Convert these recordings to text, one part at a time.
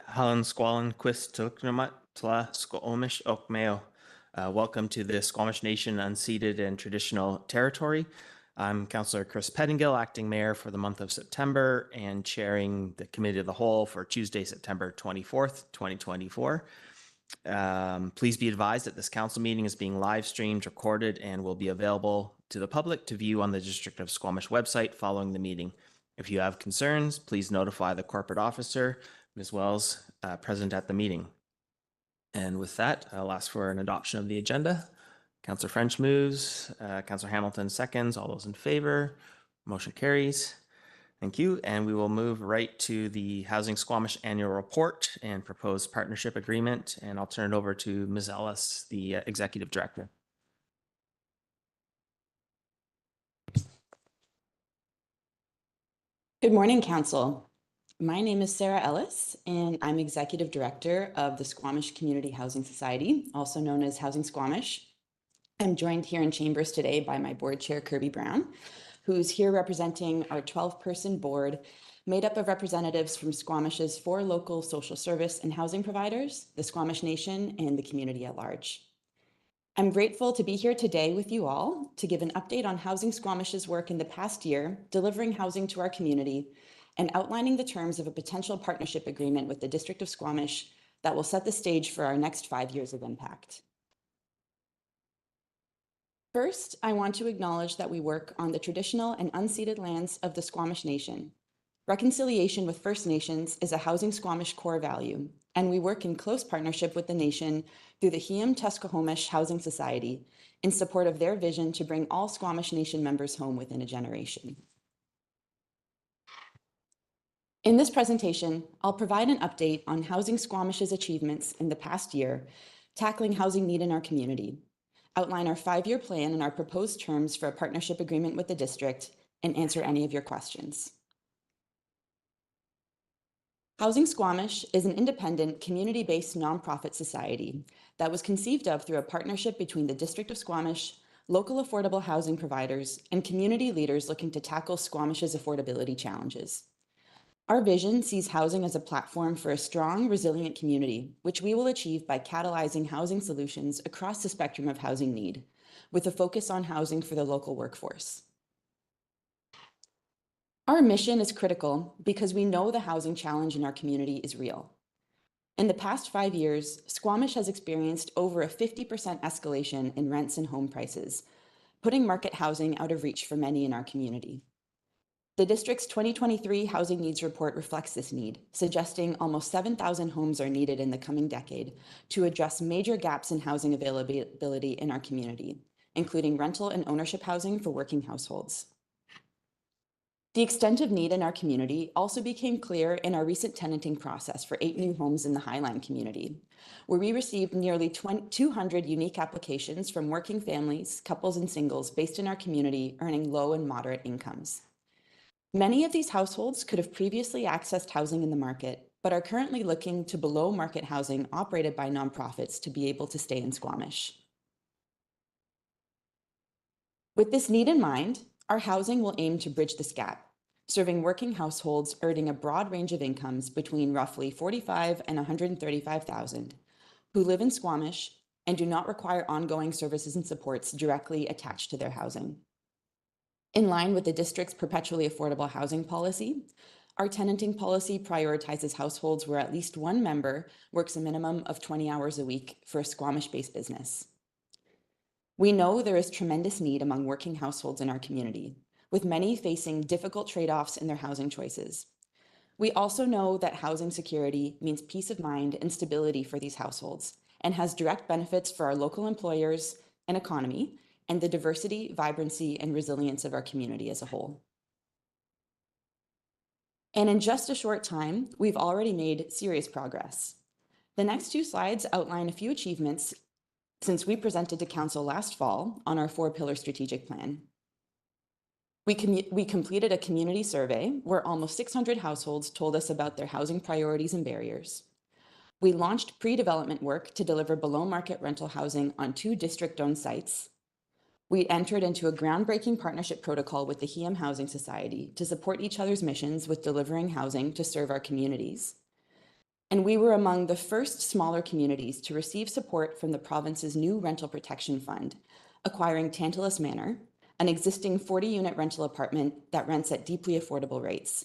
Helen Squallen Quist Tuknamat Tla Squamish Okmeo. Welcome to the Squamish Nation unceded and traditional territory. I'm Councillor Chris Pettingill, acting mayor for the month of September and chairing the Committee of the Whole for Tuesday, September 24th, 2024. Please be advised that this council meeting is being live streamed, recorded, and will be available to the public to view on the District of Squamish website following the meeting. If you have concerns, please notify the corporate officer, Ms. Wells, present at the meeting. And with that, I'll ask for an adoption of the agenda. Councillor French moves, Councillor Hamilton seconds. All those in favor, motion carries. Thank you. And we will move right to the Housing Squamish Annual Report and proposed partnership agreement. And I'll turn it over to Ms. Ellis, the Executive Director. Good morning, Council. My name is Sarah Ellis, and I'm Executive Director of the Squamish Community Housing Society, also known as Housing Squamish. I'm joined here in chambers today by my board chair, Kirby Brown, who's here representing our 12-person board made up of representatives from Squamish's 4 local social service and housing providers, the Squamish Nation, and the community at large. I'm grateful to be here today with you all to give an update on Housing Squamish's work in the past year, delivering housing to our community, and outlining the terms of a potential partnership agreement with the District of Squamish that will set the stage for our next 5 years of impact. First, I want to acknowledge that we work on the traditional and unceded lands of the Squamish Nation. Reconciliation with First Nations is a Housing Squamish core value, and we work in close partnership with the nation through the Tusquamish Housing Society in support of their vision to bring all Squamish Nation members home within a generation. In this presentation, I'll provide an update on Housing Squamish's achievements in the past year, tackling housing need in our community, outline our 5-year plan and our proposed terms for a partnership agreement with the district, and answer any of your questions. Housing Squamish is an independent, community-based nonprofit society that was conceived of through a partnership between the District of Squamish, local affordable housing providers, and community leaders looking to tackle Squamish's affordability challenges. Our vision sees housing as a platform for a strong, resilient community, which we will achieve by catalyzing housing solutions across the spectrum of housing need, with a focus on housing for the local workforce. Our mission is critical because we know the housing challenge in our community is real. In the past 5 years, Squamish has experienced over a 50% escalation in rents and home prices, putting market housing out of reach for many in our community. The district's 2023 Housing Needs Report reflects this need, suggesting almost 7,000 homes are needed in the coming decade to address major gaps in housing availability in our community, including rental and ownership housing for working households. The extent of need in our community also became clear in our recent tenanting process for 8 new homes in the Highline community, where we received nearly 200 unique applications from working families, couples, and singles based in our community earning low and moderate incomes. Many of these households could have previously accessed housing in the market, but are currently looking to below-market housing operated by nonprofits to be able to stay in Squamish. With this need in mind, our housing will aim to bridge this gap, serving working households earning a broad range of incomes between roughly $45,000 and $135,000, who live in Squamish and do not require ongoing services and supports directly attached to their housing. In line with the district's perpetually affordable housing policy, our tenanting policy prioritizes households where at least one member works a minimum of 20 hours a week for a Squamish-based business. We know there is tremendous need among working households in our community, with many facing difficult trade-offs in their housing choices. We also know that housing security means peace of mind and stability for these households and has direct benefits for our local employers and economy and the diversity, vibrancy, and resilience of our community as a whole. And in just a short time, we've already made serious progress. The next 2 slides outline a few achievements since we presented to Council last fall on our 4-pillar strategic plan. We completed a community survey where almost 600 households told us about their housing priorities and barriers. We launched pre-development work to deliver below-market rental housing on 2 district-owned sites. We entered into a groundbreaking partnership protocol with the Housing Society to support each other's missions with delivering housing to serve our communities. and we were among the first smaller communities to receive support from the province's new rental protection fund, acquiring Tantalus Manor, an existing 40-unit rental apartment that rents at deeply affordable rates.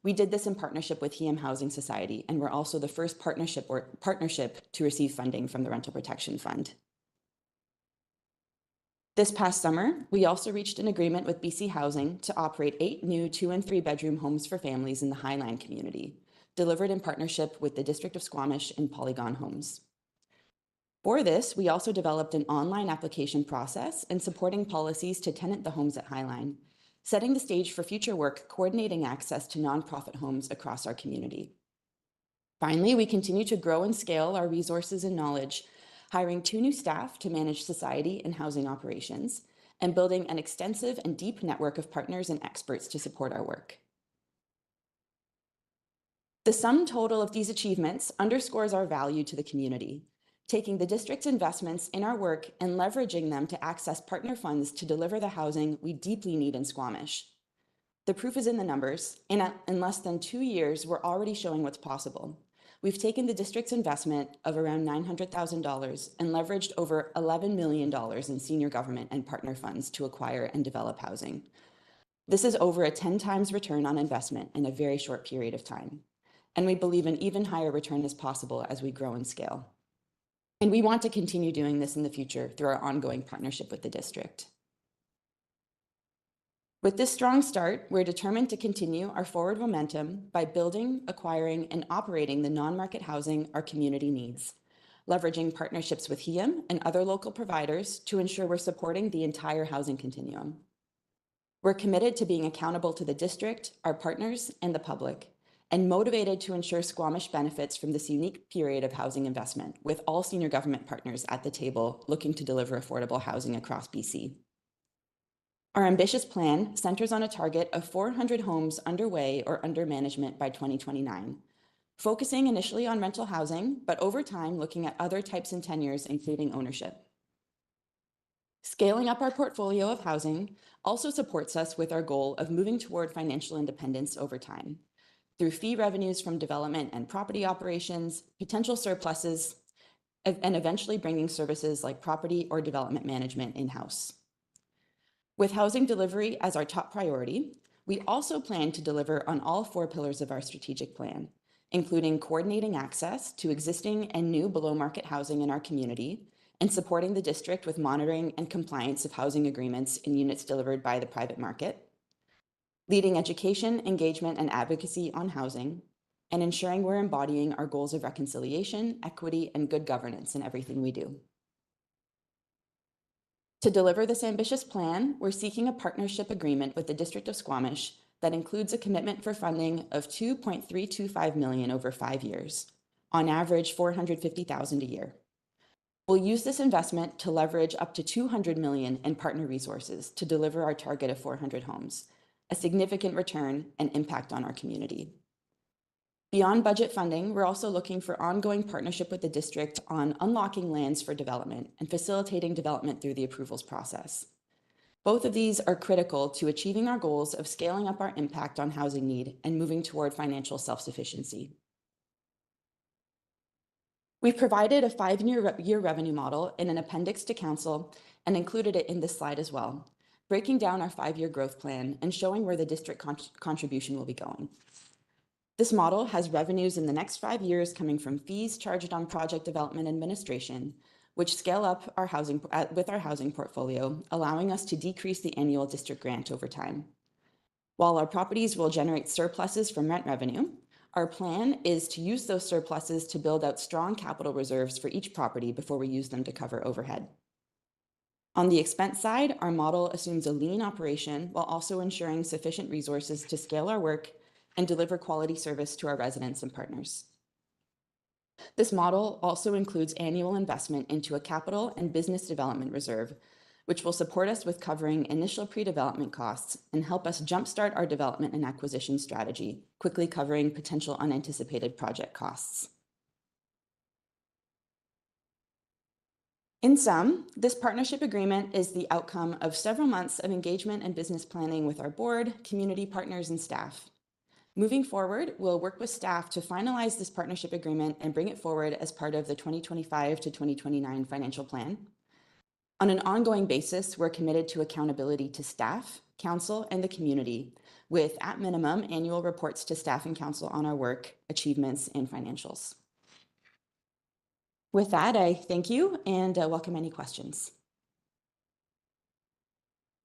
We did this in partnership with Hiam Housing Society, and we're also the first partnership to receive funding from the Rental Protection Fund. This past summer, we also reached an agreement with BC Housing to operate 8 new 2- and 3-bedroom homes for families in the Highland community, delivered in partnership with the District of Squamish and Polygon Homes. For this, we also developed an online application process and supporting policies to tenant the homes at Highline, setting the stage for future work coordinating access to nonprofit homes across our community. Finally, we continue to grow and scale our resources and knowledge, hiring 2 new staff to manage society and housing operations, and building an extensive and deep network of partners and experts to support our work. The sum total of these achievements underscores our value to the community, taking the district's investments in our work and leveraging them to access partner funds to deliver the housing we deeply need in Squamish. The proof is in the numbers. In less than 2 years, we're already showing what's possible. We've taken the district's investment of around $900,000 and leveraged over $11 million in senior government and partner funds to acquire and develop housing. This is over a 10 times return on investment in a very short period of time. And we believe an even higher return is possible as we grow and scale. And we want to continue doing this in the future through our ongoing partnership with the district. With this strong start, we're determined to continue our forward momentum by building, acquiring, and operating the non-market housing our community needs, leveraging partnerships with Hiam and other local providers to ensure we're supporting the entire housing continuum. We're committed to being accountable to the district, our partners, and the public, and motivated to ensure Squamish benefits from this unique period of housing investment, with all senior government partners at the table looking to deliver affordable housing across BC. Our ambitious plan centers on a target of 400 homes underway or under management by 2029, focusing initially on rental housing, but over time looking at other types and tenures, including ownership. Scaling up our portfolio of housing also supports us with our goal of moving toward financial independence over time, through fee revenues from development and property operations, potential surpluses, and eventually bringing services like property or development management in-house. With housing delivery as our top priority, we also plan to deliver on all 4 pillars of our strategic plan, including coordinating access to existing and new below-market housing in our community, and supporting the district with monitoring and compliance of housing agreements in units delivered by the private market, leading education, engagement, and advocacy on housing, and ensuring we're embodying our goals of reconciliation, equity, and good governance in everything we do. To deliver this ambitious plan, we're seeking a partnership agreement with the District of Squamish that includes a commitment for funding of $2.325 million over 5 years, on average $450,000 a year. We'll use this investment to leverage up to $200 million in partner resources to deliver our target of 400 homes, a significant return and impact on our community. Beyond budget funding, we're also looking for ongoing partnership with the district on unlocking lands for development and facilitating development through the approvals process. Both of these are critical to achieving our goals of scaling up our impact on housing need and moving toward financial self-sufficiency. We've provided a 5-year revenue model in an appendix to Council and included it in this slide as well, breaking down our 5-year growth plan and showing where the district contribution will be going. This model has revenues in the next 5 years coming from fees charged on project development administration, which scale up our housing with our housing portfolio, allowing us to decrease the annual district grant over time. While our properties will generate surpluses from rent revenue, our plan is to use those surpluses to build out strong capital reserves for each property before we use them to cover overhead. On the expense side, our model assumes a lean operation while also ensuring sufficient resources to scale our work and deliver quality service to our residents and partners. This model also includes annual investment into a capital and business development reserve, which will support us with covering initial pre-development costs and help us jumpstart our development and acquisition strategy, quickly covering potential unanticipated project costs. In sum, this partnership agreement is the outcome of several months of engagement and business planning with our board, community partners, and staff. Moving forward, we'll work with staff to finalize this partnership agreement and bring it forward as part of the 2025 to 2029 financial plan. On an ongoing basis, we're committed to accountability to staff, council, and the community, with at minimum annual reports to staff and council on our work, achievements, and financials. With that, I thank you and welcome any questions.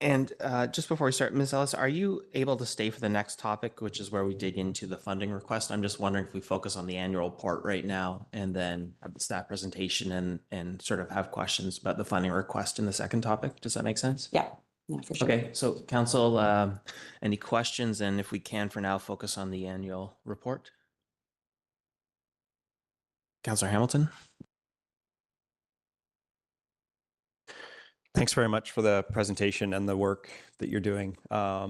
And just before we start, Ms. Ellis, are you able to stay for the next topic, which is where we dig into the funding request? I'm just wondering if we focus on the annual report right now and then have the staff presentation and sort of have questions about the funding request in the second topic. Does that make sense? Yeah, for sure. Okay, so council, any questions? And if we can for now, focus on the annual report. Councillor Hamilton. Thanks very much for the presentation and the work that you're doing. I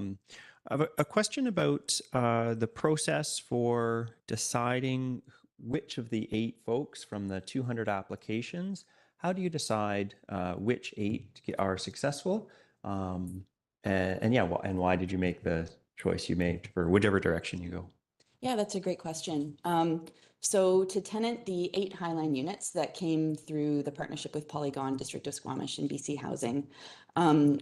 have a question about the process for deciding which of the 8 folks from the 200 applications. How do you decide which 8 are successful? And why did you make the choice you made for whichever direction you go? Yeah, that's a great question. So to tenant the 8 Highline units that came through the partnership with Polygon, District of Squamish, and BC Housing,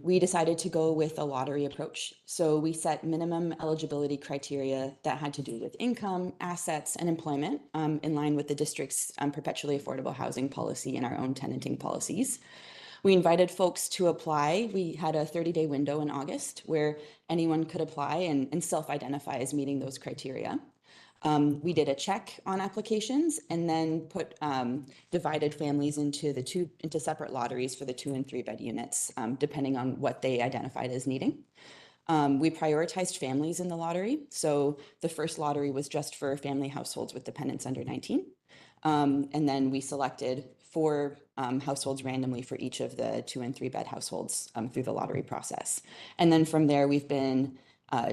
we decided to go with a lottery approach. So we set minimum eligibility criteria that had to do with income, assets, and employment in line with the district's perpetually affordable housing policy and our own tenanting policies. We invited folks to apply. We had a 30-day window in August where anyone could apply and self-identify as meeting those criteria. We did a check on applications and then put divided families into separate lotteries for the 2 and 3 bed units, depending on what they identified as needing. We prioritized families in the lottery. So the first lottery was just for family households with dependents under 19. And then we selected 4 households randomly for each of the 2 and 3 bed households through the lottery process. And then from there, we've been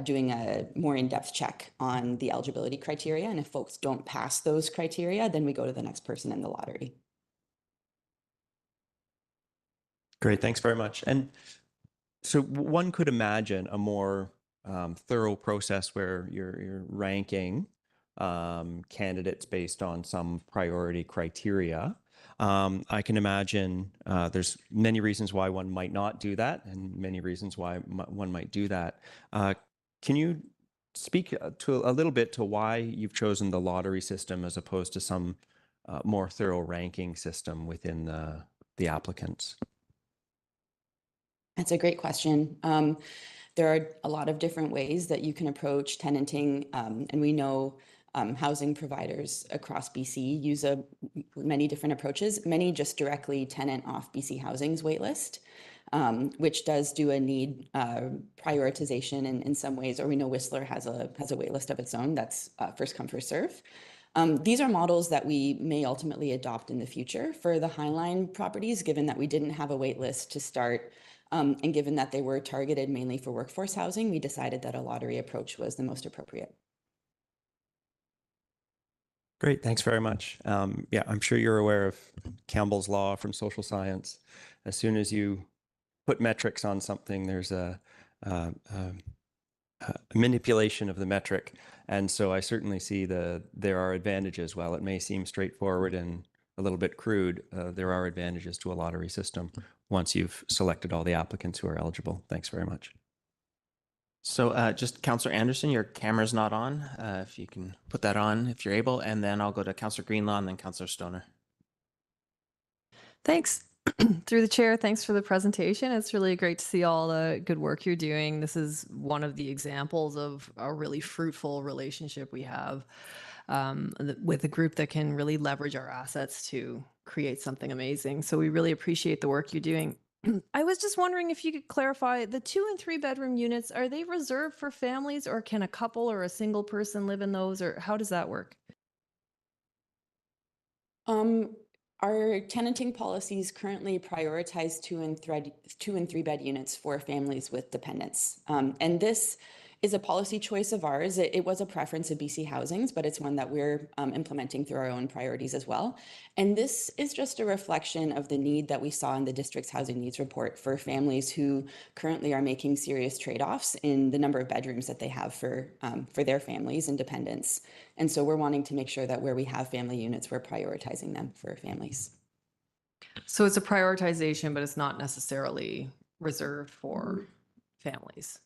doing a more in-depth check on the eligibility criteria. And if folks don't pass those criteria, then we go to the next person in the lottery. Great, thanks very much. And so one could imagine a more thorough process where you're ranking candidates based on some priority criteria. I can imagine there's many reasons why one might not do that and many reasons why one might do that. Can you speak to a little bit to why you've chosen the lottery system as opposed to some more thorough ranking system within the applicants? That's a great question. There are a lot of different ways that you can approach tenanting, and we know housing providers across BC use many different approaches. Many just directly tenant off BC Housing's waitlist, which does do a need prioritization in some ways, or we know Whistler has a waitlist of its own that's first come, first serve. These are models that we may ultimately adopt in the future for the Highline properties, given that we didn't have a waitlist to start. And given that they were targeted mainly for workforce housing, we decided that a lottery approach was the most appropriate. Great, thanks very much. Yeah, I'm sure you're aware of Campbell's law from social science. As soon as you put metrics on something, there's a manipulation of the metric. And so I certainly see there are advantages. While it may seem straightforward and a little bit crude, there are advantages to a lottery system once you've selected all the applicants who are eligible. Thanks very much. So just Councillor Anderson, your camera's not on. If you can put that on if you're able, and then I'll go to Councillor Greenlaw and then Councillor Stoner. Thanks. Through the chair, thanks for the presentation. It's really great to see all the good work you're doing. This is one of the examples of a really fruitful relationship we have with a group that can really leverage our assets to create something amazing. So we really appreciate the work you're doing. I was just wondering if you could clarify, the 2 and 3 bedroom units, are they reserved for families, or can a couple or a single person live in those, or how does that work? Our tenanting policies currently prioritize 2 and 3 bed units for families with dependents. And this is a policy choice of ours. It was a preference of BC Housing's, but it's one that we're implementing through our own priorities as well. And this is just a reflection of the need that we saw in the district's housing needs report for families who currently are making serious trade-offs in the number of bedrooms that they have for their families and dependents. And so we're wanting to make sure that where we have family units, we're prioritizing them for families. So it's a prioritization, but it's not necessarily reserved for families.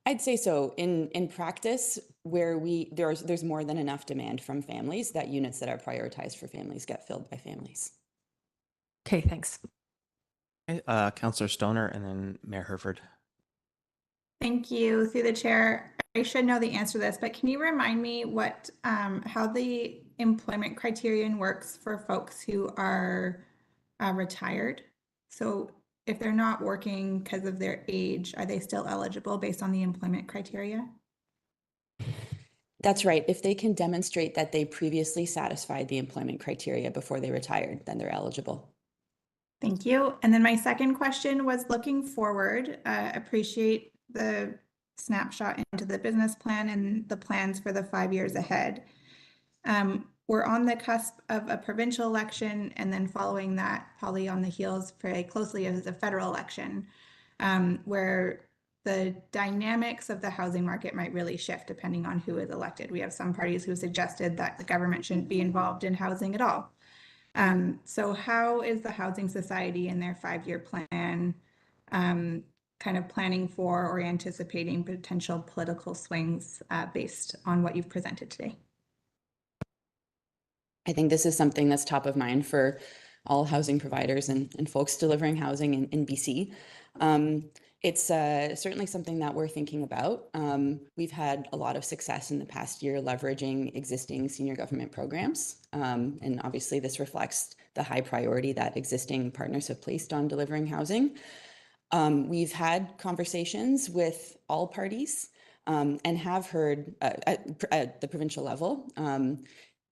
I'd say so. In practice, where there's more than enough demand from families, that units that are prioritized for families get filled by families. Okay, thanks. Okay, Councillor Stoner and then Mayor Herford. Thank you. Through the chair, I should know the answer to this, but can you remind me what how the employment criterion works for folks who are retired? So if they're not working because of their age, are they still eligible based on the employment criteria? That's right. If they can demonstrate that they previously satisfied the employment criteria before they retired, then they're eligible. Thank you. And then my second question was looking forward. Appreciate the snapshot into the business plan and the plans for the 5 years ahead. We're on the cusp of a provincial election, and then following that, probably on the heels very closely of the federal election, where the dynamics of the housing market might really shift depending on who is elected. We have some parties who suggested that the government shouldn't be involved in housing at all. So how is the Housing Society in their 5-year plan kind of planning for or anticipating potential political swings based on what you've presented today? I think this is something that's top of mind for all housing providers and folks delivering housing in BC. It's certainly something that we're thinking about. We've had a lot of success in the past year leveraging existing senior government programs. And obviously this reflects the high priority that existing partners have placed on delivering housing. We've had conversations with all parties and have heard at the provincial level.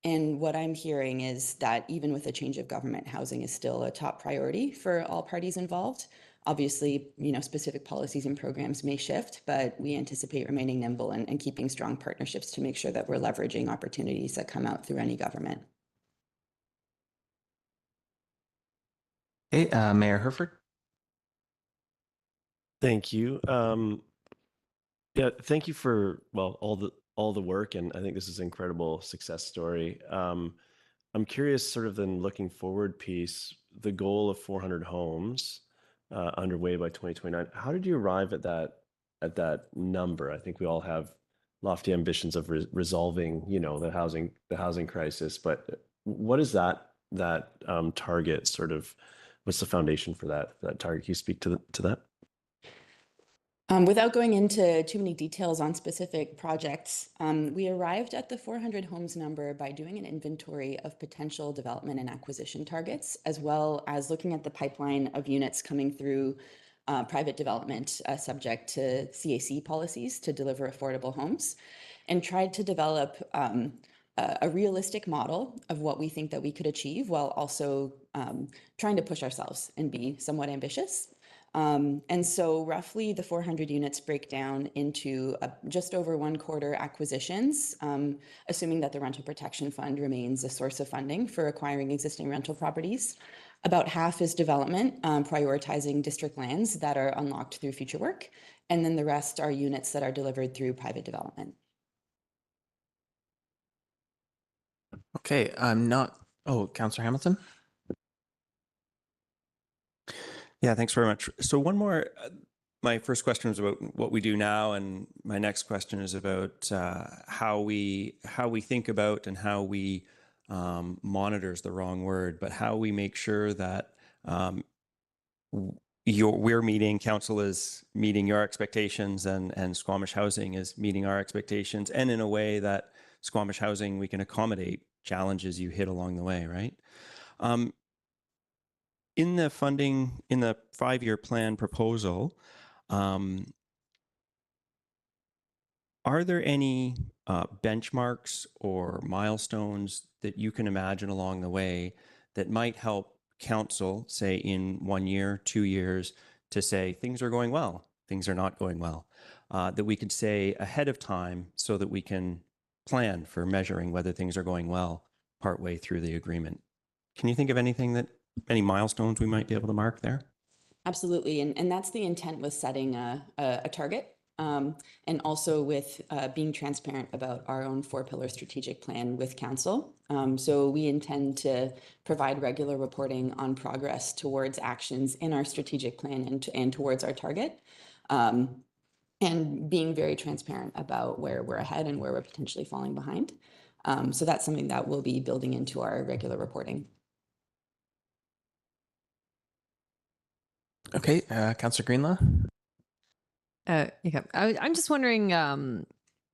And what I'm hearing is that even with a change of government, housing is still a top priority for all parties involved. Obviously, specific policies and programs may shift, but we anticipate remaining nimble and keeping strong partnerships to make sure that we're leveraging opportunities that come out through any government. Okay, Mayor Herford. Thank you. Yeah, thank you for all the work, and I think this is an incredible success story. I'm curious, sort of then looking forward piece, the goal of 400 homes underway by 2029. How did you arrive at that number? I think we all have lofty ambitions of resolving, the housing crisis, but what is that target sort of? What's the foundation for that target? Can you speak to that? Without going into too many details on specific projects, we arrived at the 400 homes number by doing an inventory of potential development and acquisition targets, as well as looking at the pipeline of units coming through private development subject to CAC policies to deliver affordable homes, and tried to develop a realistic model of what we think that we could achieve while also trying to push ourselves and be somewhat ambitious. And so roughly the 400 units break down into just over 1/4 acquisitions, assuming that the Rental Protection Fund remains a source of funding for acquiring existing rental properties. About half is development, prioritizing district lands that are unlocked through future work. And then the rest are units that are delivered through private development. Okay, Councillor Hamilton. Yeah, thanks very much. So one more, my first question was about what we do now, and my next question is about how we think about and how we monitor is the wrong word, but how we make sure that council is meeting your expectations and Squamish Housing is meeting our expectations, and in a way that Squamish Housing, we can accommodate challenges you hit along the way, right? In the funding, in the 5-year plan proposal, are there any benchmarks or milestones that you can imagine along the way that might help council, say in 1 year, 2 years, to say things are going well, things are not going well? that we could say ahead of time so that we can plan for measuring whether things are going well partway through the agreement. Can you think of any milestones we might be able to mark there? Absolutely. And that's the intent with setting a target. And also with being transparent about our own 4-pillar strategic plan with council. So we intend to provide regular reporting on progress towards actions in our strategic plan and towards our target. And being very transparent about where we're ahead and where we're potentially falling behind. So that's something that we'll be building into our regular reporting. Okay, Councillor Greenlaw. Yeah, I'm just wondering,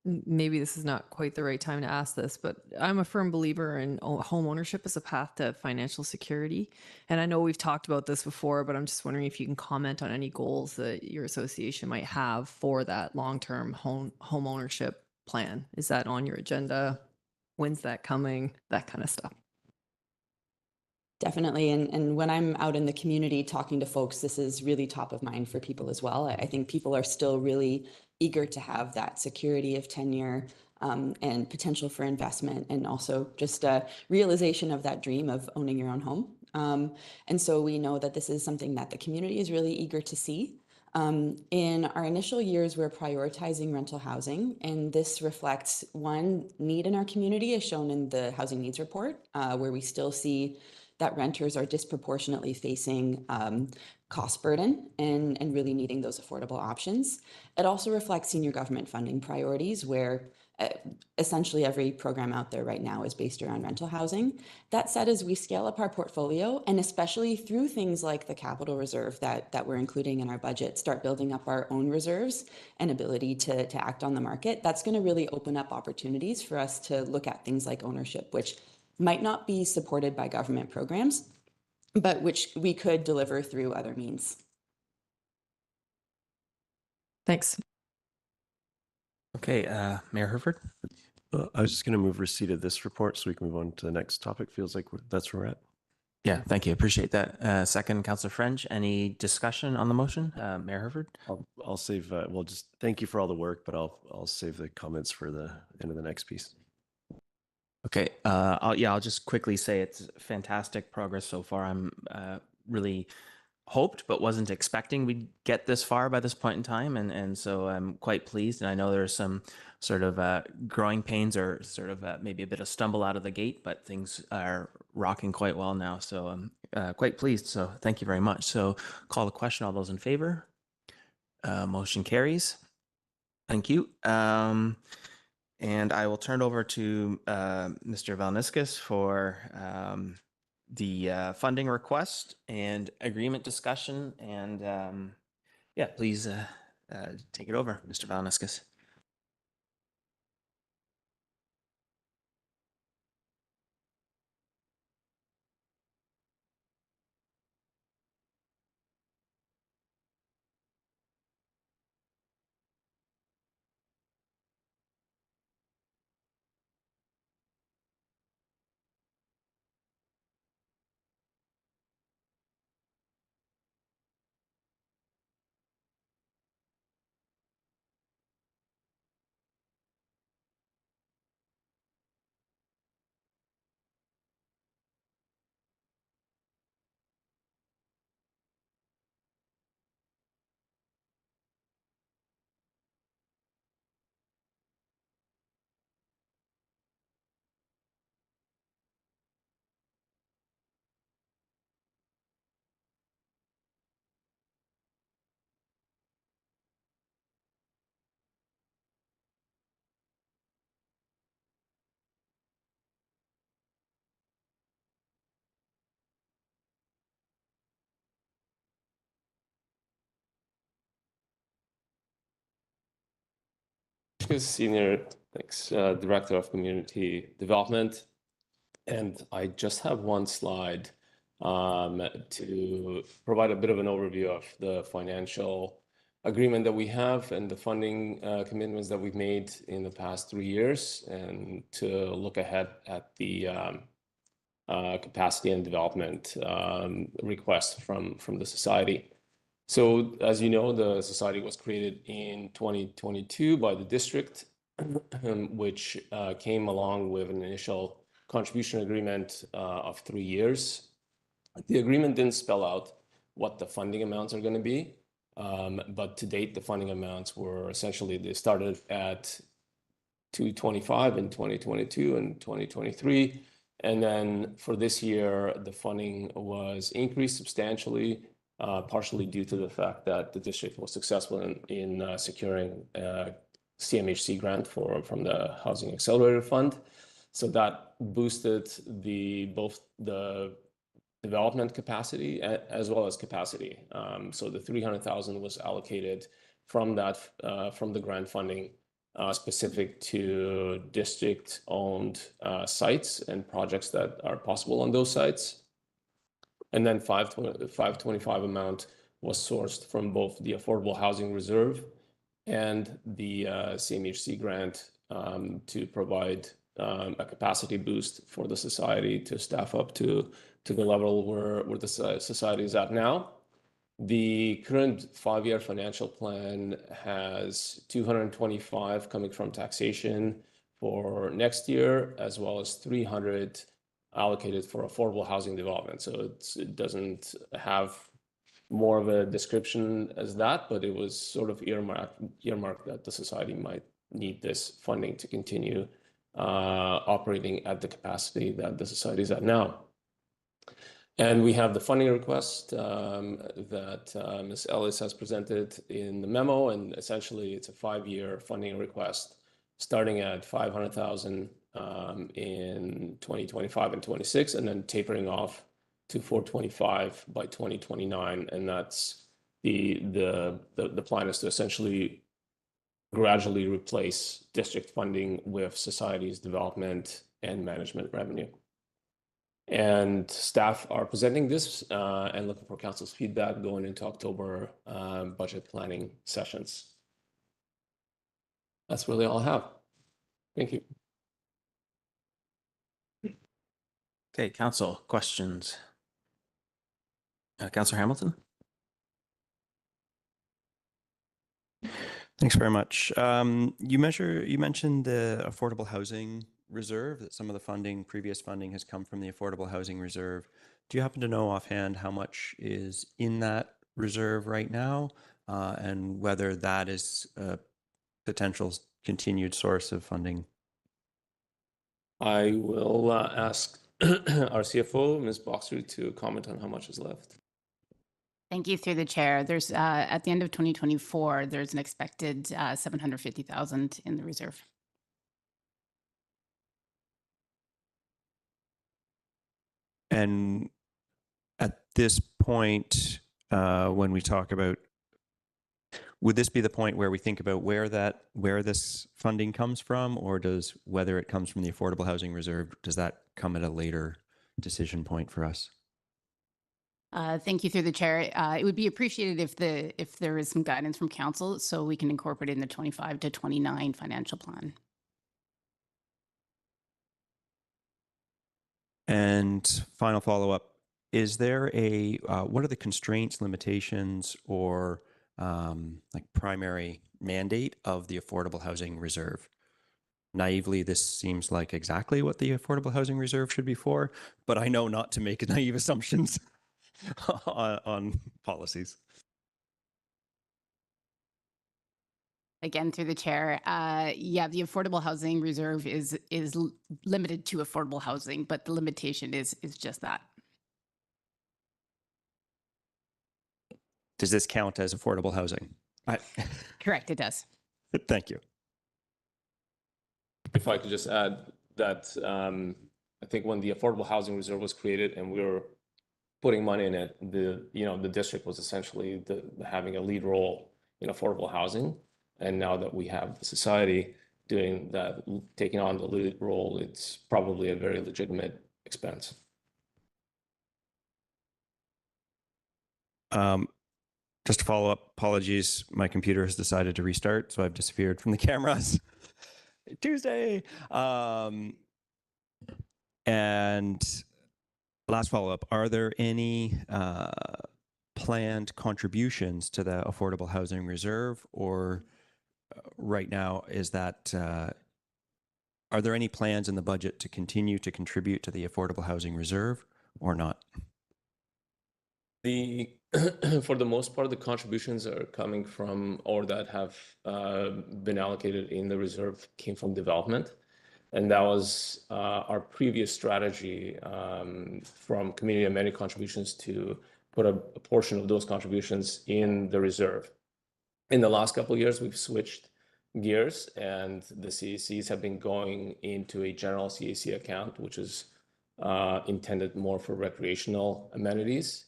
maybe this is not quite the right time to ask this, but I'm a firm believer in home ownership as a path to financial security. And I know we've talked about this before, but I'm just wondering if you can comment on any goals that your association might have for that long-term home ownership plan. Is that on your agenda? When's that coming? That kind of stuff. Definitely. And when I'm out in the community talking to folks, this is really top of mind for people as well. I think people are still really eager to have that security of tenure and potential for investment, and also just a realization of that dream of owning your own home. And so we know that this is something that the community is really eager to see. In our initial years, we're prioritizing rental housing, and this reflects one need in our community as shown in the housing needs report, where we still see that renters are disproportionately facing cost burden and really needing those affordable options. It also reflects senior government funding priorities, where essentially every program out there right now is based around rental housing. That said, as we scale up our portfolio, and especially through things like the capital reserve that we're including in our budget, start building up our own reserves and ability to act on the market, that's going to really open up opportunities for us to look at things like ownership, which might not be supported by government programs, but which we could deliver through other means. Thanks. Okay, Mayor Herford. I was just going to move receipt of this report so we can move on to the next topic. Feels like that's where we're at. Yeah, thank you. Appreciate that. Second, Councillor French. Any discussion on the motion? Mayor Herford. I'll save. Well, just thank you for all the work, but I'll save the comments for the end of the next piece. Okay. I'll just quickly say it's fantastic progress so far. I'm really hoped but wasn't expecting we'd get this far by this point in time, and so I'm quite pleased. And I know there's some sort of growing pains or sort of maybe a bit of stumble out of the gate, but things are rocking quite well now. So I'm quite pleased. So thank you very much. So call the question. All those in favor? Motion carries. Thank you. And I will turn it over to Mr. Velaniskis for the funding request and agreement discussion. And yeah, please take it over, Mr. Velaniskis. Senior Director of Community Development, and I just have one slide to provide a bit of an overview of the financial agreement that we have and the funding commitments that we've made in the past 3 years, and to look ahead at the capacity and development requests from the society. So as you know, the society was created in 2022 by the district, which came along with an initial contribution agreement of 3 years. The agreement didn't spell out what the funding amounts are going to be, but to date, the funding amounts were essentially, they started at 225 in 2022 and 2023. And then for this year, the funding was increased substantially, partially due to the fact that the district was successful in securing a CMHC grant from the Housing Accelerator Fund. So that boosted both the development capacity as well as capacity. So the 300,000 was allocated from the grant funding specific to district-owned sites and projects that are possible on those sites. And then 525 amount was sourced from both the Affordable Housing Reserve and the CMHC grant to provide a capacity boost for the society to staff up to the level where the society is at now. The current 5-year financial plan has 225 coming from taxation for next year, as well as 300 allocated for affordable housing development. So it doesn't have more of a description as that, but it was sort of earmarked that the society might need this funding to continue operating at the capacity that the society is at now. And we have the funding request that Ms. Ellis has presented in the memo, and essentially it's a 5-year funding request starting at 500,000 in 2025 and 26, and then tapering off to 425 by 2029. And that's the plan is to essentially gradually replace district funding with society's development and management revenue. And staff are presenting this and looking for council's feedback going into October budget planning sessions. That's really all I have. Thank you. Okay, council questions. Councillor Hamilton. Thanks very much. You mentioned the Affordable Housing Reserve, that some of the previous funding has come from the Affordable Housing Reserve. Do you happen to know offhand how much is in that reserve right now, and whether that is a potential continued source of funding? I will ask our CFO, Ms. Boxer, to comment on how much is left. Thank you, through the chair. There's at the end of 2024, there's an expected 750,000 in the reserve. And at this point, when we talk about, would this be the point where we think about where this funding comes from, or whether it comes from the Affordable Housing Reserve, does that come at a later decision point for us? Thank you, through the chair. It would be appreciated if there is some guidance from council so we can incorporate it in the 25 to 29 financial plan. And final follow-up, is there what are the constraints, limitations, or like primary mandate of the Affordable Housing Reserve? Naively, this seems like exactly what the Affordable Housing Reserve should be for, but I know not to make naive assumptions on policies. Again, through the chair, yeah, the Affordable Housing Reserve is limited to affordable housing, but the limitation is just that. Does this count as affordable housing? Correct, it does. Thank you. If I could just add that I think when the Affordable Housing Reserve was created and we were putting money in it, the district was essentially having a lead role in affordable housing. And now that we have the society doing that, taking on the lead role, it's probably a very legitimate expense. Just to follow up, apologies, my computer has decided to restart, so I've disappeared from the cameras. Tuesday. And last follow-up, are there any planned contributions to the Affordable Housing Reserve, or right now is that, are there any plans in the budget to continue to contribute to the Affordable Housing Reserve or not? For the most part, the contributions are coming from, or that have been allocated in the reserve, came from development. And that was our previous strategy from community amenity contributions to put a portion of those contributions in the reserve. In the last couple of years, we've switched gears, and the CACs have been going into a general CAC account, which is intended more for recreational amenities.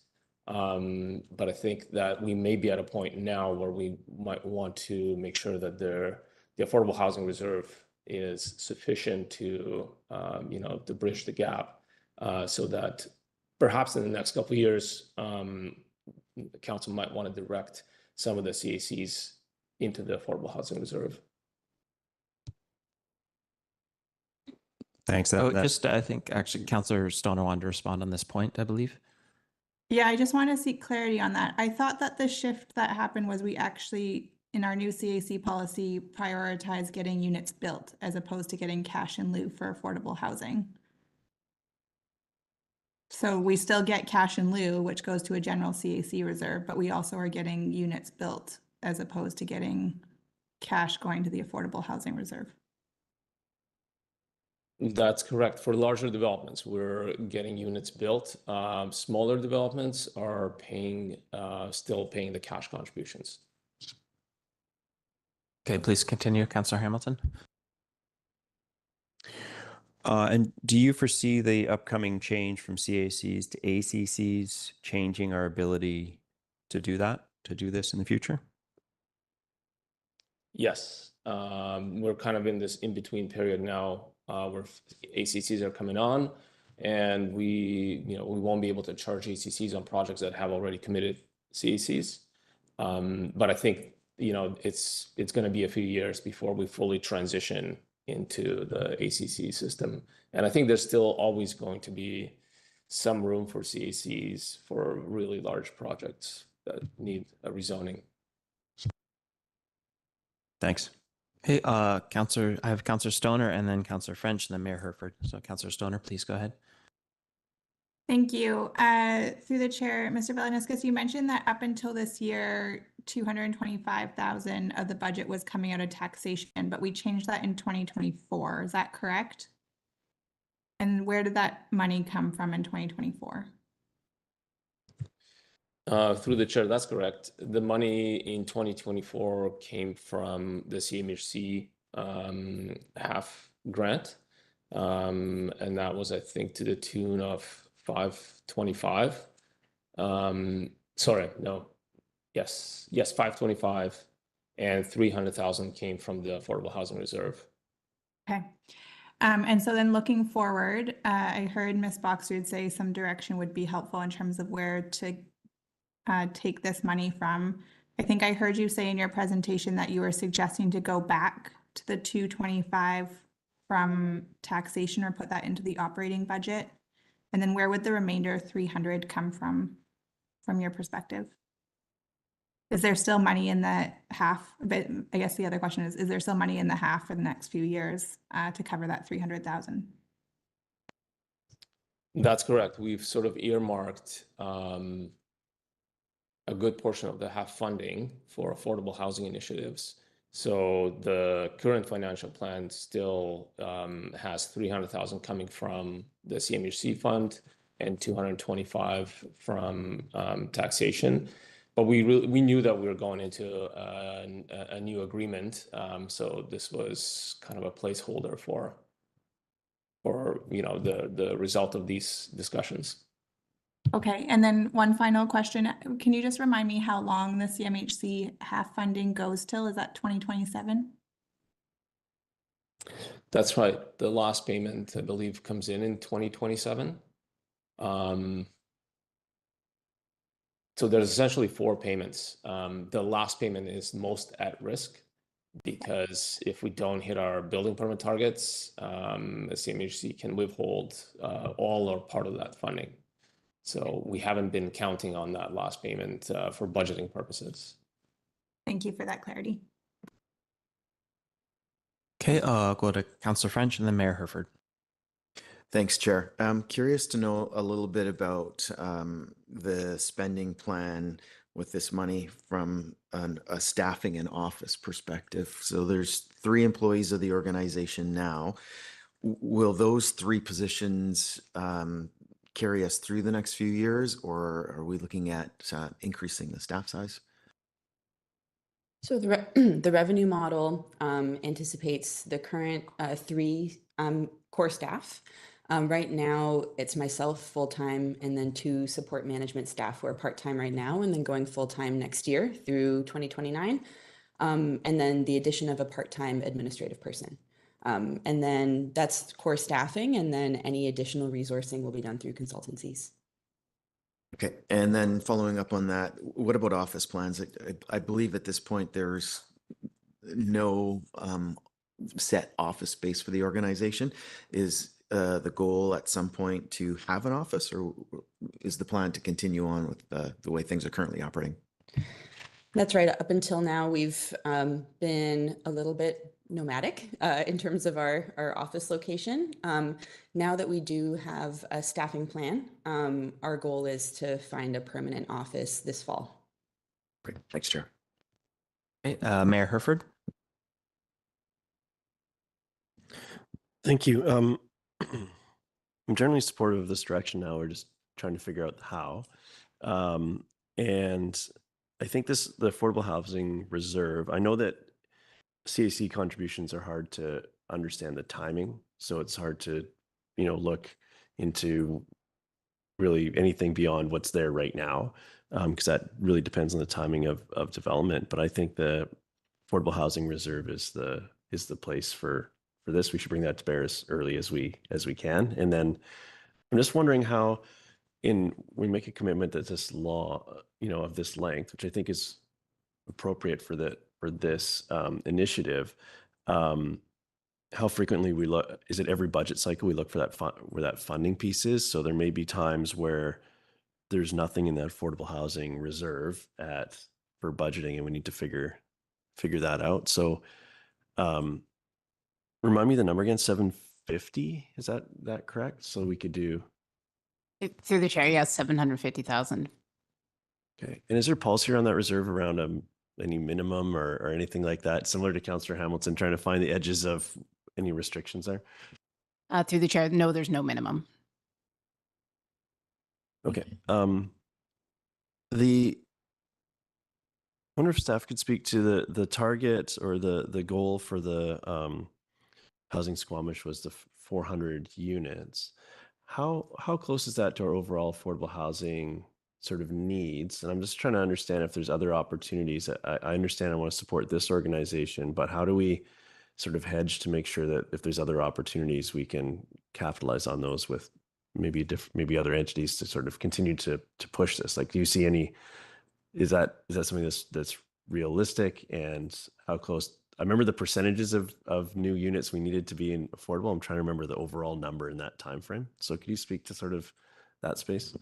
But I think that we may be at a point now where we might want to make sure that the Affordable Housing Reserve is sufficient to, to bridge the gap, so that perhaps in the next couple of years, the council might want to direct some of the CACs into the Affordable Housing Reserve. Thanks. I think actually Councillor Stoner wanted to respond on this point, I believe. Yeah, I just want to seek clarity on that. I thought that the shift that happened was we actually, in our new CAC policy, prioritize getting units built as opposed to getting cash in lieu for affordable housing. So we still get cash in lieu, which goes to a general CAC reserve, but we also are getting units built as opposed to getting cash going to the affordable housing reserve. That's correct. For larger developments, we're getting units built. Smaller developments are still paying the cash contributions. Okay, please continue, Councillor Hamilton. And do you foresee the upcoming change from CACs to ACCs changing our ability to do that, to do this in the future? Yes, we're kind of in this in-between period now, where ACCs are coming on, and we won't be able to charge ACCs on projects that have already committed CACs. But I think it's going to be a few years before we fully transition into the ACC system, and I think there's still always going to be some room for CACs for really large projects that need a rezoning. Thanks. Hey, Councillor, I have Councillor Stoner and then Councillor French and then Mayor Herford. So Councillor Stoner, please go ahead. Thank you. Through the chair, Mr. Velaniskis, you mentioned that up until this year, 225,000 of the budget was coming out of taxation, but we changed that in 2024. Is that correct? And where did that money come from in 2024? Through the chair, that's correct. The money in 2024 came from the CMHC half grant, and that was, I think, to the tune of 525. Sorry, no. Yes, 525, and 300,000 came from the Affordable Housing Reserve. Okay. And so then looking forward, I heard Ms. Boxwood say some direction would be helpful in terms of where to take this money from. I think I heard you say in your presentation that you were suggesting to go back to the 225 from taxation or put that into the operating budget. And then where would the remainder 300 come from your perspective? Is there still money in the half? But I guess the other question is there still money in the half for the next few years to cover that 300,000? That's correct. We've sort of earmarked a good portion of the half funding for affordable housing initiatives. So the current financial plan still has 300,000 coming from the CMHC fund and 225 from taxation. But we knew that we were going into a new agreement, so this was kind of a placeholder for the result of these discussions. Okay, and then one final question. Can you just remind me how long the CMHC half funding goes till? Is that 2027? That's right. The last payment, I believe, comes in 2027. So there's essentially 4 payments. The last payment is most at risk because if we don't hit our building permit targets, the CMHC can withhold all or part of that funding. So we haven't been counting on that last payment for budgeting purposes. Thank you for that clarity. Okay, I'll go to Councillor French and then Mayor Herford. Thanks, Chair. I'm curious to know a little bit about the spending plan with this money from a staffing and office perspective. So there's 3 employees of the organization now. Will those 3 positions carry us through the next few years, or are we looking at increasing the staff size? So the revenue model anticipates the current 3 core staff. Right now, it's myself full-time and then 2 support management staff who are part-time right now and then going full-time next year through 2029. And then the addition of a part-time administrative person. And then that's core staffing, and then any additional resourcing will be done through consultancies. Okay, and then following up on that, what about office plans? I believe at this point there's no set office space for the organization. Is the goal at some point to have an office, or is the plan to continue on with the way things are currently operating? That's right. Up until now, we've been a little bit nomadic in terms of our office location. Now that we do have a staffing plan, our goal is to find a permanent office this fall. Great, thanks, Chair. Okay, Mayor Herford. Thank you. I'm generally supportive of this direction now. We're just trying to figure out how. And I think the Affordable Housing Reserve, I know that CAC contributions are hard to understand the timing. So it's hard to, look into really anything beyond what's there right now, because that really depends on the timing of development. But I think the Affordable Housing Reserve is the place for this. We should bring that to bear as early as we can. And then I'm just wondering how we make a commitment that this law, of this length, which I think is appropriate for this initiative, how frequently we look. Is it every budget cycle we look for where that funding piece is? So there may be times where there's nothing in that affordable housing reserve for budgeting, and we need to figure that out. So remind me the number again. 750, is that correct? So we could do Through the chair, yes, 750,000. Okay. And is there policy around that reserve around any minimum or anything like that, similar to Councillor Hamilton, trying to find the edges of any restrictions there? Through the chair, no, there's no minimum. Okay. I wonder if staff could speak to the target or the goal for the housing Squamish was the 400 units. How close is that to our overall affordable housing sort of needs? And I'm just trying to understand if there's other opportunities. I understand I want to support this organization, but how do we sort of hedge to make sure that if there's other opportunities, we can capitalize on those with maybe other entities to sort of continue to push this? Like, do you see any? Is that something that's realistic, and how close? I remember the percentages of new units we needed to be in affordable. I'm trying to remember the overall number in that time frame. So could you speak to sort of that space?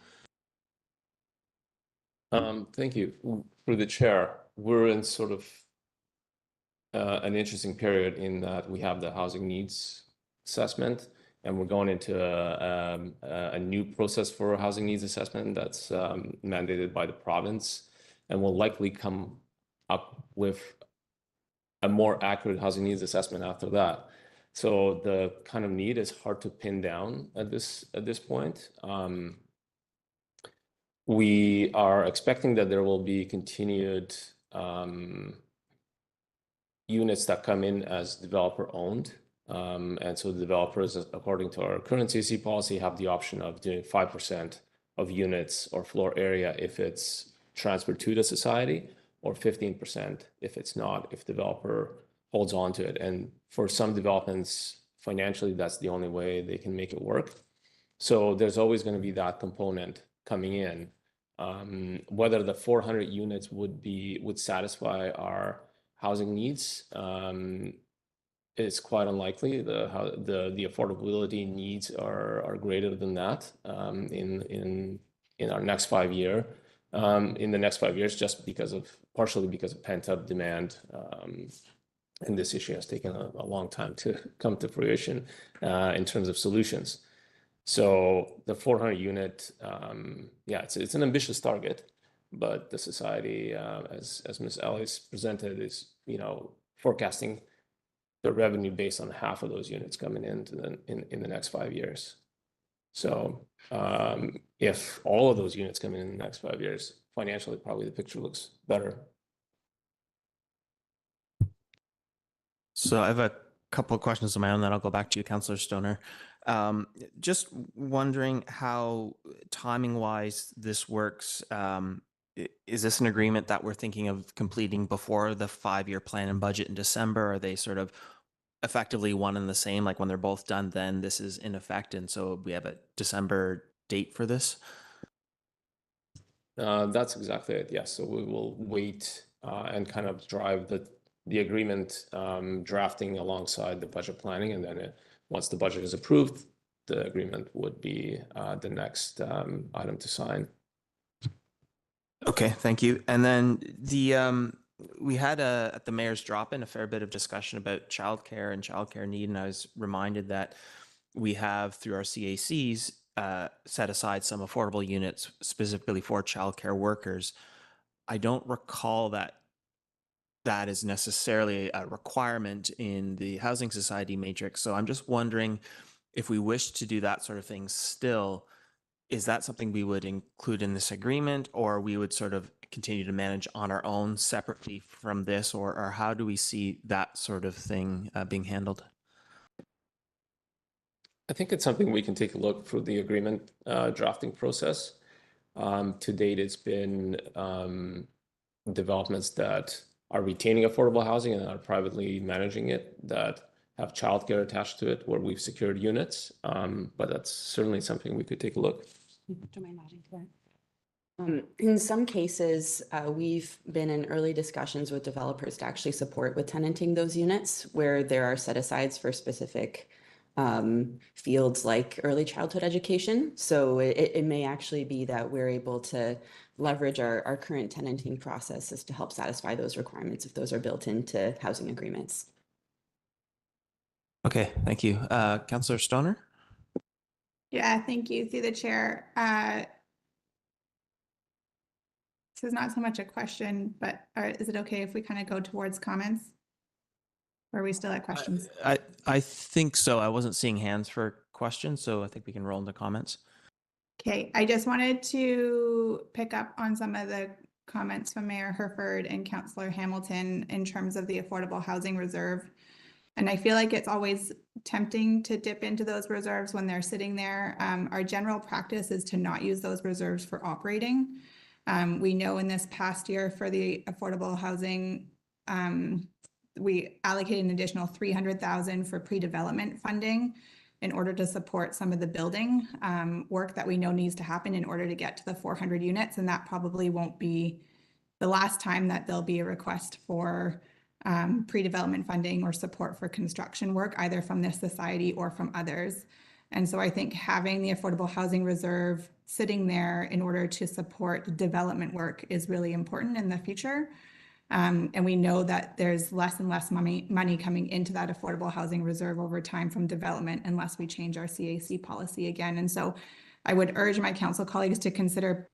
Thank you. Through the chair, we're in sort of an interesting period in that we have the housing needs assessment, and we're going into a new process for housing needs assessment that's mandated by the province, and will likely come up with a more accurate housing needs assessment after that. So the kind of need is hard to pin down at this point. We are expecting that there will be continued units that come in as developer owned. And so the developers, according to our current CC policy, have the option of doing 5% of units or floor area if it's transferred to the society, or 15% if it's not, if developer holds on to it. And for some developments, financially, that's the only way they can make it work. So there's always going to be that component coming in. Whether the 400 units would satisfy our housing needs is quite unlikely. The affordability needs are greater than that in in our next 5 year, in the next 5 years, just partially because of pent-up demand. And this issue has taken a long time to come to fruition in terms of solutions. So the 400 unit, yeah, it's an ambitious target, but the society, as Ms. Ellis presented, is forecasting the revenue based on half of those units coming in the next 5 years. So if all of those units come in the next 5 years, financially, probably the picture looks better. So I have a couple of questions of my own, then I'll go back to you, Councillor Stoner. Just wondering how timing-wise this works. Is this an agreement that we're thinking of completing before the 5-year plan and budget in December? Are they sort of effectively one and the same? Like when they're both done, then this is in effect, and so we have a December date for this? That's exactly it. Yes. So we will wait and kind of drive the agreement drafting alongside the budget planning, and then once the budget is approved, the agreement would be the next item to sign. Okay, thank you. And then we had at the mayor's drop-in a fair bit of discussion about childcare and childcare need, and I was reminded that we have through our CACs set aside some affordable units specifically for childcare workers. I don't recall that is necessarily a requirement in the housing society matrix. So I'm just wondering if we wish to do that sort of thing still, is that something we would include in this agreement, or we would sort of continue to manage on our own separately from this, or how do we see that sort of thing being handled? I think it's something we can take a look through the agreement drafting process. To date, it's been developments that are retaining affordable housing and are privately managing it that have childcare attached to it, where we've secured units. But that's certainly something we could take a look. In some cases, we've been in early discussions with developers to actually support with tenanting those units where there are set asides for specific fields like early childhood education. So it may actually be that we're able to leverage our current tenanting processes to help satisfy those requirements if those are built into housing agreements. Okay, thank you. Councillor Stoner? Yeah, thank you. Through the chair. This is not so much a question, but is it okay if we kind of go towards comments? Or are we still at questions? I think so. I wasn't seeing hands for questions, so I think we can roll into comments. Okay, I just wanted to pick up on some of the comments from Mayor Herford and Councillor Hamilton in terms of the Affordable Housing Reserve. And I feel like it's always tempting to dip into those reserves when they're sitting there. Our general practice is to not use those reserves for operating. We know in this past year for the affordable housing, we allocated an additional $300,000 for pre-development funding in order to support some of the building work that we know needs to happen in order to get to the 400 units. And that probably won't be the last time that there'll be a request for pre-development funding or support for construction work, either from this society or from others. And so I think having the Affordable Housing Reserve sitting there in order to support development work is really important in the future. And we know that there's less and less money coming into that Affordable Housing Reserve over time from development unless we change our CAC policy again. And so I would urge my council colleagues to consider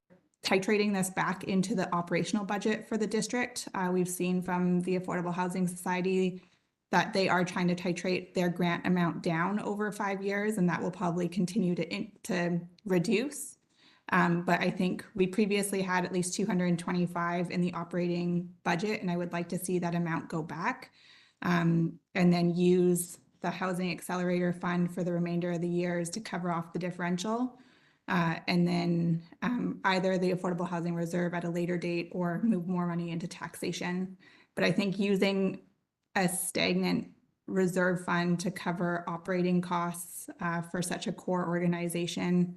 titrating this back into the operational budget for the district. We've seen from the Affordable Housing Society that they are trying to titrate their grant amount down over 5 years, and that will probably continue to reduce. But I think we previously had at least 225 in the operating budget, and I would like to see that amount go back and then use the Housing Accelerator Fund for the remainder of the years to cover off the differential. And then either the Affordable Housing Reserve at a later date or move more money into taxation. But I think using a stagnant reserve fund to cover operating costs for such a core organization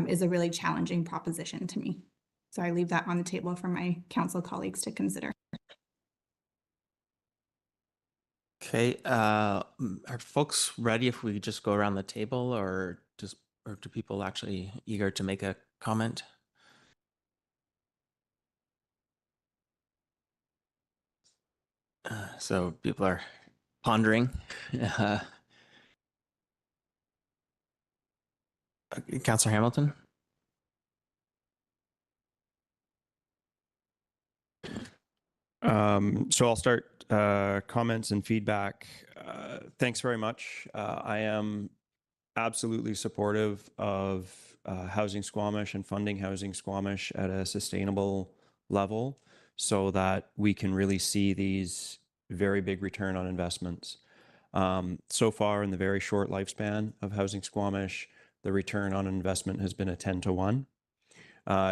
is a really challenging proposition to me. So I leave that on the table for my council colleagues to consider. Okay, are folks ready if we just go around the table, or do people actually eager to make a comment? So people are pondering. Councillor Hamilton? So I'll start comments and feedback. Thanks very much. I am absolutely supportive of Housing Squamish and funding Housing Squamish at a sustainable level so that we can really see these very big return on investments. So far in the very short lifespan of Housing Squamish, the return on investment has been a 10 to 1.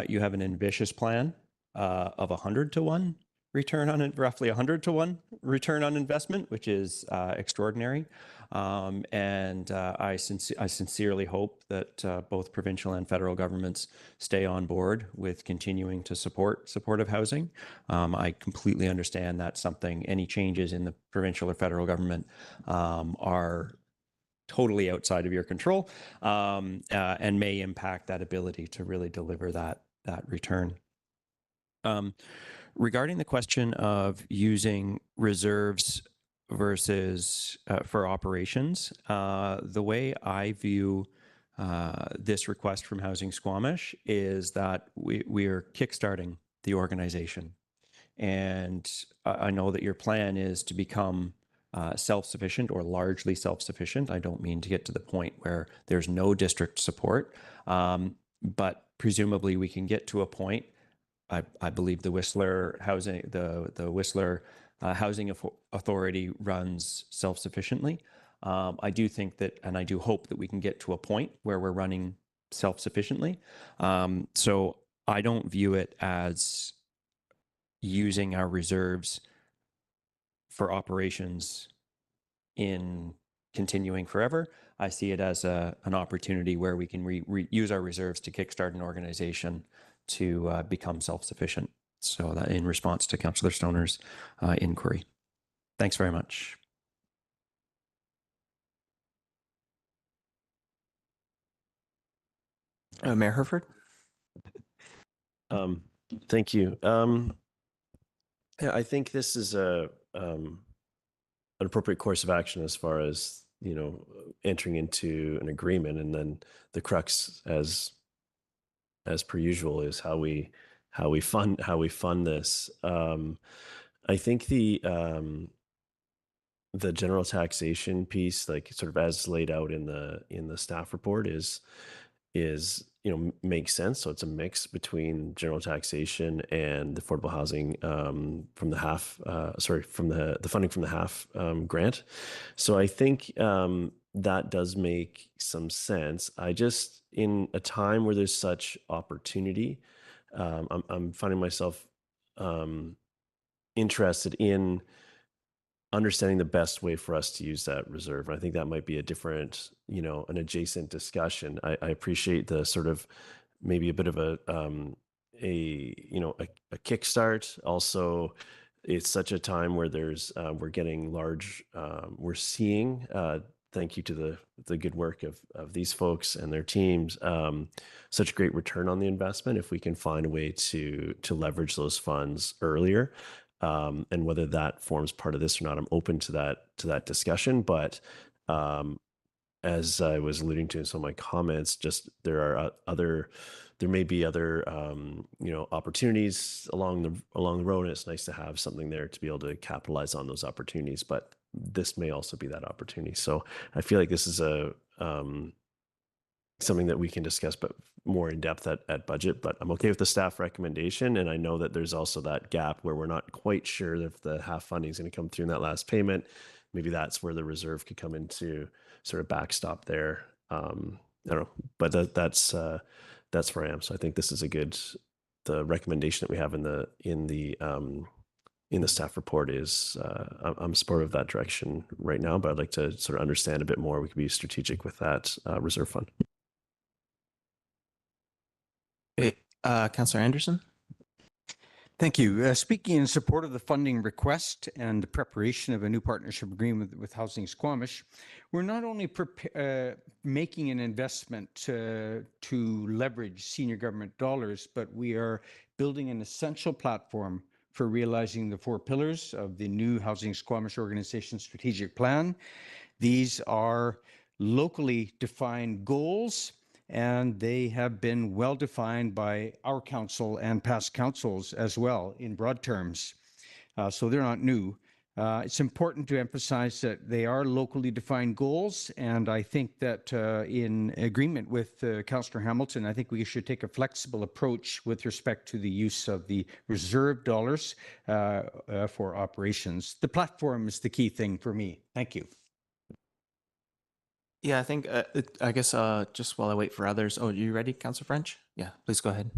You have an ambitious plan of 100 to 1 return on it, roughly 100 to 1 return on investment, which is extraordinary. I sincerely hope that both provincial and federal governments stay on board with continuing to support supportive housing. I completely understand that's something, any changes in the provincial or federal government are totally outside of your control and may impact that ability to really deliver that return. Regarding the question of using reserves versus for operations, the way I view this request from Housing Squamish is that we are kickstarting the organization. And I know that your plan is to become self-sufficient or largely self-sufficient. I don't mean to get to the point where there's no district support, but presumably we can get to a point. I believe the Whistler Housing, the Whistler Housing Authority runs self-sufficiently. I do think that, and I do hope that we can get to a point where we're running self-sufficiently. So I don't view it as using our reserves for operations in continuing forever. I see it as an opportunity where we can use our reserves to kickstart an organization to become self-sufficient. So that in response to Councillor Stoner's inquiry. Thanks very much. Mayor Herford? Thank you. Yeah, I think this is an appropriate course of action as far as, you know, entering into an agreement, and then the crux, as per usual, is how we fund this. I think the general taxation piece, like sort of as laid out in the staff report, is you know, makes sense. So it's a mix between general taxation and the affordable housing from the half, from the funding from the half grant. So I think that does make some sense. I just, in a time where there's such opportunity, I'm finding myself interested in understanding the best way for us to use that reserve. And I think that might be a different, you know, an adjacent discussion. I appreciate the sort of maybe a bit of a kickstart. Also, it's such a time where there's we're getting large. We're seeing. Thank you to the good work of these folks and their teams. Such great return on the investment if we can find a way to leverage those funds earlier. And whether that forms part of this or not, I'm open to that discussion. But as I was alluding to in some of my comments, just there may be other you know, opportunities along the road, and it's nice to have something there to be able to capitalize on those opportunities. But this may also be that opportunity. So I feel like this is something that we can discuss, but more in depth at budget. But I'm okay with the staff recommendation, and I know that there's also that gap where we're not quite sure if the half funding is going to come through in that last payment. Maybe that's where the reserve could come into sort of backstop there. I don't know, but that's where I am. So I think this is the recommendation that we have in the staff report is I'm supportive of that direction right now, but I'd like to sort of understand a bit more. We could be strategic with that reserve fund. Councillor Anderson? Thank you. Speaking in support of the funding request and the preparation of a new partnership agreement with Housing Squamish, we're not only making an investment to leverage senior government dollars, but we are building an essential platform for realizing the 4 pillars of the new Housing Squamish Organization Strategic Plan. These are locally defined goals, and they have been well defined by our council and past councils as well in broad terms. So they're not new. It's important to emphasize that they are locally defined goals, and I think that in agreement with Councillor Hamilton, I think we should take a flexible approach with respect to the use of the reserve dollars for operations. The platform is the key thing for me. Thank you. Yeah, I think, I guess just while I wait for others. Oh, you ready, Councillor French? Yeah, please go ahead.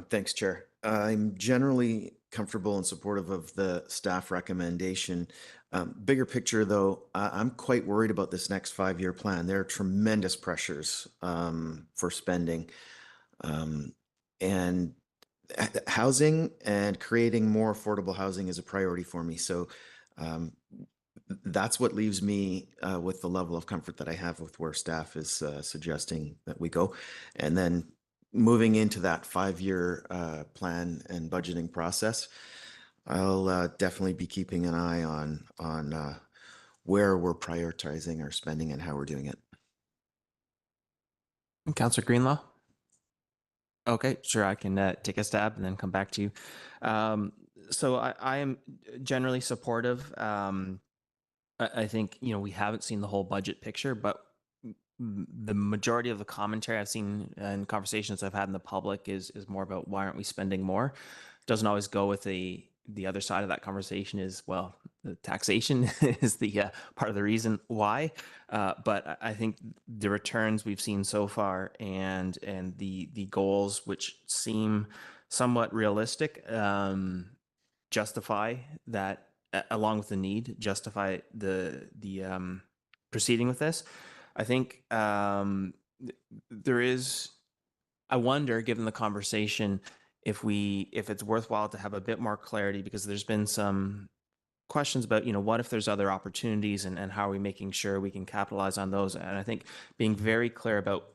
Thanks, Chair. I'm generally comfortable and supportive of the staff recommendation. Bigger picture, though, I'm quite worried about this next 5-year plan. There are tremendous pressures for spending. And housing and creating more affordable housing is a priority for me. So that's what leaves me with the level of comfort that I have with where staff is suggesting that we go. And then moving into that 5-year plan and budgeting process, I'll definitely be keeping an eye on where we're prioritizing our spending and how we're doing it. And Councillor Greenlaw? Okay, sure, I can take a stab and then come back to you. So I am generally supportive. I think, we haven't seen the whole budget picture, but the majority of the commentary I've seen and conversations I've had in the public is more about why aren't we spending more? Doesn't always go with the other side of that conversation is, well, the taxation is the part of the reason why. But I think the returns we've seen so far and the goals, which seem somewhat realistic, justify that, along with the need, justify the proceeding with this. I think there is, I wonder, given the conversation, if it's worthwhile to have a bit more clarity, because there's been some questions about, what if there's other opportunities and how are we making sure we can capitalize on those? And I think being very clear about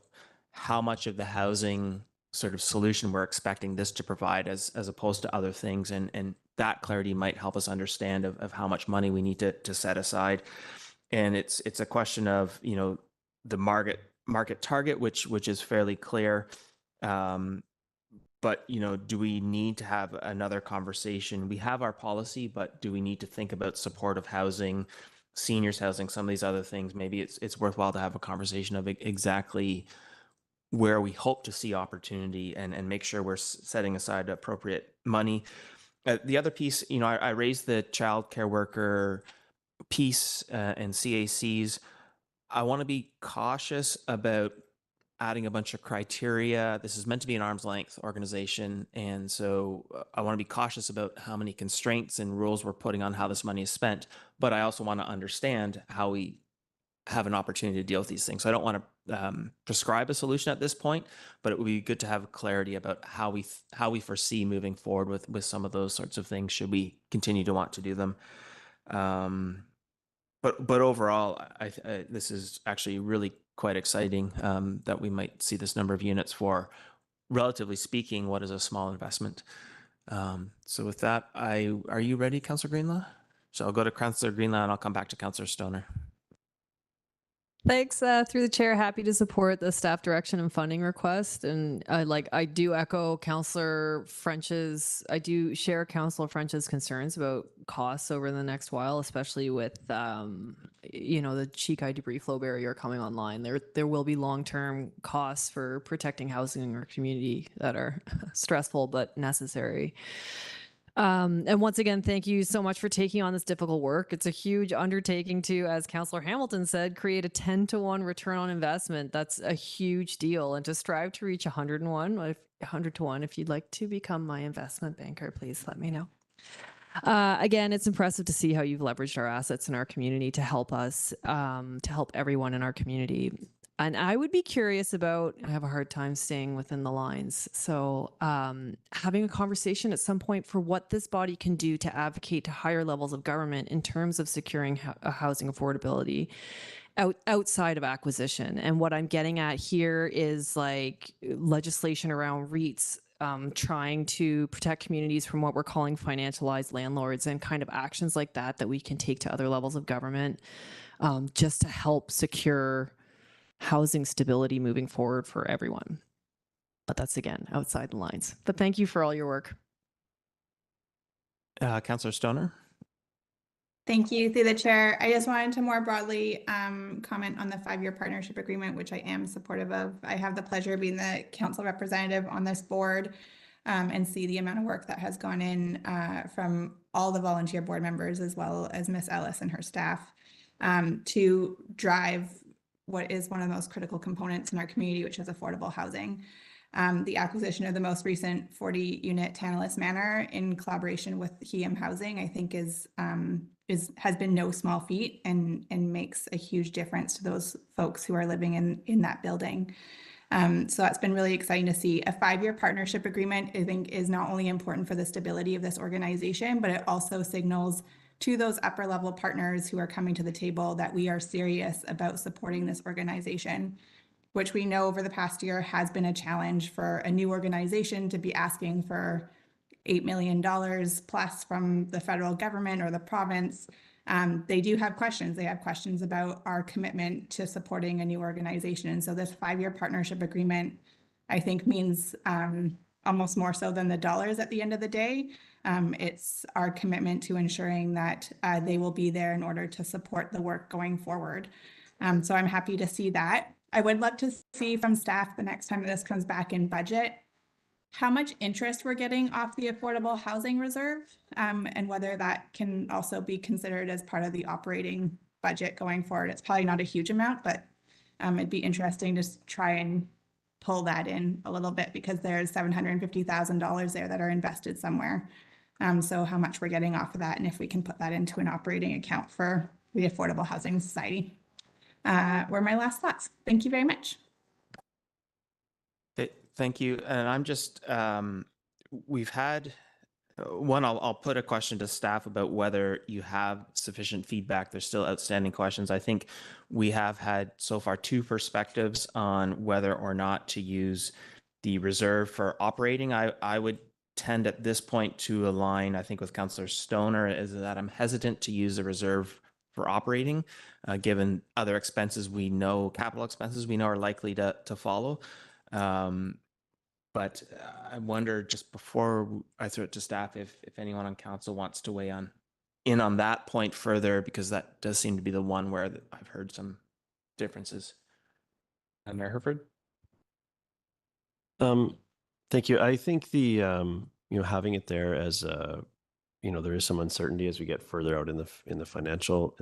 how much of the housing sort of solution we're expecting this to provide as opposed to other things. And that clarity might help us understand of how much money we need to set aside. And it's a question of, the market target, which is fairly clear. But, do we need to have another conversation? We have our policy, but do we need to think about supportive housing, seniors housing, some of these other things? Maybe it's worthwhile to have a conversation of exactly where we hope to see opportunity and make sure we're setting aside appropriate money. The other piece, I raised the child care worker piece and CACs. I want to be cautious about adding a bunch of criteria. This is meant to be an arm's length organization. And so I want to be cautious about how many constraints and rules we're putting on how this money is spent. But I also want to understand how we have an opportunity to deal with these things. So I don't want to prescribe a solution at this point, but it would be good to have clarity about how we foresee moving forward with some of those sorts of things, should we continue to want to do them. But overall, this is actually really quite exciting that we might see this number of units for, relatively speaking, what is a small investment. So with that, are you ready, Councillor Greenlaw? So I'll go to Councillor Greenlaw and I'll come back to Councillor Stoner. Thanks. Through the chair, happy to support the staff direction and funding request. And I do echo Councillor French's, I do share Councillor French's concerns about costs over the next while, especially with, the Chikai debris flow barrier coming online. There will be long-term costs for protecting housing in our community that are stressful but necessary. And once again, thank you so much for taking on this difficult work. It's a huge undertaking to, as Councillor Hamilton said, create a 10-to-1 return on investment. That's a huge deal. And to strive to reach 100 to 1, if you'd like to become my investment banker, please let me know. Again, it's impressive to see how you've leveraged our assets in our community to help us, to help everyone in our community. And I would be curious about, I have a hard time staying within the lines. So having a conversation at some point for what this body can do to advocate to higher levels of government in terms of securing housing affordability outside of acquisition. And what I'm getting at here is like legislation around REITs trying to protect communities from what we're calling financialized landlords, and kind of actions like that that we can take to other levels of government, just to help secure housing stability moving forward for everyone. But that's, again, outside the lines. But thank you for all your work. Councillor Stoner? Thank you, through the chair. I just wanted to more broadly comment on the 5-year partnership agreement, which I am supportive of. I have the pleasure of being the council representative on this board and see the amount of work that has gone in from all the volunteer board members, as well as Miss Ellis and her staff, to drive what is one of the most critical components in our community, which is affordable housing. The acquisition of the most recent 40-unit Tantalus Manor in collaboration with HEM Housing, I think has been no small feat and makes a huge difference to those folks who are living in that building. So that's been really exciting to see. A 5-year partnership agreement, I think, is not only important for the stability of this organization, but it also signals to those upper level partners who are coming to the table that we are serious about supporting this organization, which we know over the past year has been a challenge for a new organization to be asking for $8 million plus from the federal government or the province. They do have questions. They have questions about our commitment to supporting a new organization. And so this 5-year partnership agreement, I think, means almost more so than the dollars at the end of the day. It's our commitment to ensuring that they will be there in order to support the work going forward. So I'm happy to see that. I would love to see from staff the next time this comes back in budget, how much interest we're getting off the Affordable Housing Reserve, and whether that can also be considered as part of the operating budget going forward. It's probably not a huge amount, but it'd be interesting to try and pull that in a little bit, because there's $750,000 there that are invested somewhere. So how much we're getting off of that, and if we can put that into an operating account for the Affordable Housing Society. Were my last thoughts. Thank you very much. Thank you. And I'm just, we've had, I'll put a question to staff about whether you have sufficient feedback. There's still outstanding questions. I think we have had so far 2 perspectives on whether or not to use the reserve for operating. I would tend at this point to align, I think, with Councillor Stoner, is that I'm hesitant to use the reserve for operating, given other expenses we know, capital expenses we know are likely to follow. But I wonder, just before I throw it to staff, if anyone on council wants to weigh in on that point further, because that does seem to be the one where I've heard some differences. Mayor Herford? Thank you. I think the having it there as there is some uncertainty as we get further out in the financial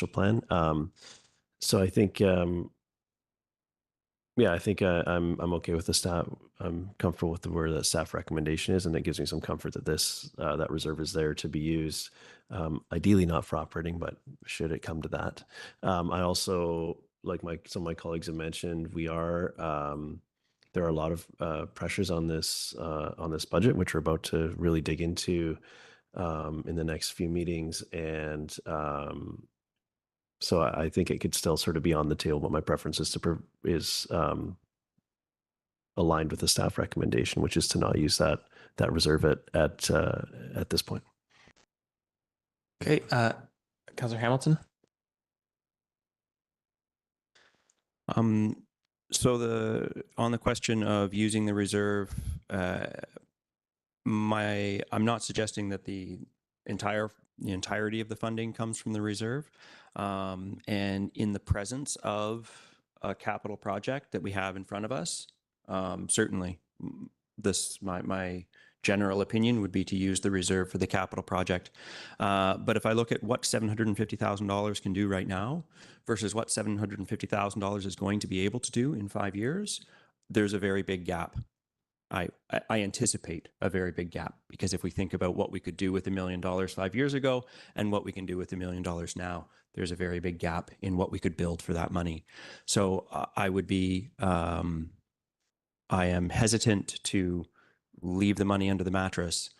plan. So I think I think I'm okay with the staff. I'm comfortable with where the staff recommendation is, and it gives me some comfort that that reserve is there to be used. Ideally not for operating, but should it come to that. I also, like some of my colleagues have mentioned, there are a lot of pressures on this budget, which we're about to really dig into in the next few meetings, and so I think it could still sort of be on the table, but my preference is aligned with the staff recommendation, which is to not use that reserve at this point. Okay, Councillor Hamilton. So on the question of using the reserve, I'm not suggesting that the entirety of the funding comes from the reserve. And in the presence of a capital project that we have in front of us, certainly my general opinion would be to use the reserve for the capital project. But if I look at what $750,000 can do right now versus what $750,000 is going to be able to do in 5 years, there's a very big gap. I anticipate a very big gap, because if we think about what we could do with $1 million 5 years ago and what we can do with $1 million now, there's a very big gap in what we could build for that money. So I am hesitant to leave the money under the mattress,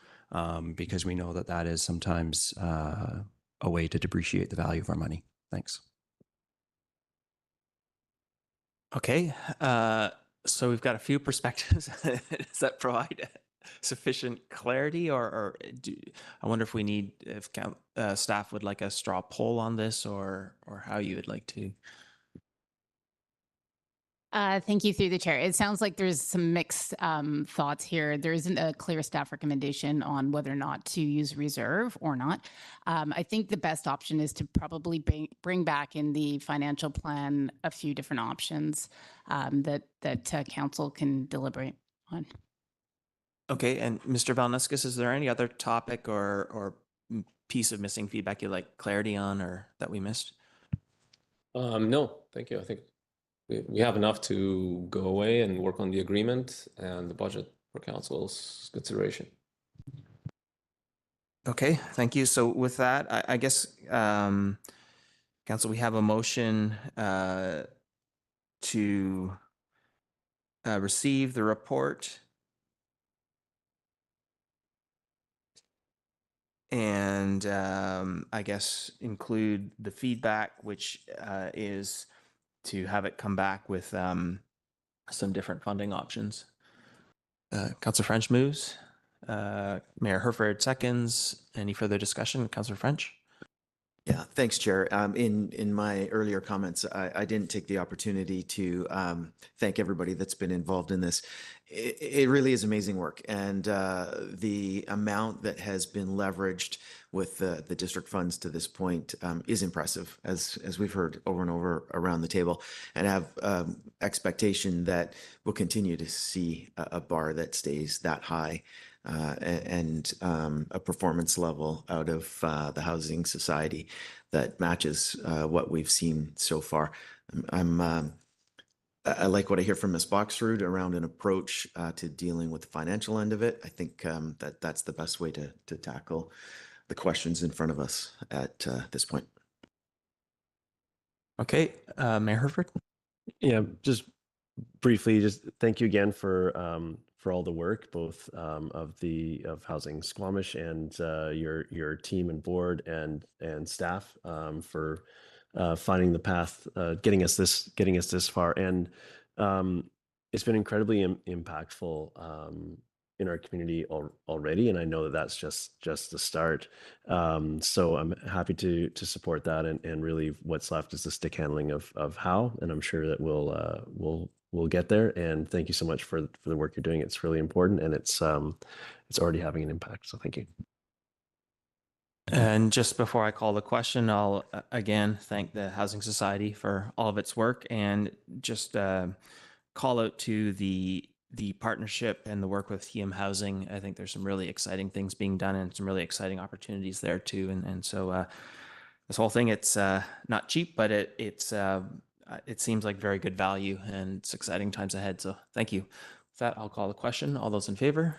because we know that is sometimes a way to depreciate the value of our money. Thanks. Okay. So we've got a few perspectives. Does that provide sufficient clarity, or I wonder if we need, if staff would like a straw poll on this, or how you would like to. Thank you through the chair. It sounds like there's some mixed thoughts here. There isn't a clear staff recommendation on whether or not to use reserve or not. I think the best option is to probably bring back in the financial plan a few different options that council can deliberate on. Okay, and Mr. Velaniskis, is there any other topic or piece of missing feedback you'd like clarity on, or that we missed? No, thank you. I think we have enough to go away and work on the agreement and the budget for council's consideration. Okay, thank you. So with that, I guess, council, we have a motion to receive the report and I guess include the feedback, which is to have it come back with some different funding options. Councillor French moves. Mayor Herford seconds. Any further discussion? Councillor French? Yeah, thanks, Chair. In my earlier comments, I didn't take the opportunity to thank everybody that's been involved in this. It really is amazing work, and the amount that has been leveraged with the district funds to this point is impressive, as we've heard over and over around the table, and have expectation that we'll continue to see a bar that stays that high. And a performance level out of the Housing Society that matches what we've seen so far. I like what I hear from Ms. Boxrud around an approach to dealing with the financial end of it. I think that's the best way to tackle the questions in front of us at this point. Okay, Mayor Herford? Yeah, just briefly, just thank you again for all the work, both of Housing Squamish and your team and board and staff for finding the path, getting us this far, and it's been incredibly impactful in our community already, and I know that that's just the start. So I'm happy to support that, and really what's left is the stick handling of how, and I'm sure that we'll get there. And thank you so much for the work you're doing. It's really important, and it's already having an impact. So thank you. And just before I call the question, I'll again thank the Housing Society for all of its work, and just call out to the partnership and the work with TM Housing. I think there's some really exciting things being done and some really exciting opportunities there too. And so this whole thing, it's not cheap, but it seems like very good value, and it's exciting times ahead. So thank you. With that, I'll call the question. All those in favor?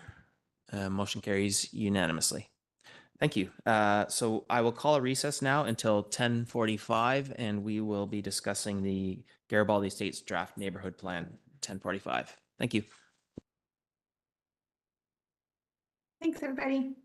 Motion carries unanimously. Thank you. So I will call a recess now until 10:45, and we will be discussing the Garibaldi Estates Draft Neighborhood Plan, 10:45. Thank you. Thanks, everybody.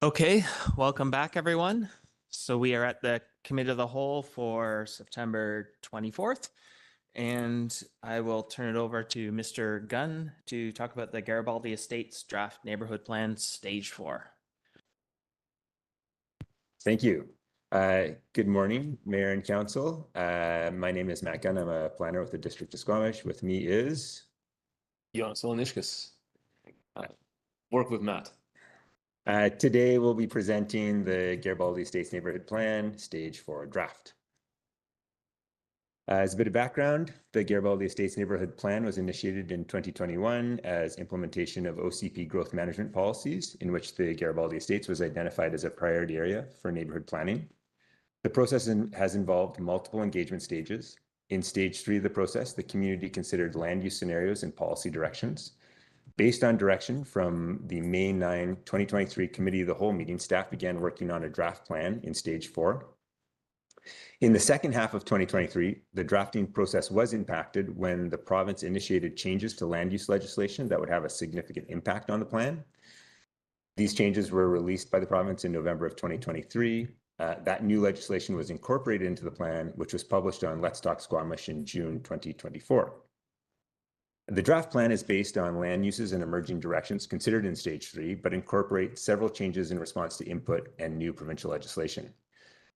Okay, welcome back, everyone. So we are at the Committee of the Whole for September 24th, and I will turn it over to Mr. Gunn to talk about the Garibaldi Estates Draft Neighborhood Plan Stage 4. Thank you. Good morning, Mayor and Council. My name is Matt Gunn. I'm a planner with the District of Squamish. With me is Jonas Velaniskis. Work with Matt. today we'll be presenting the Garibaldi Estates Neighborhood Plan Stage 4 draft. As a bit of background, the Garibaldi Estates Neighborhood Plan was initiated in 2021 as implementation of OCP growth management policies, in which the Garibaldi Estates was identified as a priority area for neighborhood planning. The process has involved multiple engagement stages. In stage 3 of the process, the community considered land use scenarios and policy directions. Based on direction from the May 9, 2023 Committee of the Whole meeting, staff began working on a draft plan in stage 4. In the second half of 2023, the drafting process was impacted when the province initiated changes to land use legislation that would have a significant impact on the plan. These changes were released by the province in November of 2023. That new legislation was incorporated into the plan, which was published on Let's Talk Squamish in June 2024. The draft plan is based on land uses and emerging directions considered in stage 3, but incorporates several changes in response to input and new provincial legislation.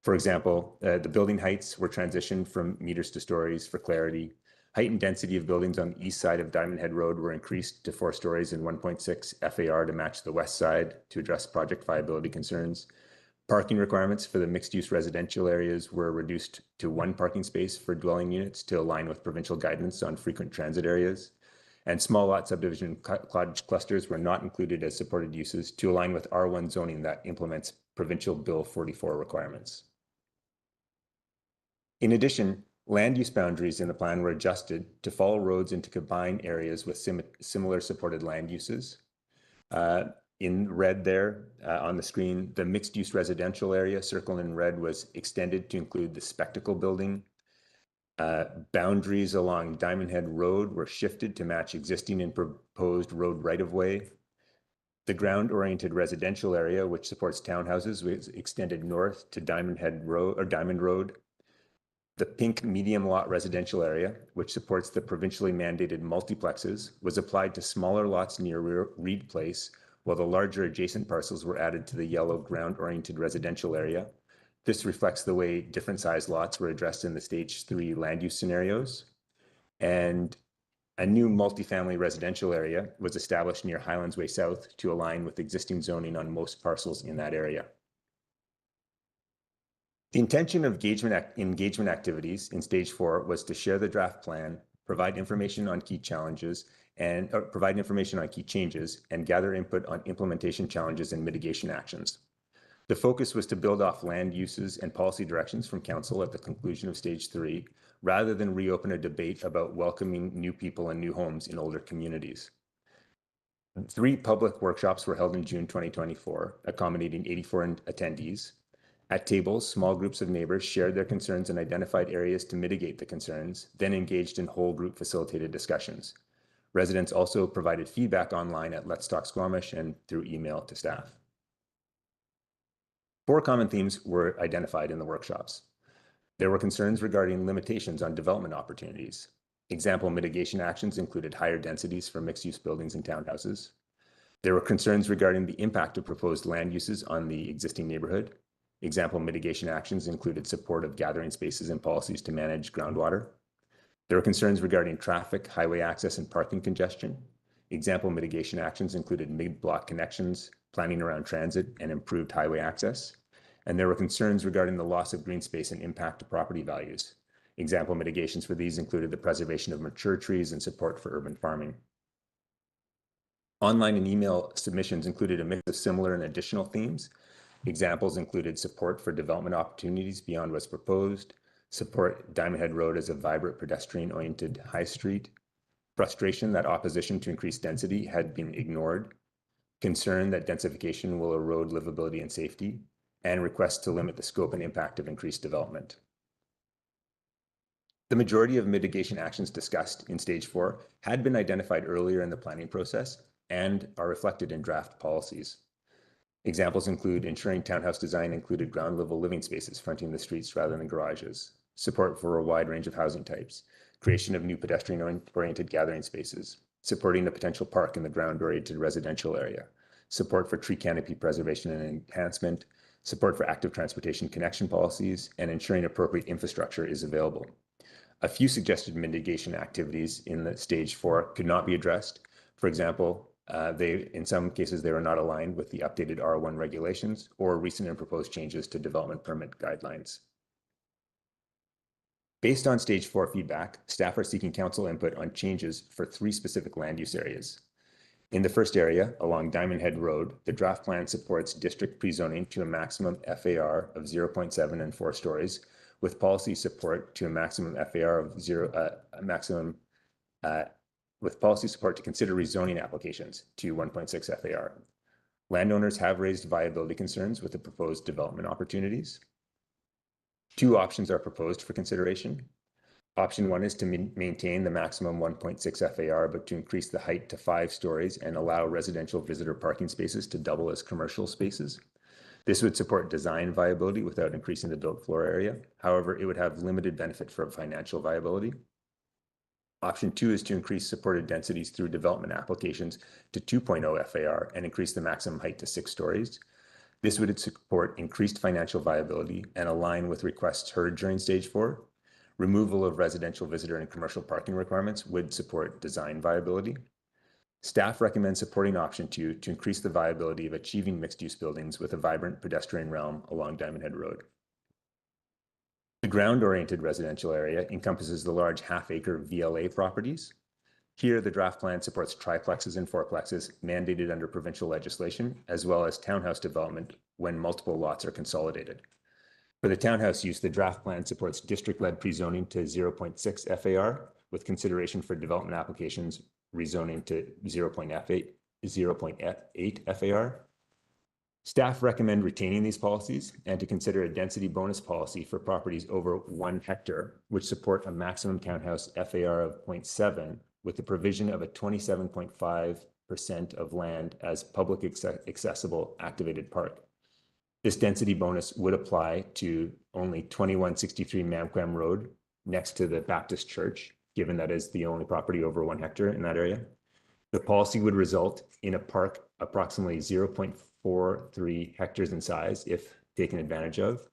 For example, the building heights were transitioned from meters to stories for clarity. Height and density of buildings on the east side of Diamond Head Road were increased to 4 stories and 1.6 FAR to match the west side to address project viability concerns. Parking requirements for the mixed-use residential areas were reduced to 1 parking space for dwelling units to align with provincial guidance on frequent transit areas. And small lot subdivision cottage clusters were not included as supported uses to align with R1 zoning that implements Provincial Bill 44 requirements. In addition, land use boundaries in the plan were adjusted to follow roads into combined areas with similar supported land uses. In red there on the screen, the mixed-use residential area circled in red was extended to include the Spectacle Building. Boundaries along Diamond Head Road were shifted to match existing and proposed road right-of-way. The ground-oriented residential area, which supports townhouses, was extended north to Diamond Head Road or Diamond Road. The pink medium lot residential area, which supports the provincially mandated multiplexes, was applied to smaller lots near Reed Place, while the larger adjacent parcels were added to the yellow ground-oriented residential area. This reflects the way different size lots were addressed in the stage 3 land use scenarios. And a new multifamily residential area was established near Highlands Way South to align with existing zoning on most parcels in that area. The intention of engagement activities in stage 4 was to share the draft plan, provide information on key challenges, and provide information on key changes, and gather input on implementation challenges and mitigation actions. The focus was to build off land uses and policy directions from Council at the conclusion of stage 3, rather than reopen a debate about welcoming new people and new homes in older communities. 3 public workshops were held in June 2024, accommodating 84 attendees. At tables, small groups of neighbors shared their concerns and identified areas to mitigate the concerns, then engaged in whole group facilitated discussions. Residents also provided feedback online at Let's Talk Squamish and through email to staff. 4 common themes were identified in the workshops. There were concerns regarding limitations on development opportunities. Example mitigation actions included higher densities for mixed-use buildings and townhouses. There were concerns regarding the impact of proposed land uses on the existing neighborhood. Example mitigation actions included support of gathering spaces and policies to manage groundwater. There were concerns regarding traffic, highway access, and parking congestion. Example mitigation actions included mid-block connections, planning around transit, and improved highway access. And there were concerns regarding the loss of green space and impact to property values. Example mitigations for these included the preservation of mature trees and support for urban farming. Online and email submissions included a mix of similar and additional themes. Examples included support for development opportunities beyond what's proposed, support Diamond Head Road as a vibrant pedestrian-oriented high street, frustration that opposition to increased density had been ignored, concern that densification will erode livability and safety, and requests to limit the scope and impact of increased development. The majority of mitigation actions discussed in stage 4 had been identified earlier in the planning process and are reflected in draft policies. Examples include ensuring townhouse design included ground level living spaces fronting the streets rather than garages, support for a wide range of housing types, creation of new pedestrian-oriented gathering spaces, supporting the potential park in the ground-oriented residential area, support for tree canopy preservation and enhancement, support for active transportation connection policies, and ensuring appropriate infrastructure is available. A few suggested mitigation activities in the stage 4 could not be addressed. For example, in some cases, they were not aligned with the updated R1 regulations or recent and proposed changes to development permit guidelines. Based on stage 4 feedback, staff are seeking council input on changes for 3 specific land use areas. In the first area, along Diamond Head Road, the draft plan supports district pre-zoning to a maximum FAR of 0.7 and 4 stories, with policy support to a maximum FAR of with policy support to consider rezoning applications to 1.6 FAR. Landowners have raised viability concerns with the proposed development opportunities. 2 options are proposed for consideration. Option 1 is to maintain the maximum 1.6 FAR, but to increase the height to 5 stories and allow residential visitor parking spaces to double as commercial spaces. This would support design viability without increasing the built floor area. However, it would have limited benefit for financial viability. Option 2 is to increase supported densities through development applications to 2.0 FAR and increase the maximum height to 6 stories. This would support increased financial viability and align with requests heard during stage 4. Removal of residential visitor and commercial parking requirements would support design viability. Staff recommends supporting option 2 to increase the viability of achieving mixed-use buildings with a vibrant pedestrian realm along Diamond Head Road. The ground-oriented residential area encompasses the large half-acre VLA properties. Here, the draft plan supports triplexes and fourplexes mandated under provincial legislation, as well as townhouse development when multiple lots are consolidated. For the townhouse use, the draft plan supports district-led pre-zoning to 0.6 FAR, with consideration for development applications rezoning to 0.8 FAR. Staff recommend retaining these policies and to consider a density bonus policy for properties over 1 hectare, which support a maximum townhouse FAR of 0.7, with the provision of a 27.5% of land as public accessible activated park. This density bonus would apply to only 2163 Mamquam Road next to the Baptist Church, given that is the only property over 1 hectare in that area. The policy would result in a park approximately 0.43 hectares in size if taken advantage of.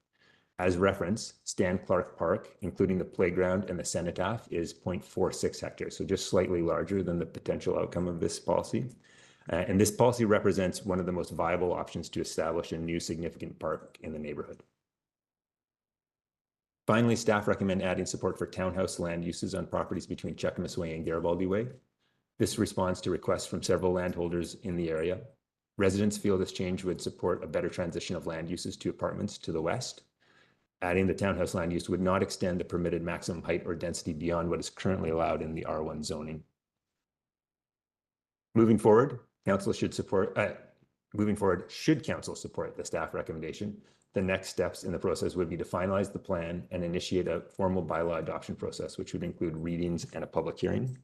As reference, Stan Clark Park, including the playground and the cenotaph, is 0.46 hectares, so just slightly larger than the potential outcome of this policy. And this policy represents one of the most viable options to establish a new significant park in the neighborhood. Finally, staff recommend adding support for townhouse land uses on properties between Cheakamus Way and Garibaldi Way. This responds to requests from several landholders in the area. Residents feel this change would support a better transition of land uses to apartments to the west. Adding the townhouse land use would not extend the permitted maximum height or density beyond what is currently allowed in the R1 zoning. Moving forward, should council support the staff recommendation, the next steps in the process would be to finalize the plan and initiate a formal bylaw adoption process, which would include readings and a public hearing.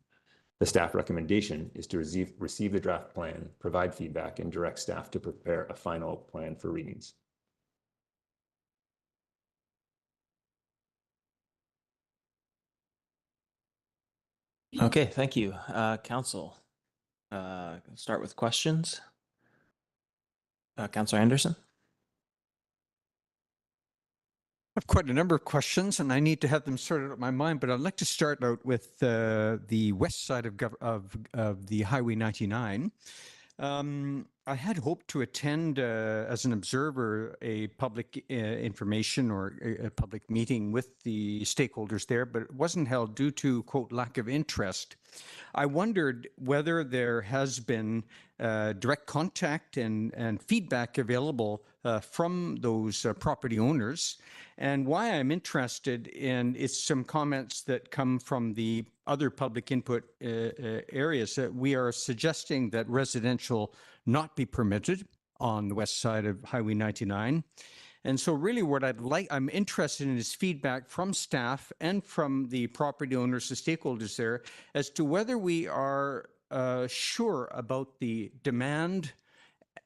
The staff recommendation is to receive the draft plan, provide feedback, and direct staff to prepare a final plan for readings. Okay, thank you. Council, start with questions. Councillor Anderson. I have quite a number of questions, and I need to have them sorted out in my mind, but I'd like to start out with the west side of the Highway 99. I had hoped to attend as an observer a public information or a public meeting with the stakeholders there, but it wasn't held due to, quote, lack of interest. I wondered whether there has been direct contact and feedback available from those property owners. And why I'm interested in is some comments that come from the other public input areas that we are suggesting that residential not be permitted on the west side of Highway 99. And so really what I'm interested in is feedback from staff and from the property owners, the stakeholders there, as to whether we are sure about the demand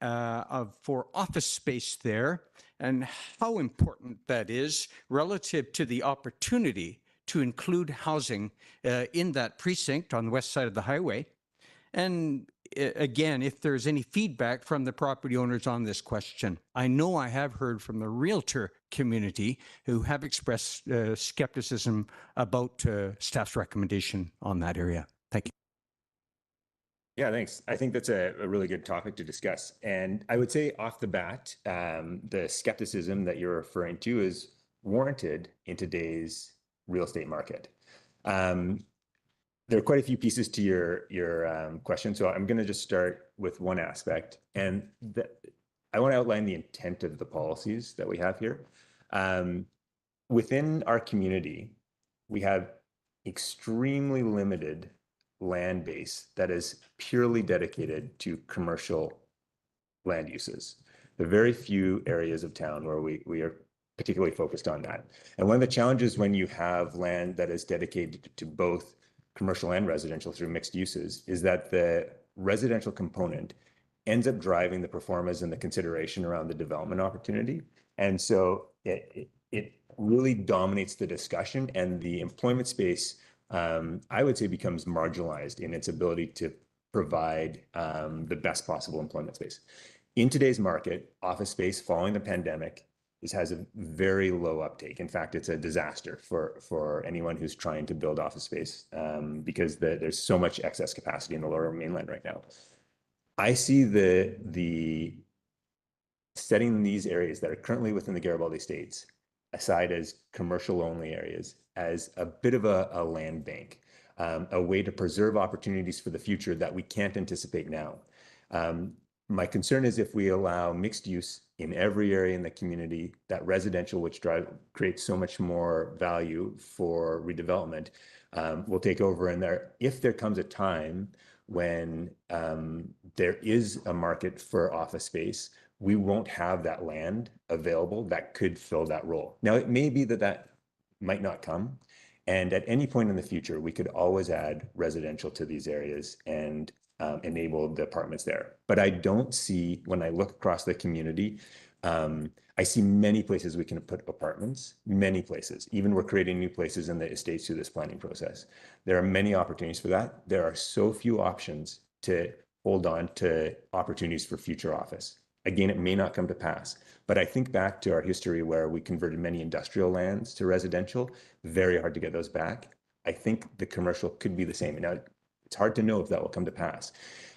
for office space there and how important that is relative to the opportunity to include housing in that precinct on the west side of the highway. And again, if there's any feedback from the property owners on this question. I know I have heard from the realtor community who have expressed skepticism about staff's recommendation on that area. Thank you. Yeah, thanks. I think that's a really good topic to discuss. And I would say off the bat, the skepticism that you're referring to is warranted in today's real estate market. There are quite a few pieces to your question, so I'm going to just start with one aspect, and I want to outline the intent of the policies that we have here. Within our community, we have extremely limited land base that is purely dedicated to commercial land uses. There are very few areas of town where we are particularly focused on that. And one of the challenges when you have land that is dedicated to both commercial and residential through mixed uses is that the residential component ends up driving the performance and the consideration around the development opportunity. And so it really dominates the discussion, and the employment space, I would say, becomes marginalized in its ability to provide the best possible employment space. In today's market, office space following the pandemic has a very low uptake. In fact, it's a disaster for anyone who's trying to build office space because there's so much excess capacity in the Lower Mainland right now. I see the setting these areas that are currently within the Garibaldi Estates aside as commercial only areas as a bit of a land bank, a way to preserve opportunities for the future that we can't anticipate now. My concern is if we allow mixed use in every area in the community, that residential, which creates so much more value for redevelopment, will take over. And if there comes a time when there is a market for office space, we won't have that land available that could fill that role. Now, it may be that might not come. And at any point in the future, we could always add residential to these areas and enable the apartments there. But I don't see, when I look across the community, I see many places we can put apartments, many places. Even we're creating new places in the estates through this planning process. There are many opportunities for that. There are so few options to hold on to opportunities for future office. Again, it may not come to pass, but I think back to our history where we converted many industrial lands to residential, very hard to get those back. I think the commercial could be the same. Now, it's hard to know if that will come to pass.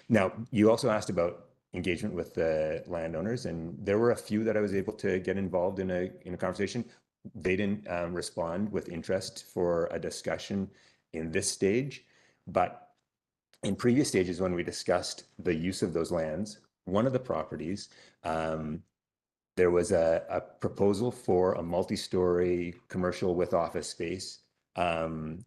Now, you also asked about engagement with the landowners, and there were a few that I was able to get involved in a conversation. They didn't respond with interest for a discussion in this stage, but in previous stages when we discussed the use of those lands, one of the properties, there was a proposal for a multi-story commercial with office space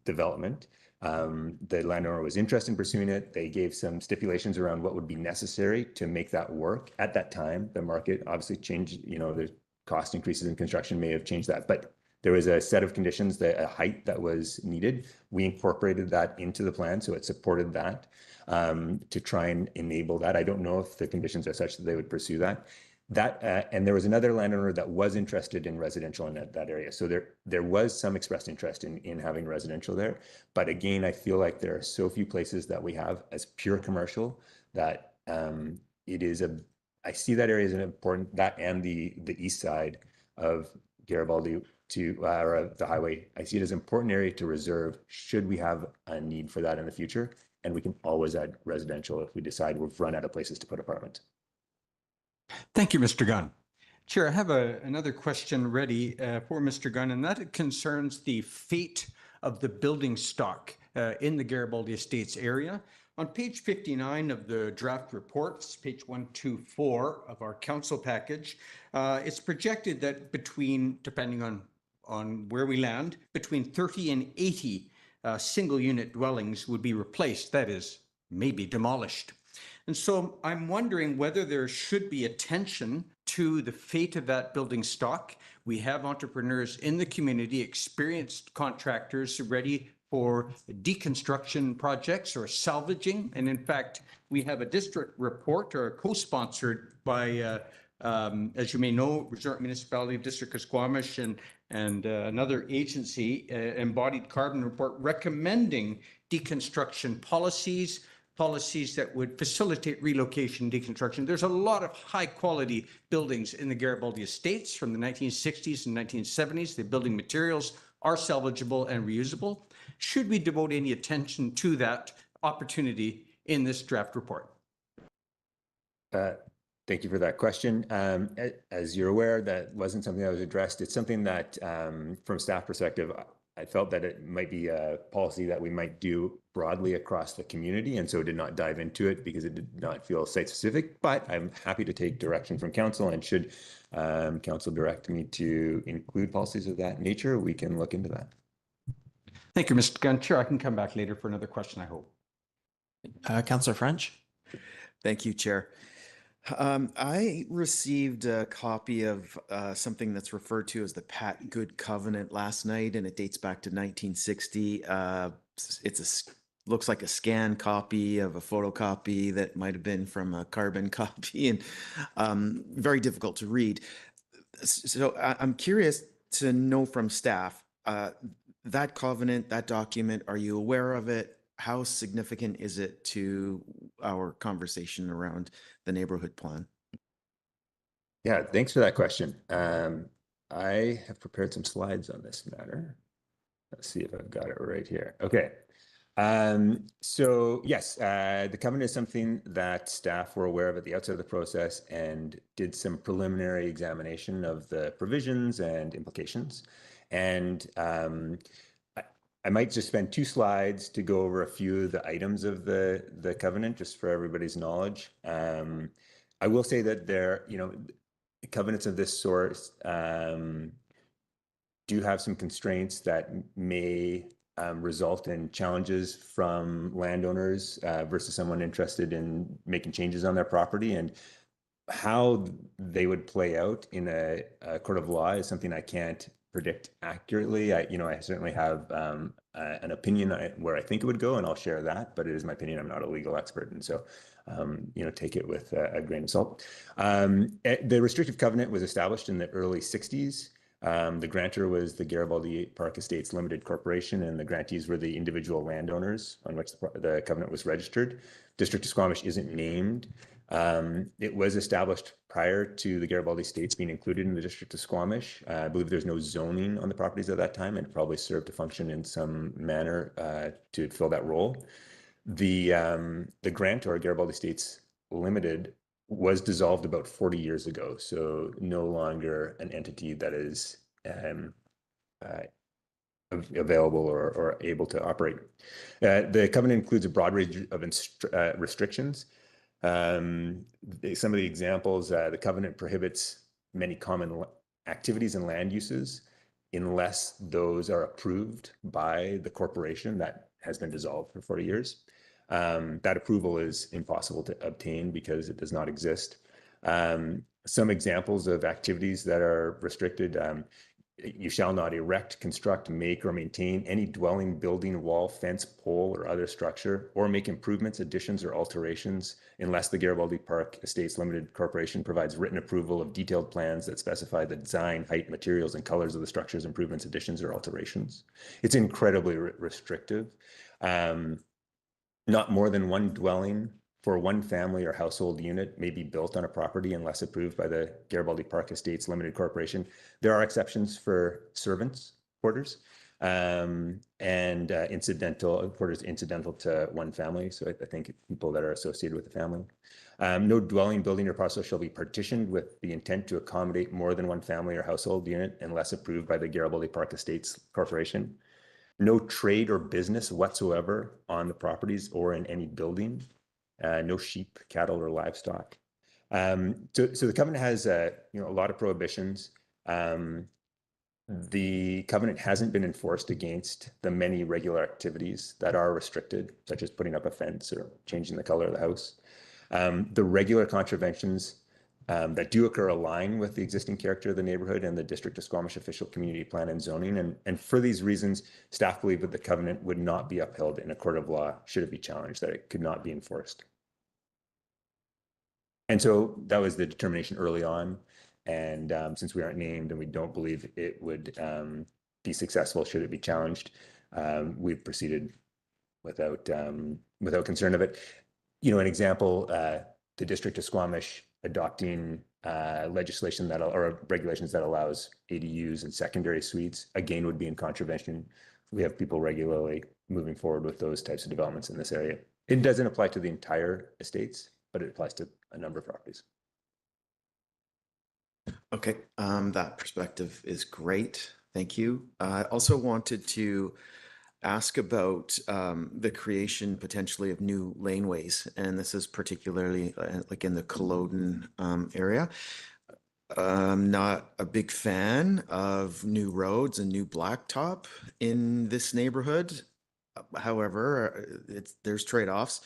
development. The landowner was interested in pursuing it. They gave some stipulations around what would be necessary to make that work. At that time, the market obviously changed, the cost increases in construction may have changed that, but there was a set of conditions, a height that was needed. We incorporated that into the plan, so it supported that to try and enable that. I don't know if the conditions are such that they would pursue that. And there was another landowner that was interested in residential in that area. So there was some expressed interest in having residential there. But again, I feel like there are so few places that we have as pure commercial that I see that area as an important, that and the east side of Garibaldi or the highway. I see it as an important area to reserve should we have a need for that in the future. And we can always add residential if we decide we've run out of places to put apartments. Thank you, Mr. Gunn. Chair, I have another question ready for Mr. Gunn, and that concerns the fate of the building stock in the Garibaldi Estates area. On page 59 of the draft reports, page 124 of our council package, it's projected that depending on where we land, between 30 and 80 single unit dwellings would be replaced, that is, maybe demolished. And so I'm wondering whether there should be attention to the fate of that building stock. We have entrepreneurs in the community, experienced contractors ready for deconstruction projects or salvaging. And in fact, we have a district report or co-sponsored by, as you may know, Resort Municipality of District of Squamish and another agency, embodied carbon report recommending deconstruction policies that would facilitate relocation, deconstruction. There's a lot of high quality buildings in the Garibaldi Estates from the 1960s and 1970s. The building materials are salvageable and reusable. Should we devote any attention to that opportunity in this draft report? Thank you for that question. As you're aware, that wasn't something that was addressed. It's something that, from staff perspective, I felt that it might be a policy that we might do broadly across the community, and so did not dive into it because it did not feel site specific, but I'm happy to take direction from council, and should council direct me to include policies of that nature, we can look into that. Thank you, Mr. Gunn. Chair, I can come back later for another question, I hope. Councillor French. Thank you, Chair. I received a copy of something that's referred to as the Pat Good Covenant last night, and it dates back to 1960. Looks like a scan copy of a photocopy that might have been from a carbon copy, and very difficult to read. So I'm curious to know from staff, that covenant, that document, are you aware of it? How significant is it to our conversation around the neighborhood plan? Yeah, thanks for that question. I have prepared some slides on this matter. Let's see if I've got it right here. Okay. So yes, the covenant is something that staff were aware of at the outset of the process and did some preliminary examination of the provisions and implications. And I might just spend 2 slides to go over a few of the items of the covenant, just for everybody's knowledge. I will say that covenants of this sort do have some constraints that may result in challenges from landowners versus someone interested in making changes on their property, and how they would play out in a court of law is something I can't predict accurately. I certainly have an opinion where I think it would go, and I'll share that, but it is my opinion. I'm not a legal expert, and so take it with a grain of salt. The restrictive covenant was established in the early 60s. The grantor was the Garibaldi Park Estates Limited Corporation, and the grantees were the individual landowners on which the covenant was registered. District of Squamish isn't named. It was established prior to the Garibaldi Estates being included in the District of Squamish. I believe there's no zoning on the properties at that time, and it probably served to function in some manner to fill that role. The grantor, Garibaldi Estates Limited, was dissolved about 40 years ago, so no longer an entity that is available or able to operate. The covenant includes a broad range of restrictions. Some of the examples, the covenant prohibits many common activities and land uses unless those are approved by the corporation that has been dissolved for 40 years. That approval is impossible to obtain because it does not exist. Some examples of activities that are restricted: you shall not erect, construct, make, or maintain any dwelling, building, wall, fence, pole, or other structure, or make improvements, additions, or alterations unless the Garibaldi Park Estates Limited Corporation provides written approval of detailed plans that specify the design, height, materials, and colors of the structures, improvements, additions, or alterations. It's incredibly restrictive. Not more than one dwelling for one family or household unit may be built on a property unless approved by the Garibaldi Park Estates Limited Corporation. There are exceptions for servants' quarters and quarters incidental to one family. So I think people that are associated with the family. No dwelling, building, or parcel shall be partitioned with the intent to accommodate more than one family or household unit unless approved by the Garibaldi Park Estates Corporation. No trade or business whatsoever on the properties or in any building. No sheep, cattle, or livestock. So the covenant has a lot of prohibitions. The covenant hasn't been enforced against the many regular activities that are restricted, such as putting up a fence or changing the color of the house. The regular contraventions that do occur align with the existing character of the neighborhood and the District of Squamish official community plan and zoning. And for these reasons, staff believe that the covenant would not be upheld in a court of law should it be challenged, that it could not be enforced. And so that was the determination early on. And since we aren't named and we don't believe it would be successful should it be challenged, we've proceeded without concern of it. You know, an example, the District of Squamish adopting legislation or regulations that allows ADUs and secondary suites, again, would be in contravention. We have people regularly moving forward with those types of developments in this area. It doesn't apply to the entire estates, but it applies to a number of properties. Okay, that perspective is great. Thank you. I also wanted to ask about the creation potentially of new laneways, and this is particularly like in the Culloden area. I'm not a big fan of new roads and new blacktop in this neighborhood. However, there's trade-offs.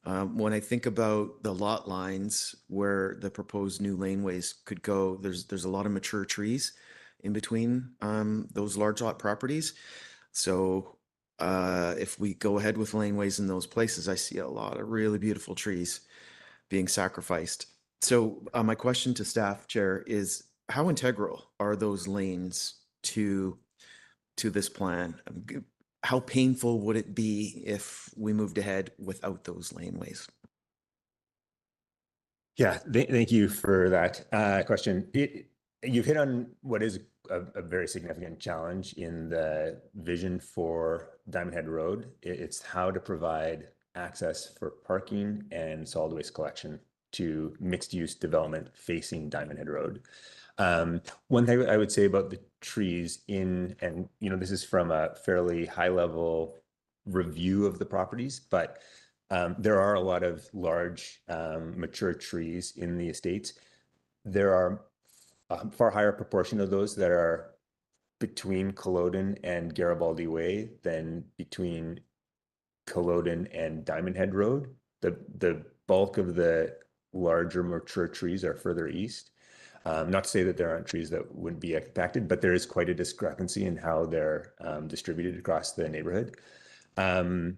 When I think about the lot lines where the proposed new laneways could go, there's a lot of mature trees in between those large lot properties. So if we go ahead with laneways in those places, I see a lot of really beautiful trees being sacrificed. So my question to staff, Chair, is how integral are those lanes to this plan? How painful would it be if we moved ahead without those laneways? Yeah, thank you for that question. You've hit on what is a very significant challenge in the vision for Diamond Head Road. It's how to provide access for parking and solid waste collection to mixed-use development facing Diamond Head Road. One thing I would say about the trees and you know, this is from a fairly high-level review of the properties, but there are a lot of large mature trees in the estates. There are a far higher proportion of those that are between Culloden and Garibaldi Way than between Culloden and Diamond Head Road. The bulk of the larger mature trees are further east. Not to say that there aren't trees that wouldn't be impacted, but there is quite a discrepancy in how they're distributed across the neighborhood. One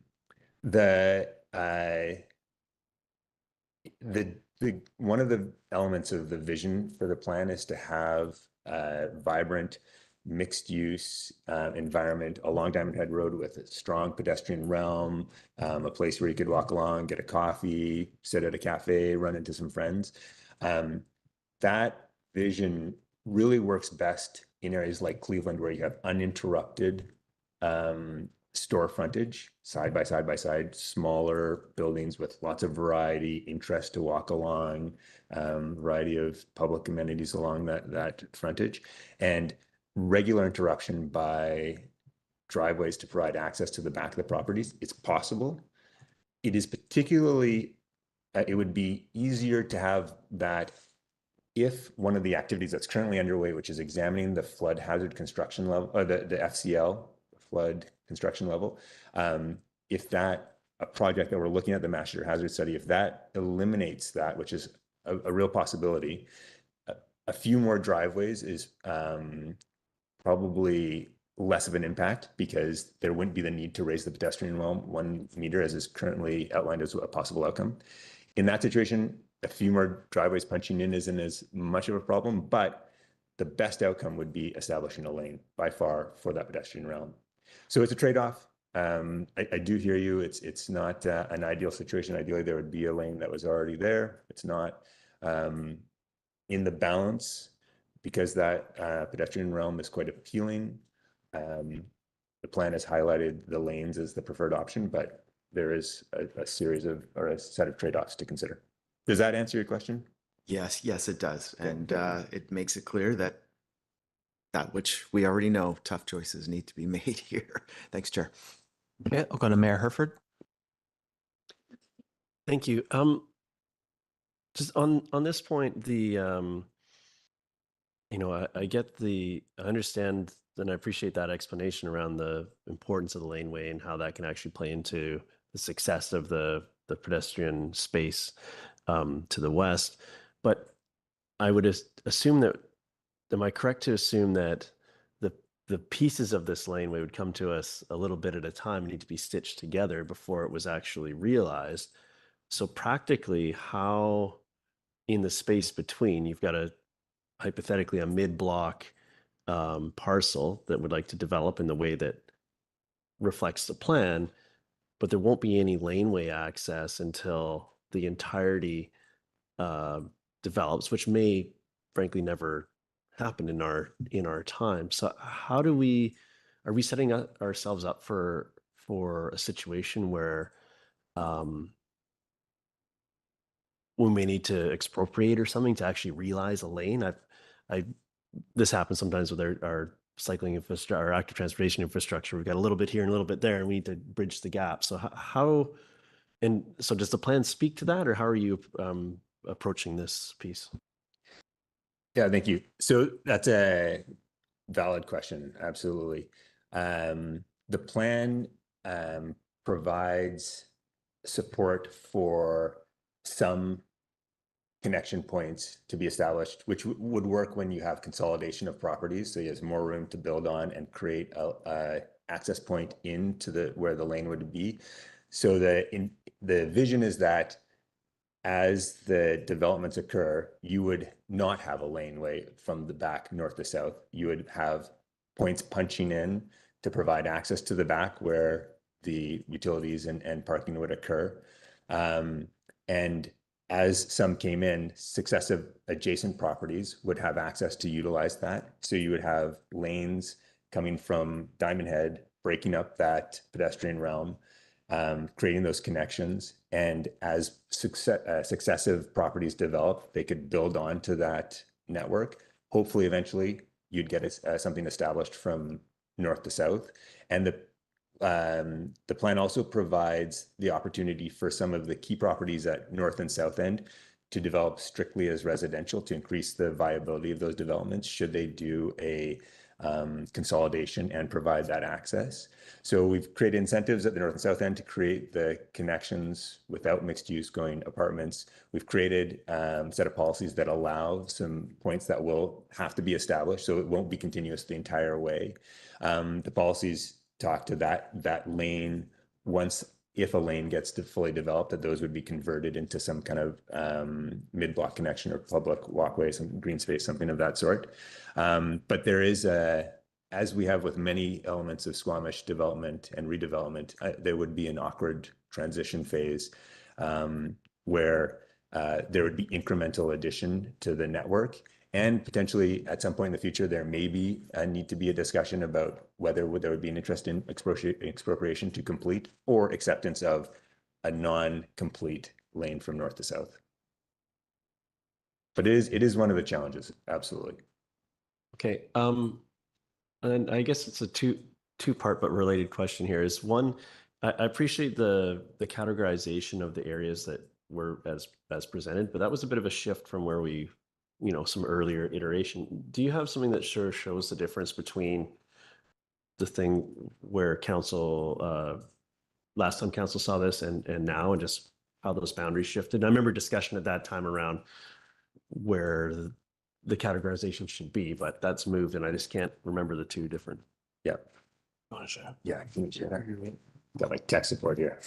of the elements of the vision for the plan is to have a vibrant mixed-use environment along Diamond Head Road with a strong pedestrian realm, a place where you could walk along, get a coffee, sit at a cafe, run into some friends. That vision really works best in areas like Cleveland, where you have uninterrupted store frontage, side by side, smaller buildings with lots of variety, interest to walk along, variety of public amenities along that frontage, and regular interruption by driveways to provide access to the back of the properties. It's possible. It is particularly, it would be easier to have that if one of the activities that's currently underway, which is examining the flood hazard construction level, or the FCL, flood construction level, if that, a project that we're looking at, the master hazard study, if that eliminates that, which is a real possibility, a few more driveways is probably less of an impact because there wouldn't be the need to raise the pedestrian realm 1 meter as is currently outlined as a possible outcome. In that situation, a few more driveways punching in isn't as much of a problem, but the best outcome would be establishing a lane by far for that pedestrian realm. So it's a trade-off. I do hear you. It's not an ideal situation. Ideally, there would be a lane that was already there. It's not. In the balance, because that pedestrian realm is quite appealing, the plan has highlighted the lanes as the preferred option, but there is a series of, or a set of trade-offs to consider. Does that answer your question? Yes, it does. And it makes it clear that which we already know, tough choices need to be made here. Thanks, Chair. Okay, I'll go to Mayor Herford. Thank you. Just on this point, I understand and I appreciate that explanation around the importance of the laneway and how that can actually play into the success of the pedestrian space to the west. But I would assume that, am I correct to assume that the pieces of this laneway would come to us a little bit at a time, need to be stitched together before it was actually realized? So practically, how in the space between, you've got hypothetically a mid-block parcel that would like to develop in the way that reflects the plan, but there won't be any laneway access until the entirety develops, which may frankly never happen in our time. So how are we setting ourselves up for a situation where we may need to expropriate or something to actually realize a lane? This happens sometimes with our cycling infrastructure, our active transportation infrastructure. We've got a little bit here and a little bit there, and we need to bridge the gap. So so does the plan speak to that, or how are you approaching this piece? Yeah, thank you. So that's a valid question. Absolutely. The plan provides support for some connection points to be established, which would work when you have consolidation of properties. So you have more room to build on and create a access point into where the lane would be. So the vision is that as the developments occur, you would not have a laneway from the back north to south. You would have points punching in to provide access to the back where the utilities and parking would occur. And as some came in, successive adjacent properties would have access to utilize that. So you would have lanes coming from Diamond Head, breaking up that pedestrian realm, creating those connections. And as successive properties develop, they could build on to that network. Hopefully, eventually, you'd get something established from north to south. And the plan also provides the opportunity for some of the key properties at north and south end to develop strictly as residential to increase the viability of those developments should they do a consolidation and provide that access. So we've created incentives at the north and south end to create the connections without mixed use going apartments. We've created a set of policies that allow some points that will have to be established, so it won't be continuous the entire way. The policies talk to that lane once, if a lane gets to fully developed, that those would be converted into some kind of mid-block connection or public walkway, some green space, something of that sort. But there is as we have with many elements of Squamish development and redevelopment, there would be an awkward transition phase where there would be incremental addition to the network. And potentially at some point in the future, there may be a need to be a discussion about whether there would be an interest in expropriation to complete or acceptance of a non-complete lane from north to south. But it is one of the challenges, absolutely. Okay, and I guess it's a two-part but related question here. Is one, I appreciate the categorization of the areas that were as presented, but that was a bit of a shift from where we, some earlier iteration. Do you have something that shows the difference between the thing where council, last time council saw this and now, and just how those boundaries shifted? And I remember discussion at that time around where the categorization should be, but that's moved and I just can't remember the two different. Yeah. Yeah, can you share that? Got like tech support here.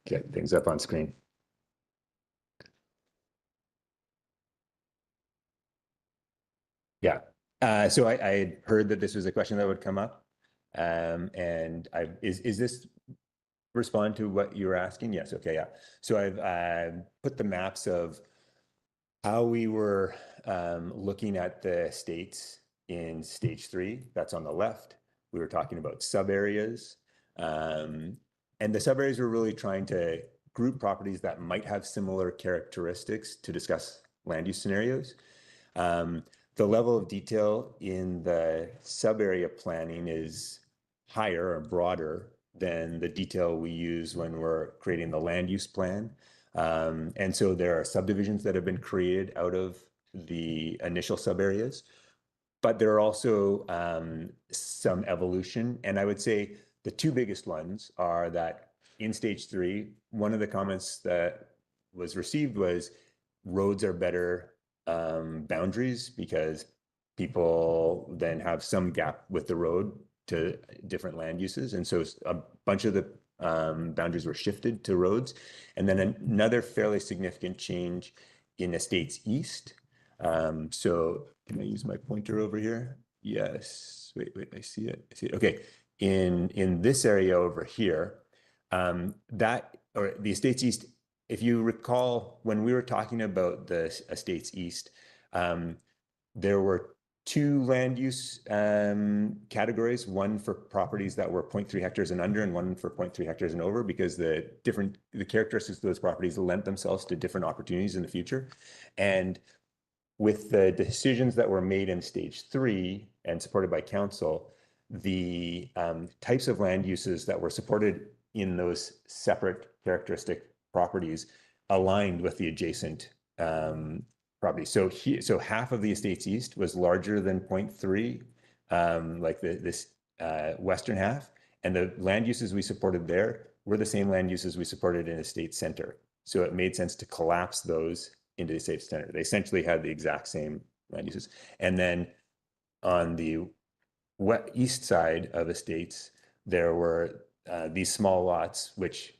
Get things up on screen. Yeah. So I had heard that this was a question that would come up. And is this respond to what you were asking? Yes. Okay. Yeah. So I've put the maps of how we were looking at the states in stage 3. That's on the left. We were talking about sub areas. And the sub areas were really trying to group properties that might have similar characteristics to discuss land use scenarios. The level of detail in the sub area planning is higher or broader than the detail we use when we're creating the land use plan. And so there are subdivisions that have been created out of the initial sub areas, but there are also some evolution. And I would say the two biggest ones are that in stage 3, one of the comments that was received was roads are better boundaries because people then have some gap with the road to different land uses. And so a bunch of the boundaries were shifted to roads. And then another fairly significant change in Estates East. So can I use my pointer over here? Yes. Wait, I see it. I see it. Okay. In this area over here, the Estates East, if you recall, when we were talking about the Estates East, there were two land use categories, one for properties that were 0.3 hectares and under and one for 0.3 hectares and over, because the characteristics of those properties lent themselves to different opportunities in the future. And with the decisions that were made in stage 3 and supported by council, the types of land uses that were supported in those separate characteristic properties aligned with the adjacent properties. So half of the Estates East was larger than 0.3, like this western half, and the land uses we supported there were the same land uses we supported in Estate Center. So it made sense to collapse those into the Estate Center. They essentially had the exact same land uses. And then on the east side of estates, there were these small lots, which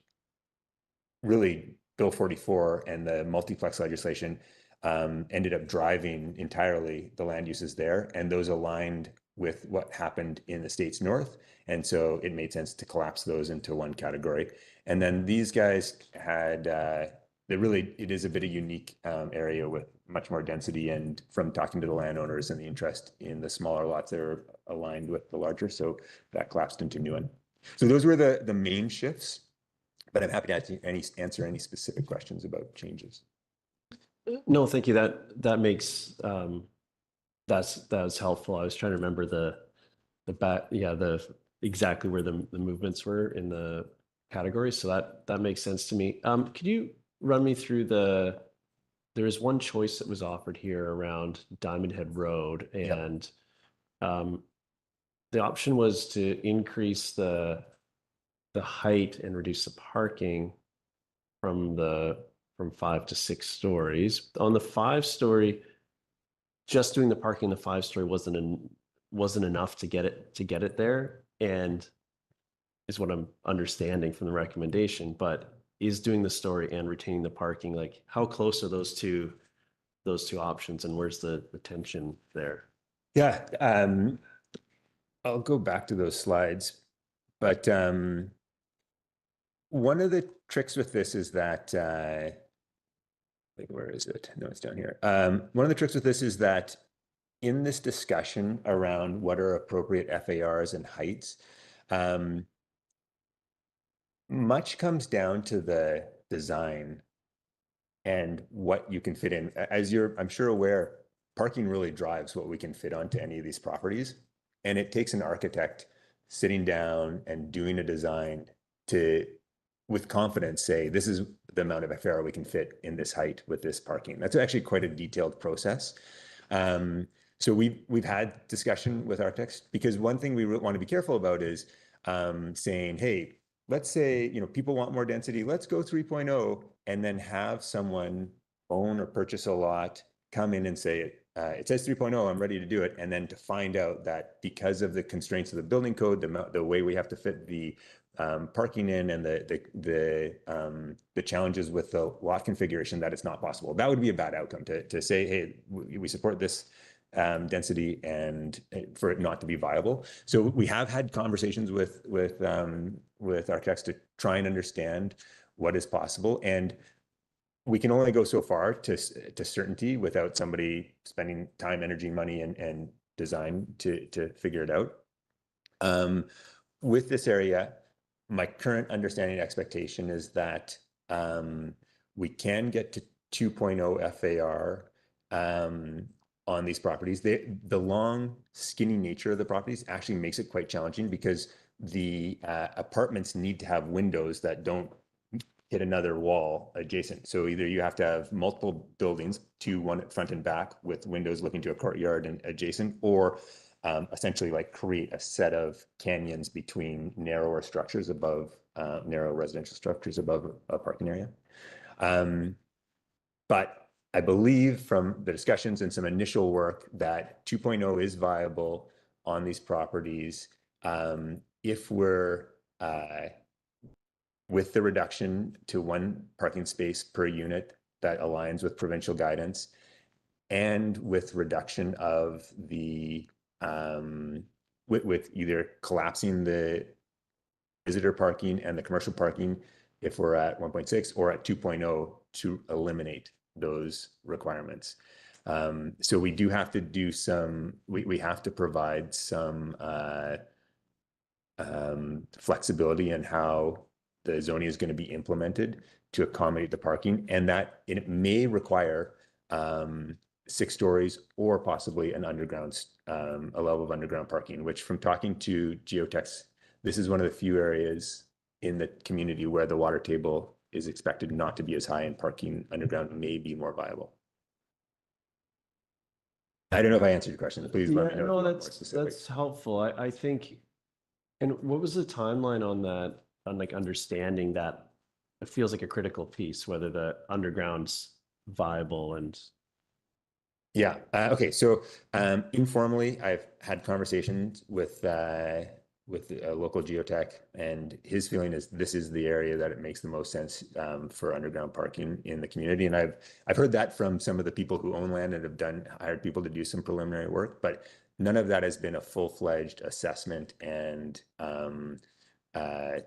really Bill 44 and the multiplex legislation ended up driving entirely the land uses there, and those aligned with what happened in the states north. And so it made sense to collapse those into one category. And then these guys had, it is a bit of unique area with much more density, and from talking to the landowners and the interest in the smaller lots, they're aligned with the larger. So that collapsed into new one. So those were the main shifts, but I'm happy to answer any specific questions about changes. No, thank you. That makes that's helpful. I was trying to remember the exactly where the movements were in the categories. So that makes sense to me. Could you run me through there is one choice that was offered here around Diamond Head Road, and the option was to increase the height and reduce the parking from 5 to 6 stories. On the 5-story, just doing the parking in the 5-story wasn't enough to get it there, and is what I'm understanding from the recommendation. But is doing the story and retaining the parking, like how close are those two options, and where's the tension there? Yeah, I'll go back to those slides, but one of the tricks with this is that, where is it? No, it's down here. One of the tricks with this is that in this discussion around what are appropriate FARs and heights, much comes down to the design and what you can fit in. As I'm sure aware, parking really drives what we can fit onto any of these properties. And it takes an architect sitting down and doing a design to, with confidence, say, this is the amount of FAR we can fit in this height with this parking. That's actually quite a detailed process. So we've had discussion with architects, because one thing we want to be careful about is saying, hey, let's say, people want more density, let's go 3.0, and then have someone own or purchase a lot, come in and say, it says 3.0, I'm ready to do it. And then to find out that because of the constraints of the building code, the way we have to fit the parking in, and the challenges with the lot configuration, that it's not possible. That would be a bad outcome to say, hey, we support this density, and for it not to be viable. So we have had conversations with architects to try and understand what is possible, and we can only go so far to certainty without somebody spending time, energy, money, and design to figure it out. With this area, my current understanding and expectation is that we can get to 2.0 FAR on these properties. The long, skinny nature of the properties actually makes it quite challenging, because the apartments need to have windows that don't hit another wall adjacent. So either you have to have multiple buildings, one at front and back, with windows looking to a courtyard and adjacent, or essentially create a set of canyons between narrower structures above, narrow residential structures above a parking area. But I believe from the discussions and some initial work that 2.0 is viable on these properties if we're with the reduction to 1 parking space per unit that aligns with provincial guidance, and with reduction of the with either collapsing the visitor parking and the commercial parking if we're at 1.6 or at 2.0 to eliminate those requirements. So we do have to do some, we have to provide some flexibility in how the zoning is going to be implemented to accommodate the parking, and that it may require 6 stories or possibly an underground, a level of underground parking, which from talking to geotechs, this is one of the few areas in the community where the water table is expected not to be as high, and parking underground may be more viable. I don't know if I answered your question. Please let me know if you want more specific. That's helpful. I think, and what was the timeline on that, on like understanding that it feels like a critical piece, whether the underground's viable and. Yeah. Okay. So informally, I've had conversations with a local geotech, and his feeling is this is the area that it makes the most sense for underground parking in the community. And I've heard that from some of the people who own land and have hired people to do some preliminary work, but none of that has been a full-fledged assessment and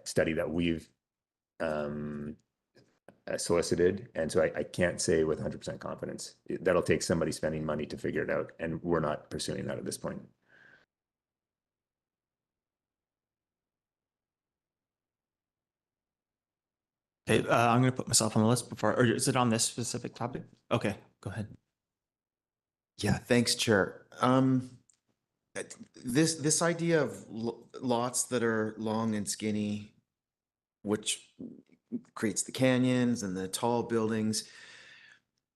study that we've solicited. And so I can't say with 100% confidence. That'll take somebody spending money to figure it out, and we're not pursuing that at this point. Okay, I'm going to put myself on the list before, or is it on this specific topic? Okay, go ahead. Yeah, thanks, Chair. This idea of lots that are long and skinny, which creates the canyons and the tall buildings,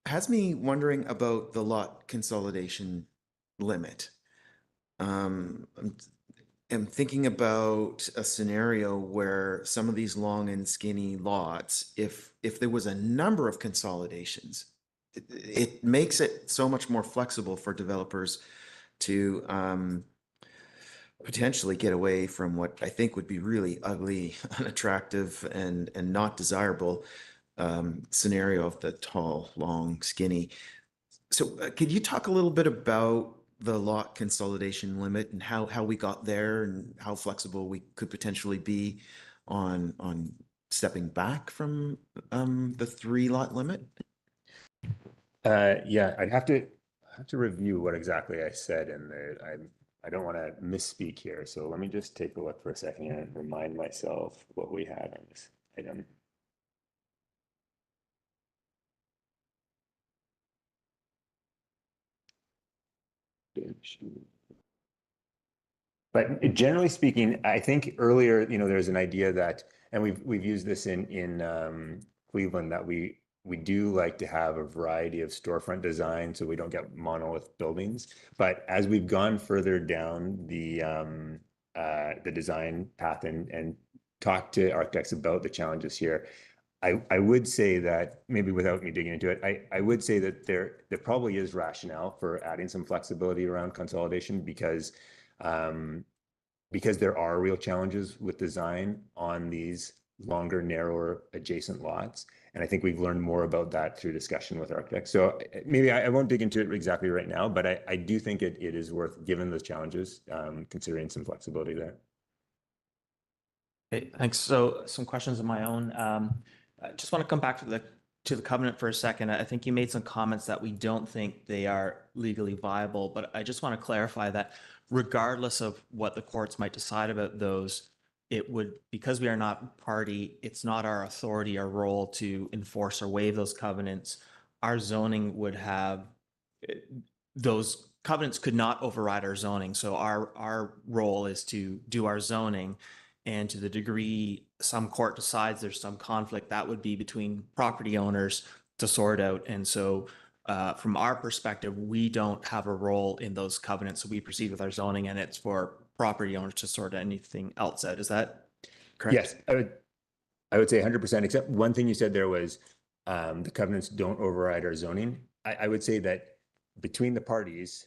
has me wondering about the lot consolidation limit. I'm thinking about a scenario where some of these long and skinny lots, if there was a number of consolidations, it makes it so much more flexible for developers to potentially get away from what I think would be really ugly, unattractive, and not desirable scenario of the tall, long, skinny. So could you talk a little bit about the lot consolidation limit and how we got there and how flexible we could potentially be on stepping back from the 3 lot limit? Yeah, I'd have to review what exactly I said in there. I don't want to misspeak here, so let me just take a look for a second and remind myself what we had on this item. But generally speaking, I think earlier, there's an idea that, and we've used this in Cleveland, that we do like to have a variety of storefront design so we don't get monolith buildings. But as we've gone further down the design path and talked to architects about the challenges here, I would say that, maybe without me digging into it, I would say that there probably is rationale for adding some flexibility around consolidation because there are real challenges with design on these longer, narrower adjacent lots. And I think we've learned more about that through discussion with architects. So maybe I won't dig into it exactly right now, but I do think it is worth, given those challenges, considering some flexibility there. Okay, thanks. So some questions of my own. I just want to come back to the covenant for a second. I think you made some comments that we don't think they are legally viable, but I just want to clarify that regardless of what the courts might decide about those, it would, because we are not party, it's not our authority or role to enforce or waive those covenants. Our zoning would have, those covenants could not override our zoning. So our role is to do our zoning. And to the degree some court decides there's some conflict, that would be between property owners to sort out. And so from our perspective, we don't have a role in those covenants. So we proceed with our zoning, and it's for property owners to sort anything else out. Is that correct? Yes, I would say 100%, except one thing you said there was the covenants don't override our zoning. I would say that between the parties,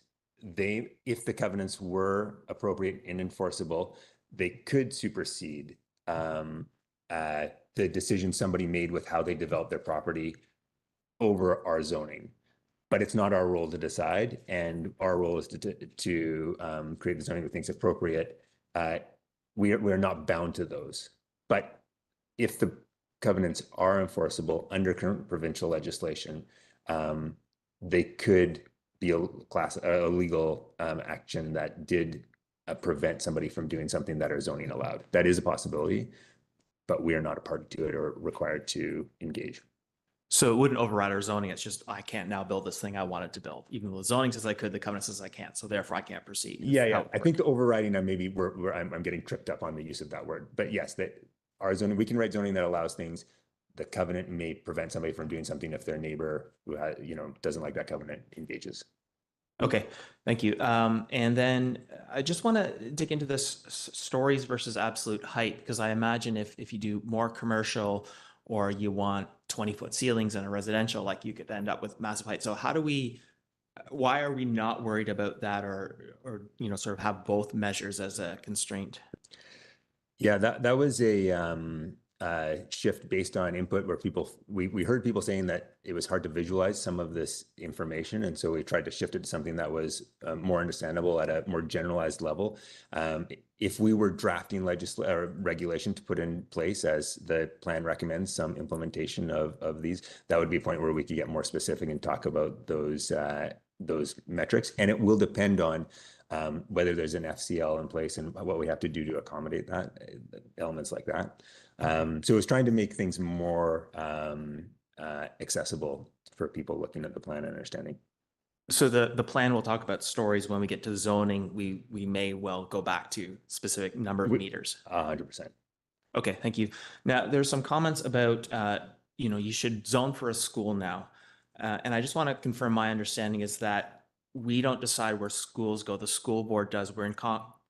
if the covenants were appropriate and enforceable, they could supersede the decision somebody made with how they develop their property over our zoning. But it's not our role to decide, and our role is to create the zoning we think is appropriate. We're not bound to those. But if the covenants are enforceable under current provincial legislation, they could be a legal action that did prevent somebody from doing something that our zoning allowed. That is a possibility, but we are not a party to it or required to engage. So it wouldn't override our zoning. It's just, I can't now build this thing I wanted to build. Even though the zoning says I could, the covenant says I can't. So therefore I can't proceed. Yeah. I think the overriding, maybe I'm getting tripped up on the use of that word, but yes, that our zoning, we can write zoning that allows things. The covenant may prevent somebody from doing something if their neighbor who doesn't like that covenant engages. Okay, thank you. And then I just want to dig into this stories versus absolute height, because I imagine if you do more commercial or you want 20-foot ceilings in a residential, like you could end up with massive height. So why are we not worried about that, or sort of have both measures as a constraint? Yeah, that was a shift based on input where we heard people saying that it was hard to visualize some of this information, and so we tried to shift it to something that was more understandable at a more generalized level. If we were drafting regulation to put in place, as the plan recommends, some implementation of these, that would be a point where we could get more specific and talk about those metrics, and it will depend on whether there's an FCL in place and what we have to do to accommodate that, elements like that. So it's trying to make things more accessible for people looking at the plan and understanding. So the plan will talk about stories. When we get to zoning, we may well go back to specific number of meters. 100%. Okay, thank you. Now, there's some comments about, you should zone for a school now. And I just want to confirm my understanding is that we don't decide where schools go. The school board does. We're in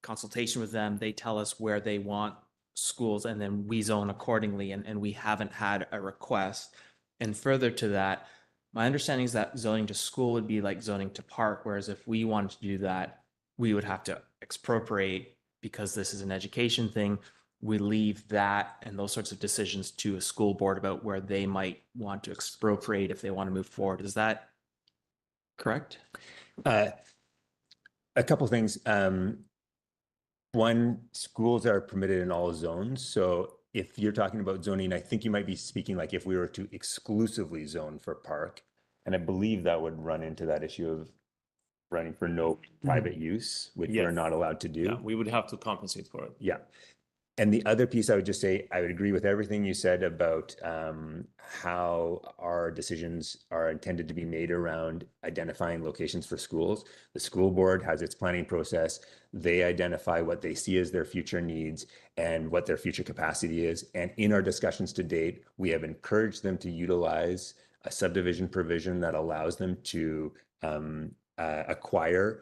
consultation with them. They tell us where they want schools, and then we zone accordingly. And we haven't had a request. And further to that, my understanding is that zoning to school would be like zoning to park, whereas if we wanted to do that, we would have to expropriate, because this is an education thing. We leave that and those sorts of decisions to a school board about where they might want to expropriate if they want to move forward. Is that correct? A couple of things. One, schools are permitted in all zones. So if you're talking about zoning, I think you might be speaking like if we were to exclusively zone for park, and I believe that would run into that issue of running for no private use, which we're not allowed to do. Yeah, we would have to compensate for it. Yeah. And the other piece, I would just say, I would agree with everything you said about how our decisions are intended to be made around identifying locations for schools. The school board has its planning process. They identify what they see as their future needs and what their future capacity is. And in our discussions to date, we have encouraged them to utilize a subdivision provision that allows them to acquire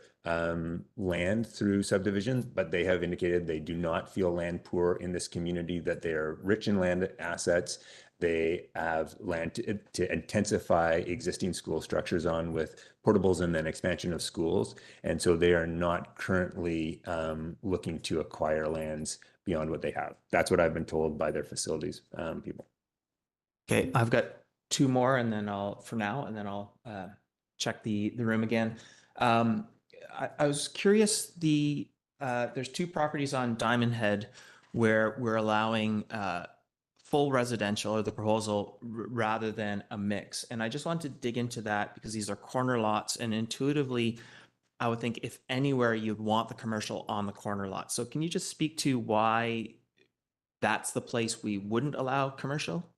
land through subdivision, but they have indicated they do not feel land poor in this community, that they are rich in land assets. They have land to intensify existing school structures on with portables and then expansion of schools. And so they are not currently looking to acquire lands beyond what they have. That's what I've been told by their facilities people. Okay, I've got two more, and then I'll check the room again. I was curious, there's two properties on Diamond Head where we're allowing full residential, or the proposal, rather than a mix. And I just wanted to dig into that because these are corner lots, and intuitively, I would think if anywhere you'd want the commercial on the corner lot. So can you just speak to why that's the place we wouldn't allow commercial?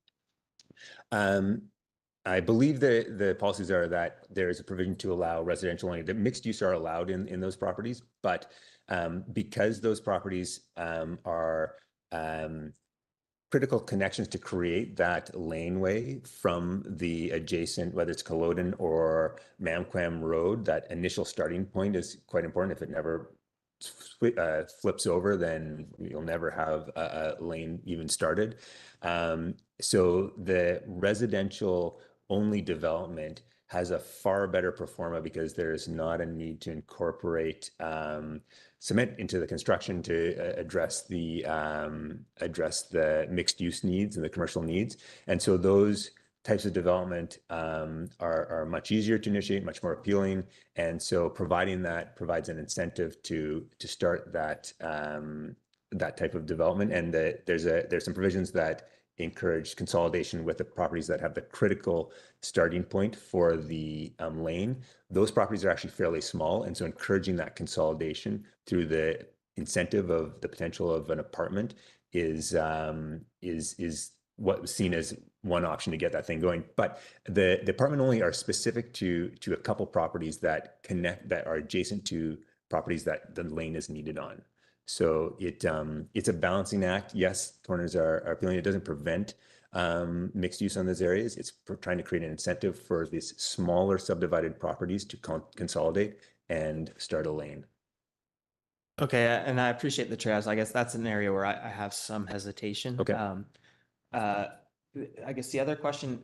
I believe the policies are that there is a provision to allow residential only. The mixed use are allowed in those properties, but because those properties are critical connections to create that laneway from the adjacent, whether it's Culloden or Mamquam Road, that initial starting point is quite important. If it never flips over, then you'll never have a lane even started. So the residential only development has a far better pro forma because there's not a need to incorporate cement into the construction to address the mixed use needs and the commercial needs. And so those types of development are much easier to initiate, much more appealing. And so providing that provides an incentive to start that that type of development. And there's some provisions that encourage consolidation with the properties that have the critical starting point for the lane. Those properties are actually fairly small, and so encouraging that consolidation through the incentive of the potential of an apartment is what was seen as one option to get that thing going. But the apartment only are specific to a couple properties that are adjacent to properties that the lane is needed on. So it's a balancing act. Yes, corners are appealing. It doesn't prevent mixed use on those areas. It's trying to create an incentive for these smaller subdivided properties to consolidate and start a lane. Okay, and I appreciate the trails. I guess that's an area where I have some hesitation. Okay. I guess the other question,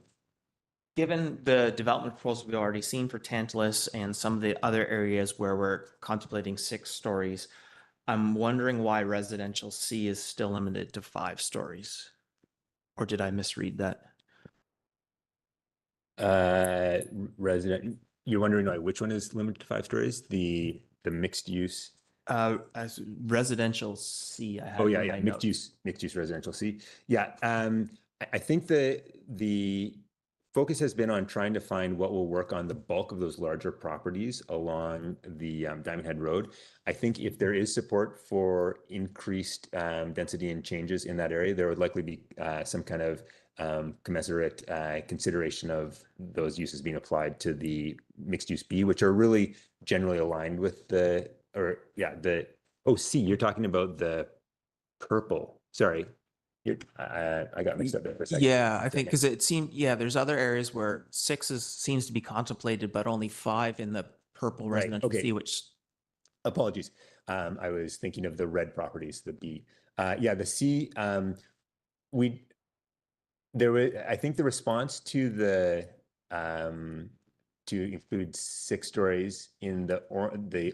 given the development proposal we've already seen for Tantalus and some of the other areas where we're contemplating 6 stories, I'm wondering why residential C is still limited to 5 stories. Or did I misread that? You're wondering like which one is limited to 5 stories? The mixed use. As residential C. I Oh yeah, mixed use residential C. Yeah, I think the focus has been on trying to find what will work on the bulk of those larger properties along the Diamond Head Road. I think if there is support for increased density and changes in that area, there would likely be some kind of commensurate consideration of those uses being applied to the mixed use B, which are really generally aligned with C. You're talking about the purple. Sorry. I got mixed up there for a second. Yeah, I think because it seemed, there's other areas where 6 seems to be contemplated, but only 5 in the purple residential okay. C, which. Apologies. I was thinking of the red properties, the B. The C, I think the response to the, to include 6 stories in the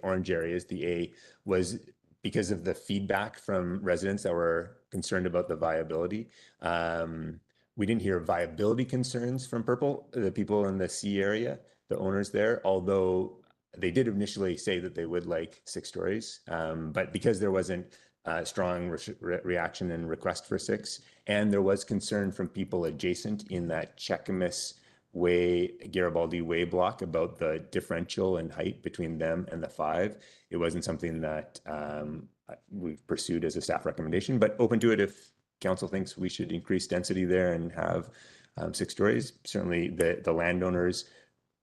orange areas, the A, was because of the feedback from residents that were concerned about the viability. We didn't hear viability concerns from purple, the people in the C area, the owners there, although they did initially say that they would like 6 stories. But because there wasn't a strong reaction and request for 6, and there was concern from people adjacent in that Checamus Way, Garibaldi Way block about the differential in height between them and the 5. It wasn't something that we've pursued as a staff recommendation, but open to it if council thinks we should increase density there and have 6 stories. Certainly the landowners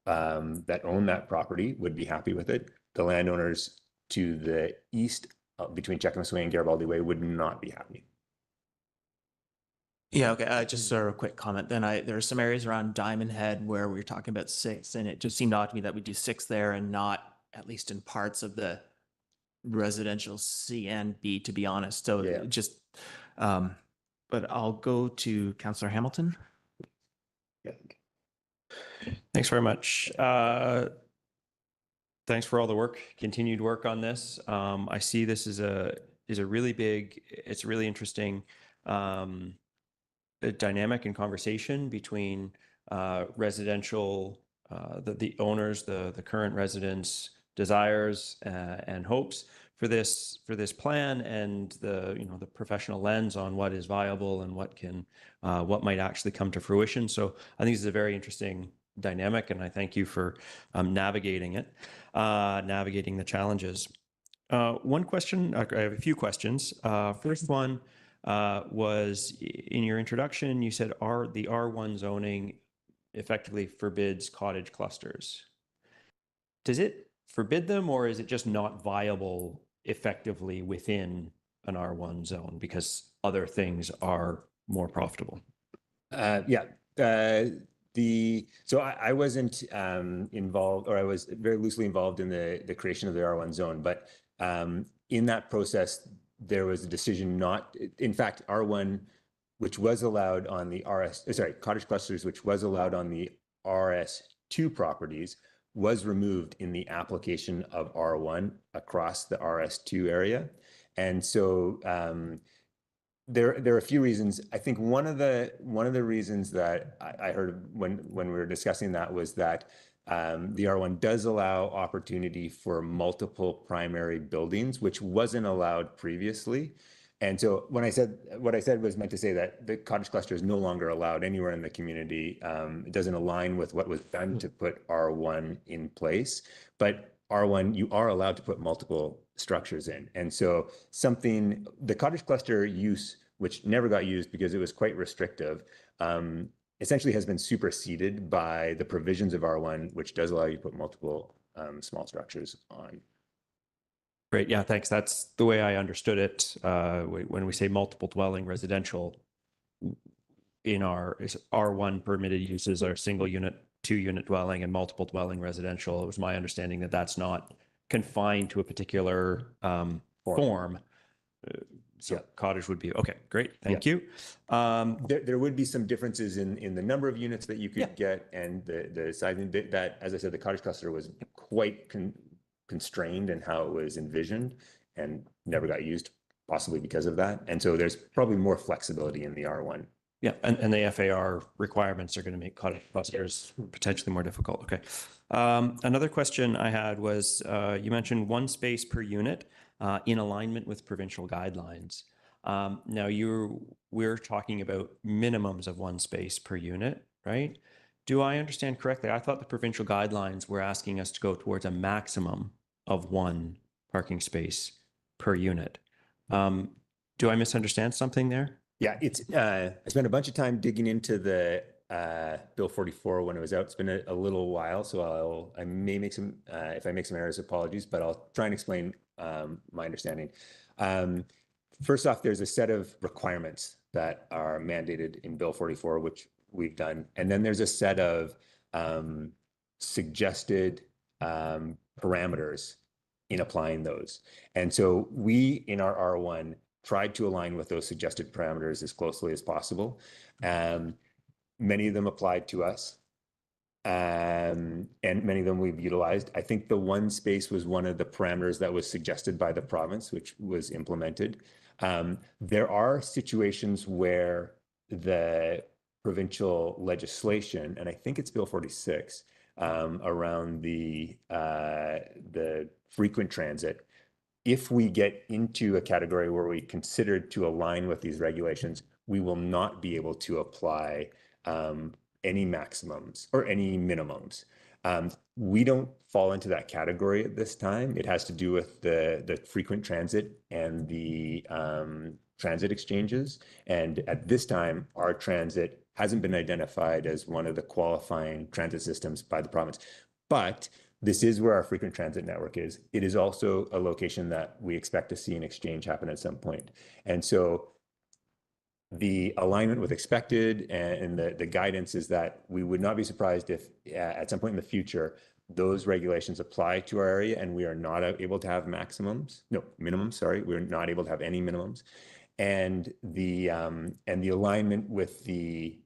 that own that property would be happy with it. The landowners to the east between Checamus Way and Garibaldi Way would not be happy. Yeah, okay. Just sort of a quick comment. Then there are some areas around Diamond Head where we were talking about 6, and it just seemed odd to me that we do 6 there and not at least in parts of the residential C and B, to be honest. So just, but I'll go to Councillor Hamilton. Yeah. Thanks very much. Thanks for all the work, continued work on this. I see this is a really big, it's really interesting dynamic and conversation between residential, the owners, the current residents' desires and hopes for this plan, and the professional lens on what is viable and what might actually come to fruition. So I think this is a very interesting dynamic, and I thank you for navigating it, navigating the challenges. One question, I have a few questions. First one was, in your introduction, you said the R1 zoning effectively forbids cottage clusters. Does it forbid them, or is it just not viable effectively within an R1 zone because other things are more profitable? So I wasn't involved, or I was very loosely involved in the creation of the R1 zone, but in that process, there was a decision in fact, R1, which was allowed on the cottage clusters, which was allowed on the two properties was removed in the application of R1 across the RS2 area. And so there are a few reasons. I think one of the reasons that I heard when we were discussing that was that the R1 does allow opportunity for multiple primary buildings, which wasn't allowed previously. And so when I said what I said was meant to say that the cottage cluster is no longer allowed anywhere in the community. It doesn't align with what was done to put R1 in place. But R1, you are allowed to put multiple structures in. And so the cottage cluster use, which never got used because it was quite restrictive, essentially has been superseded by the provisions of R1, which does allow you to put multiple small structures on. Great. Yeah, thanks. That's the way I understood it. When we say multiple dwelling residential, in our R1 permitted uses are single unit, 2-unit dwelling, and multiple dwelling residential. It was my understanding that that's not confined to a particular form. So cottage would be, okay, great. Thank you. There would be some differences in the number of units that you could get and the sizing that, as I said, the cottage cluster was quite constrained in how it was envisioned and never got used, possibly because of that. And so there's probably more flexibility in the R1. Yeah, and the FAR requirements are going to make cottage clusters potentially more difficult. Okay. Another question I had was, you mentioned 1 space per unit in alignment with provincial guidelines. Now we're talking about minimums of 1 space per unit, right? Do I understand correctly? I thought the provincial guidelines were asking us to go towards a maximum of 1 parking space per unit. Do I misunderstand something there? Yeah, it's I spent a bunch of time digging into the Bill 44 when it was out. It's been a little while, so I may make some, if I make some errors, apologies, but I'll try and explain my understanding. First off, there's a set of requirements that are mandated in Bill 44, which we've done. And then there's a set of suggested parameters in applying those. And so we, in our R1, tried to align with those suggested parameters as closely as possible. Many of them applied to us, and many of them we've utilized. I think the 1 space was one of the parameters that was suggested by the province, which was implemented. There are situations where the provincial legislation, and I think it's Bill 46, around the frequent transit. If we get into a category where we considered to align with these regulations, we will not be able to apply any maximums or any minimums. We don't fall into that category at this time. It has to do with the frequent transit and the transit exchanges. And at this time, our transit hasn't been identified as one of the qualifying transit systems by the province. But this is where our frequent transit network is. It is also a location that we expect to see an exchange happen at some point. And so the alignment with expected and the guidance is that we would not be surprised if at some point in the future, those regulations apply to our area and we are not able to have minimums, sorry. We're not able to have any minimums. And the alignment with the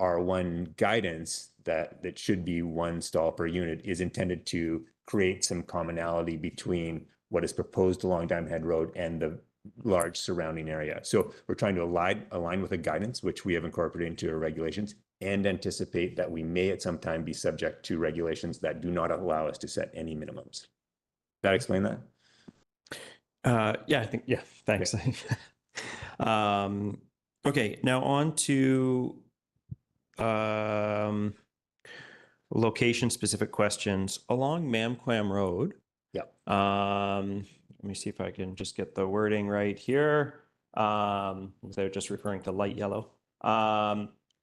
R1 guidance that should be 1 stall per unit is intended to create some commonality between what is proposed along Diamond Head Road and the large surrounding area. So we're trying to align with the guidance, which we have incorporated into our regulations, and anticipate that we may at some time be subject to regulations that do not allow us to set any minimums. Does that explain that? Yeah, I think, yeah, thanks. Okay, now on to location-specific questions. Along Mamquam Road, let me see if I can just get the wording right here, without just referring to light yellow.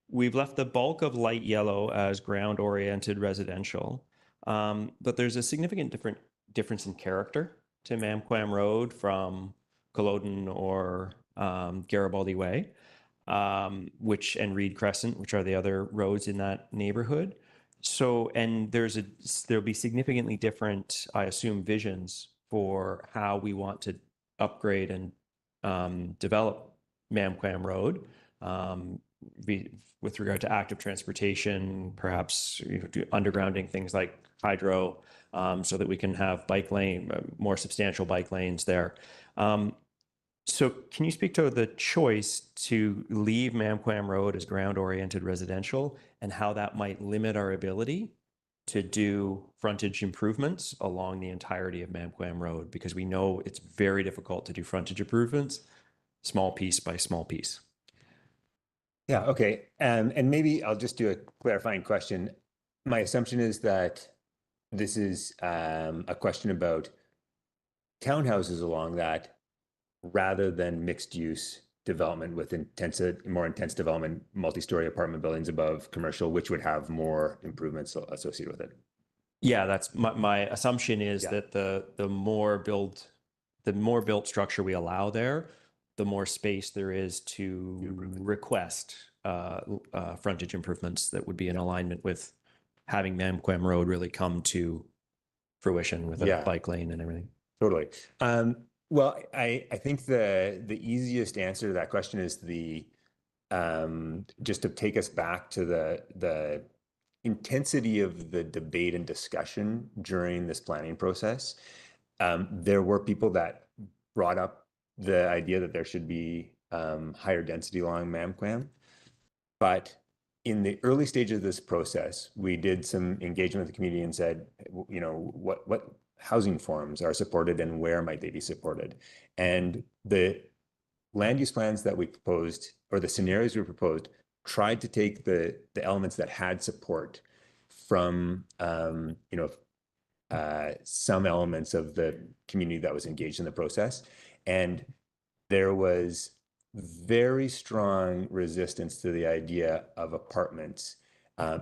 We've left the bulk of light yellow as ground-oriented residential, but there's a significant difference in character to Mamquam Road from Culloden or Garibaldi Way, and Reed Crescent, which are the other roads in that neighborhood. So, and there'll be significantly different, I assume, visions for how we want to upgrade and develop Mamquam Road. with regard to active transportation, perhaps do undergrounding things like hydro, so that we can have more substantial bike lanes there. So can you speak to the choice to leave Mamquam Road as ground-oriented residential and how that might limit our ability to do frontage improvements along the entirety of Mamquam Road? Because we know it's very difficult to do frontage improvements, small piece by small piece. Yeah, okay. And maybe I'll just do a clarifying question. My assumption is that this is a question about townhouses along that rather than mixed use development with more intense development, multi-story apartment buildings above commercial, which would have more improvements associated with it. Yeah, that's my assumption is that the more built structure we allow there, the more space there is to request frontage improvements that would be in alignment with having Mamquam Road really come to fruition with a bike lane and everything. Totally. Well, I think the easiest answer to that question is just to take us back to the intensity of the debate and discussion during this planning process. There were people that brought up the idea that there should be higher density along Mamquam, but in the early stages of this process, we did some engagement with the community and said, you know, what housing forms are supported and where might they be supported? And the land use plans that we proposed, or the scenarios we proposed, tried to take the elements that had support from some elements of the community that was engaged in the process. And there was very strong resistance to the idea of apartments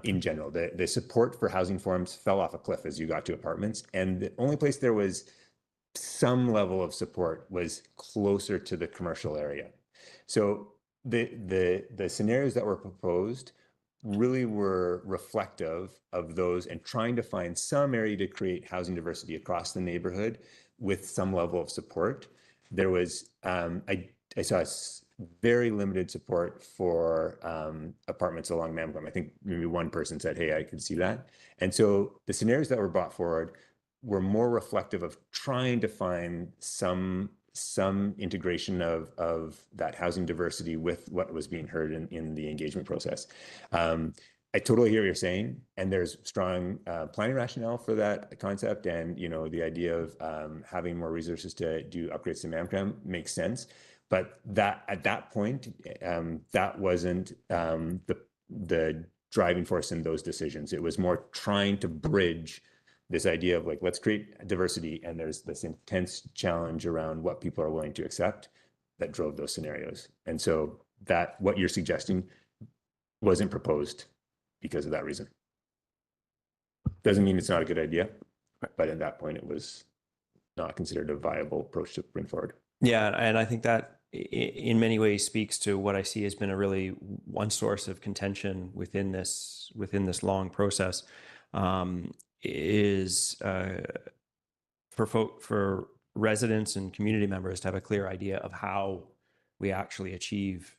in general. The support for housing forms fell off a cliff as you got to apartments. And the only place there was some level of support was closer to the commercial area. So the scenarios that were proposed really were reflective of those and trying to find some area to create housing diversity across the neighborhood with some level of support. There was, I saw very limited support for apartments along Mamquam. I think maybe one person said, hey, I can see that. And so the scenarios that were brought forward were more reflective of trying to find some integration of that housing diversity with what was being heard in the engagement process. I totally hear what you're saying, and there's strong planning rationale for that concept, and the idea of having more resources to do upgrades to Mamquam makes sense. But that at that point, that wasn't the driving force in those decisions. It was more trying to bridge this idea of let's create diversity, and there's this intense challenge around what people are willing to accept that drove those scenarios. And so that what you're suggesting wasn't proposed because of that reason. Doesn't mean it's not a good idea, but at that point it was not considered a viable approach to bring forward. Yeah, and I think that in many ways speaks to what I see has been a really one source of contention within this long process. Is for residents and community members to have a clear idea of how we actually achieve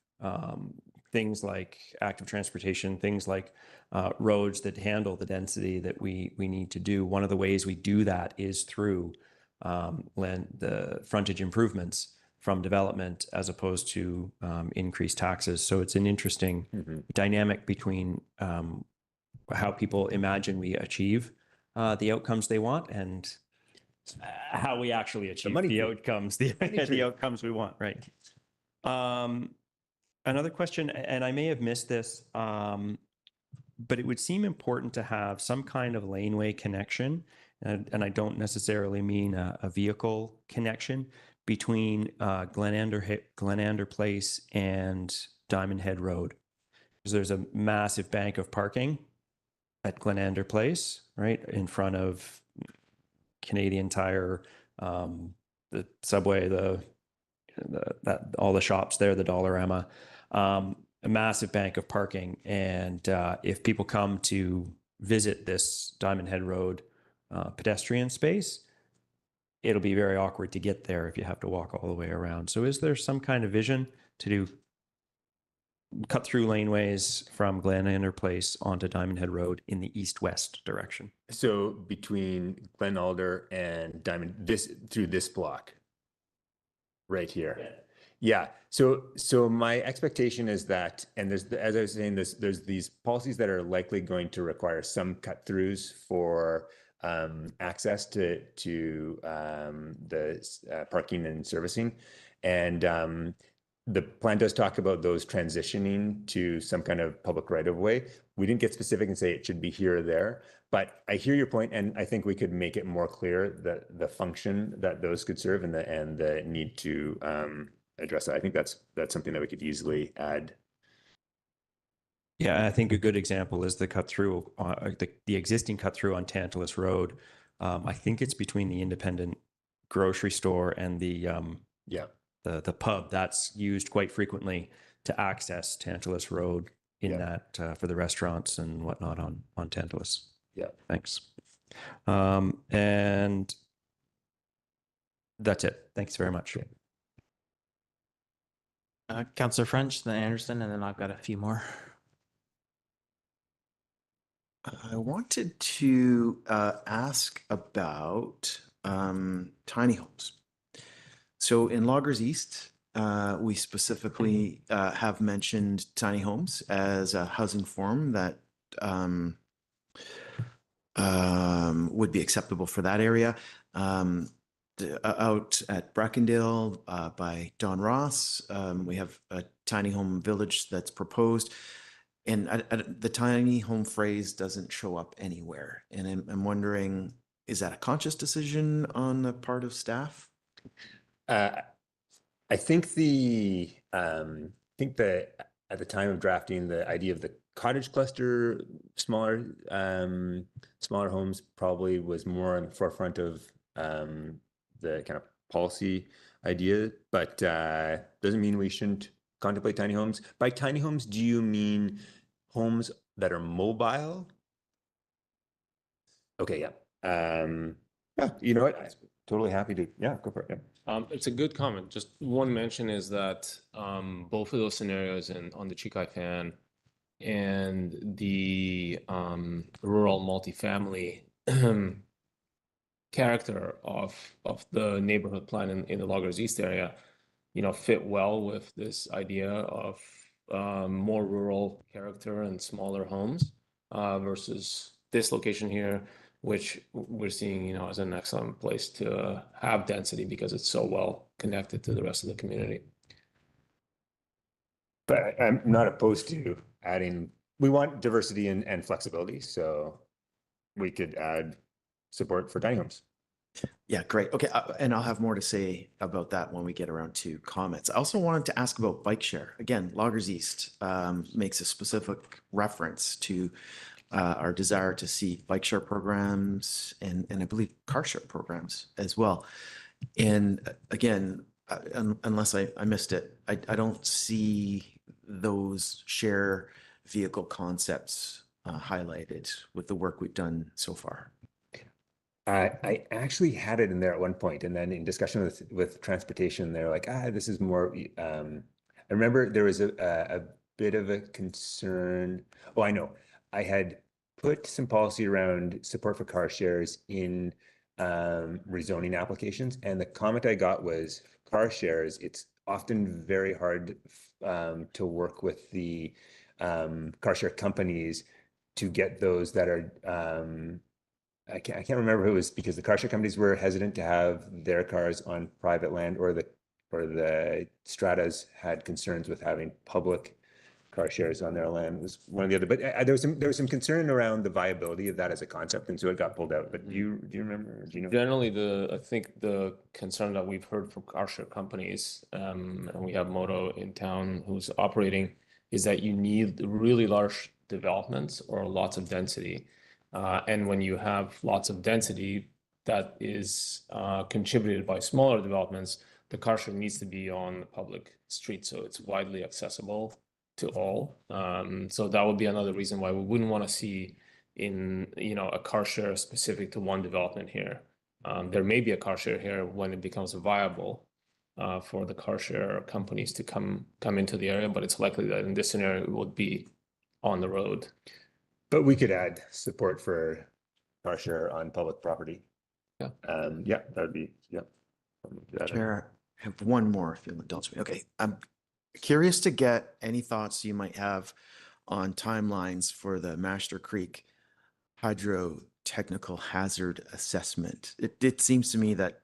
things like active transportation, things like roads that handle the density that we need to do. One of the ways we do that is through the frontage improvements from development as opposed to increased taxes. So it's an interesting dynamic between how people imagine we achieve the outcomes they want and how we actually achieve the outcomes, the outcomes we want, right? Another question, and I may have missed this, but it would seem important to have some kind of laneway connection, and I don't necessarily mean a vehicle connection between Glenander Place and Diamond Head Road. Because there's a massive bank of parking at Glenander Place, right in front of Canadian Tire, the Subway, all the shops there, the Dollarama, a massive bank of parking. And if people come to visit this Diamond Head Road pedestrian space, it'll be very awkward to get there if you have to walk all the way around. So is there some kind of vision to do cut through laneways from Glen Inner Place onto Diamond Head Road in the east-west direction. So between Glen Alder and Diamond, through this block, right here. Yeah. So my expectation is that, and as I was saying, there's these policies that are likely going to require some cut throughs for access to the parking and servicing, and the plan does talk about those transitioning to some kind of public right of way. We didn't get specific and say it should be here or there, but I hear your point, and I think we could make it more clear that the function that those could serve and the need to address that. I think that's something that we could easily add. Yeah, I think a good example is the cut through, the existing cut through on Tantalus Road. I think it's between the independent grocery store and the pub that's used quite frequently to access Tantalus Road in that for the restaurants and whatnot on Tantalus. Yeah. Thanks. And that's it. Thanks very much. Councillor French, then Anderson, and then I've got a few more. I wanted to ask about tiny homes. So in Loggers East, we specifically have mentioned tiny homes as a housing form that would be acceptable for that area. Out at Brackendale by Don Ross, we have a tiny home village that's proposed. And the tiny home phrase doesn't show up anywhere. And I'm wondering, is that a conscious decision on the part of staff? I think that at the time of drafting, the idea of the cottage cluster, smaller homes probably was more on the forefront of the kind of policy idea, but doesn't mean we shouldn't contemplate tiny homes. By tiny homes, do you mean homes that are mobile? Okay, yeah. Yeah, you know what? I'm totally happy to, go for it. Yeah. It's a good comment. Just one mention is that both of those scenarios on the Chikai Fan and the rural multifamily character of the neighborhood plan in the Loggers East area, fit well with this idea of more rural character and smaller homes versus this location here, which we're seeing, as an excellent place to have density because it's so well connected to the rest of the community. But I'm not opposed to adding, we want diversity and flexibility, so we could add support for tiny homes. Yeah, great. Okay, and I'll have more to say about that when we get around to comments. I also wanted to ask about bike share. Again, Loggers East makes a specific reference to our desire to see bike share programs and I believe car share programs as well. And again, unless I missed it, I don't see those share vehicle concepts highlighted with the work we've done so far. I actually had it in there at one point, and then in discussion with transportation, they're like, this is more. I remember there was a bit of a concern. Oh, I know. I had put some policy around support for car shares in rezoning applications, and the comment I got was car shares. It's often very hard to work with the car share companies to get those that are. I can't remember if it was because the car share companies were hesitant to have their cars on private land, or the stratas had concerns with having public car shares on their land. It was one or the other, but there was some concern around the viability of that as a concept, and so it got pulled out. But do you remember? Do you know? Generally, I think the concern that we've heard from car share companies, and we have Moto in town who's operating, is that you need really large developments or lots of density. And when you have lots of density that is contributed by smaller developments, the car share needs to be on the public street, so it's widely accessible to all. So that would be another reason why we wouldn't want to see a car share specific to one development here. There may be a car share here when it becomes viable, for the car share companies to come into the area, but it's likely that in this scenario it would be on the road. But we could add support for car share on public property. Yeah. Yeah, that'd be, yeah. Chair, I have one more if you'll indulge me. Okay, I'm curious to get any thoughts you might have on timelines for the Master Creek hydrotechnical hazard assessment. It seems to me that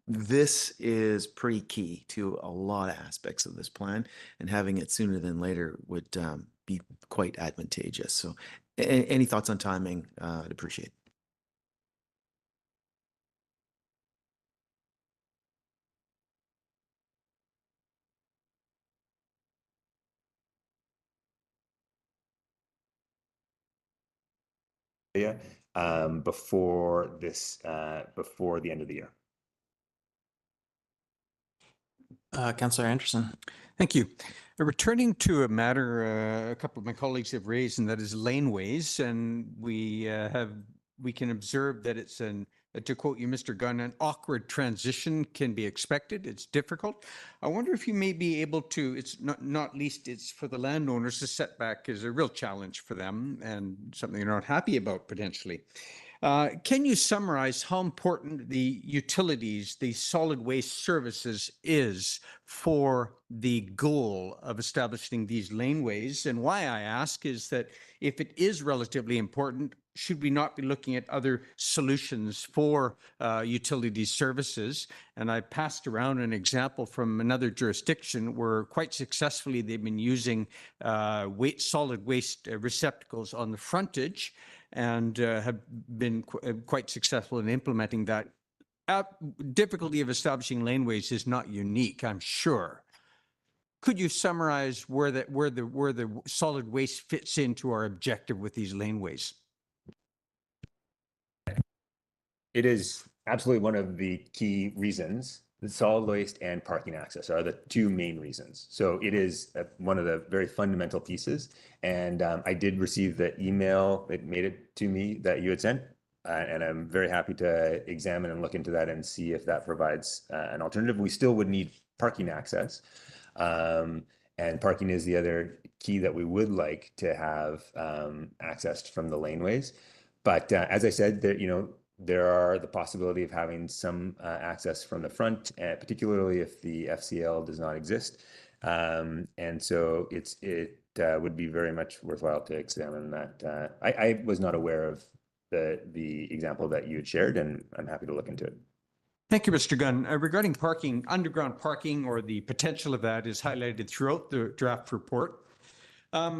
this is pretty key to a lot of aspects of this plan, and having it sooner than later would be quite advantageous. So any thoughts on timing? I'd appreciate it. Before the end of the year. Councillor Anderson. Thank you. Returning to a matter a couple of my colleagues have raised, and that is laneways, and we can observe that it's to quote you, Mr. Gunn, an awkward transition can be expected. It's difficult. I wonder if you may be able to, it's not least it's for the landowners, the setback is a real challenge for them and something they're not happy about potentially. Can you summarize how important the utilities, the solid waste services is for the goal of establishing these laneways? And why I ask is that if it is relatively important, should we not be looking at other solutions for utility services? And I passed around an example from another jurisdiction where quite successfully they've been using solid waste receptacles on the frontage, and have been quite successful in implementing that. Difficulty of establishing laneways is not unique, I'm sure. Could you summarize where the solid waste fits into our objective with these laneways? It is absolutely one of the key reasons. The solid waste and parking access are the two main reasons. So it is one of the very fundamental pieces. And I did receive the email that made it to me that you had sent. And I'm very happy to examine and look into that and see if that provides an alternative. We still would need parking access. And parking is the other key that we would like to have accessed from the laneways. But as I said, there are the possibility of having some access from the front, particularly if the FCL does not exist. And so it would be very much worthwhile to examine that. I was not aware of the example that you had shared, and I'm happy to look into it. Thank you, Mr. Gunn. Regarding parking, underground parking, or the potential of that, is highlighted throughout the draft report.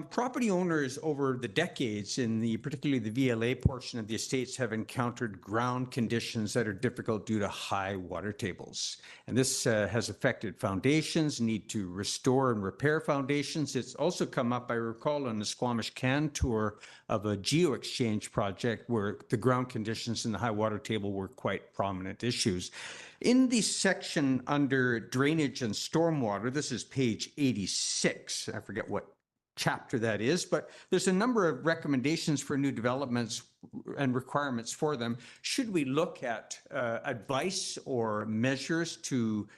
Property owners over the decades particularly the VLA portion of the estates have encountered ground conditions that are difficult due to high water tables. And this has affected foundations, need to restore and repair foundations. It's also come up, I recall, on the Squamish Can tour of a geo-exchange project where the ground conditions and the high water table were quite prominent issues. In the section under drainage and stormwater, this is page 86, I forget what chapter that is, but there's a number of recommendations for new developments and requirements for them. Should we look at advice or measures to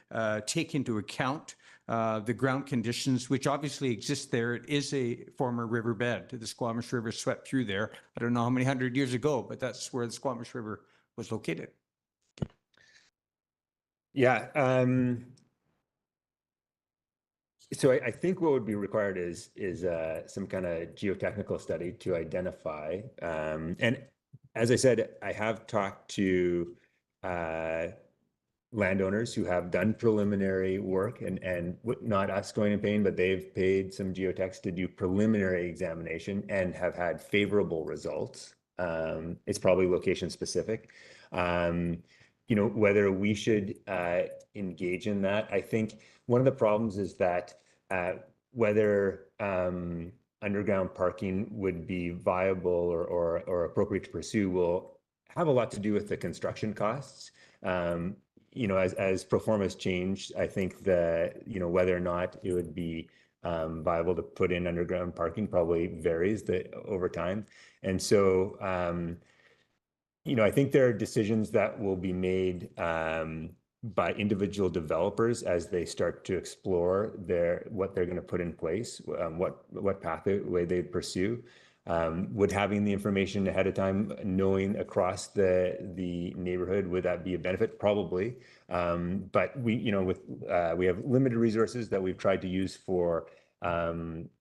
take into account the ground conditions, which obviously exist there? It is a former riverbed. The Squamish River swept through there. I don't know how many hundred years ago, but that's where the Squamish River was located. Yeah. So I think what would be required is some kind of geotechnical study to identify. And as I said, I have talked to landowners who have done preliminary work, and not us going and paying, but they've paid some geotechs to do preliminary examination and have had favorable results. It's probably location specific. Whether we should engage in that. I think one of the problems is that whether underground parking would be viable or appropriate to pursue will have a lot to do with the construction costs. As proformas change, I think whether or not it would be viable to put in underground parking probably varies over time. And so, I think there are decisions that will be made by individual developers as they start to explore what they're going to put in place, what pathway they pursue. Would having the information ahead of time, knowing across the neighborhood, would that be a benefit? Probably. But we have limited resources that we've tried to use for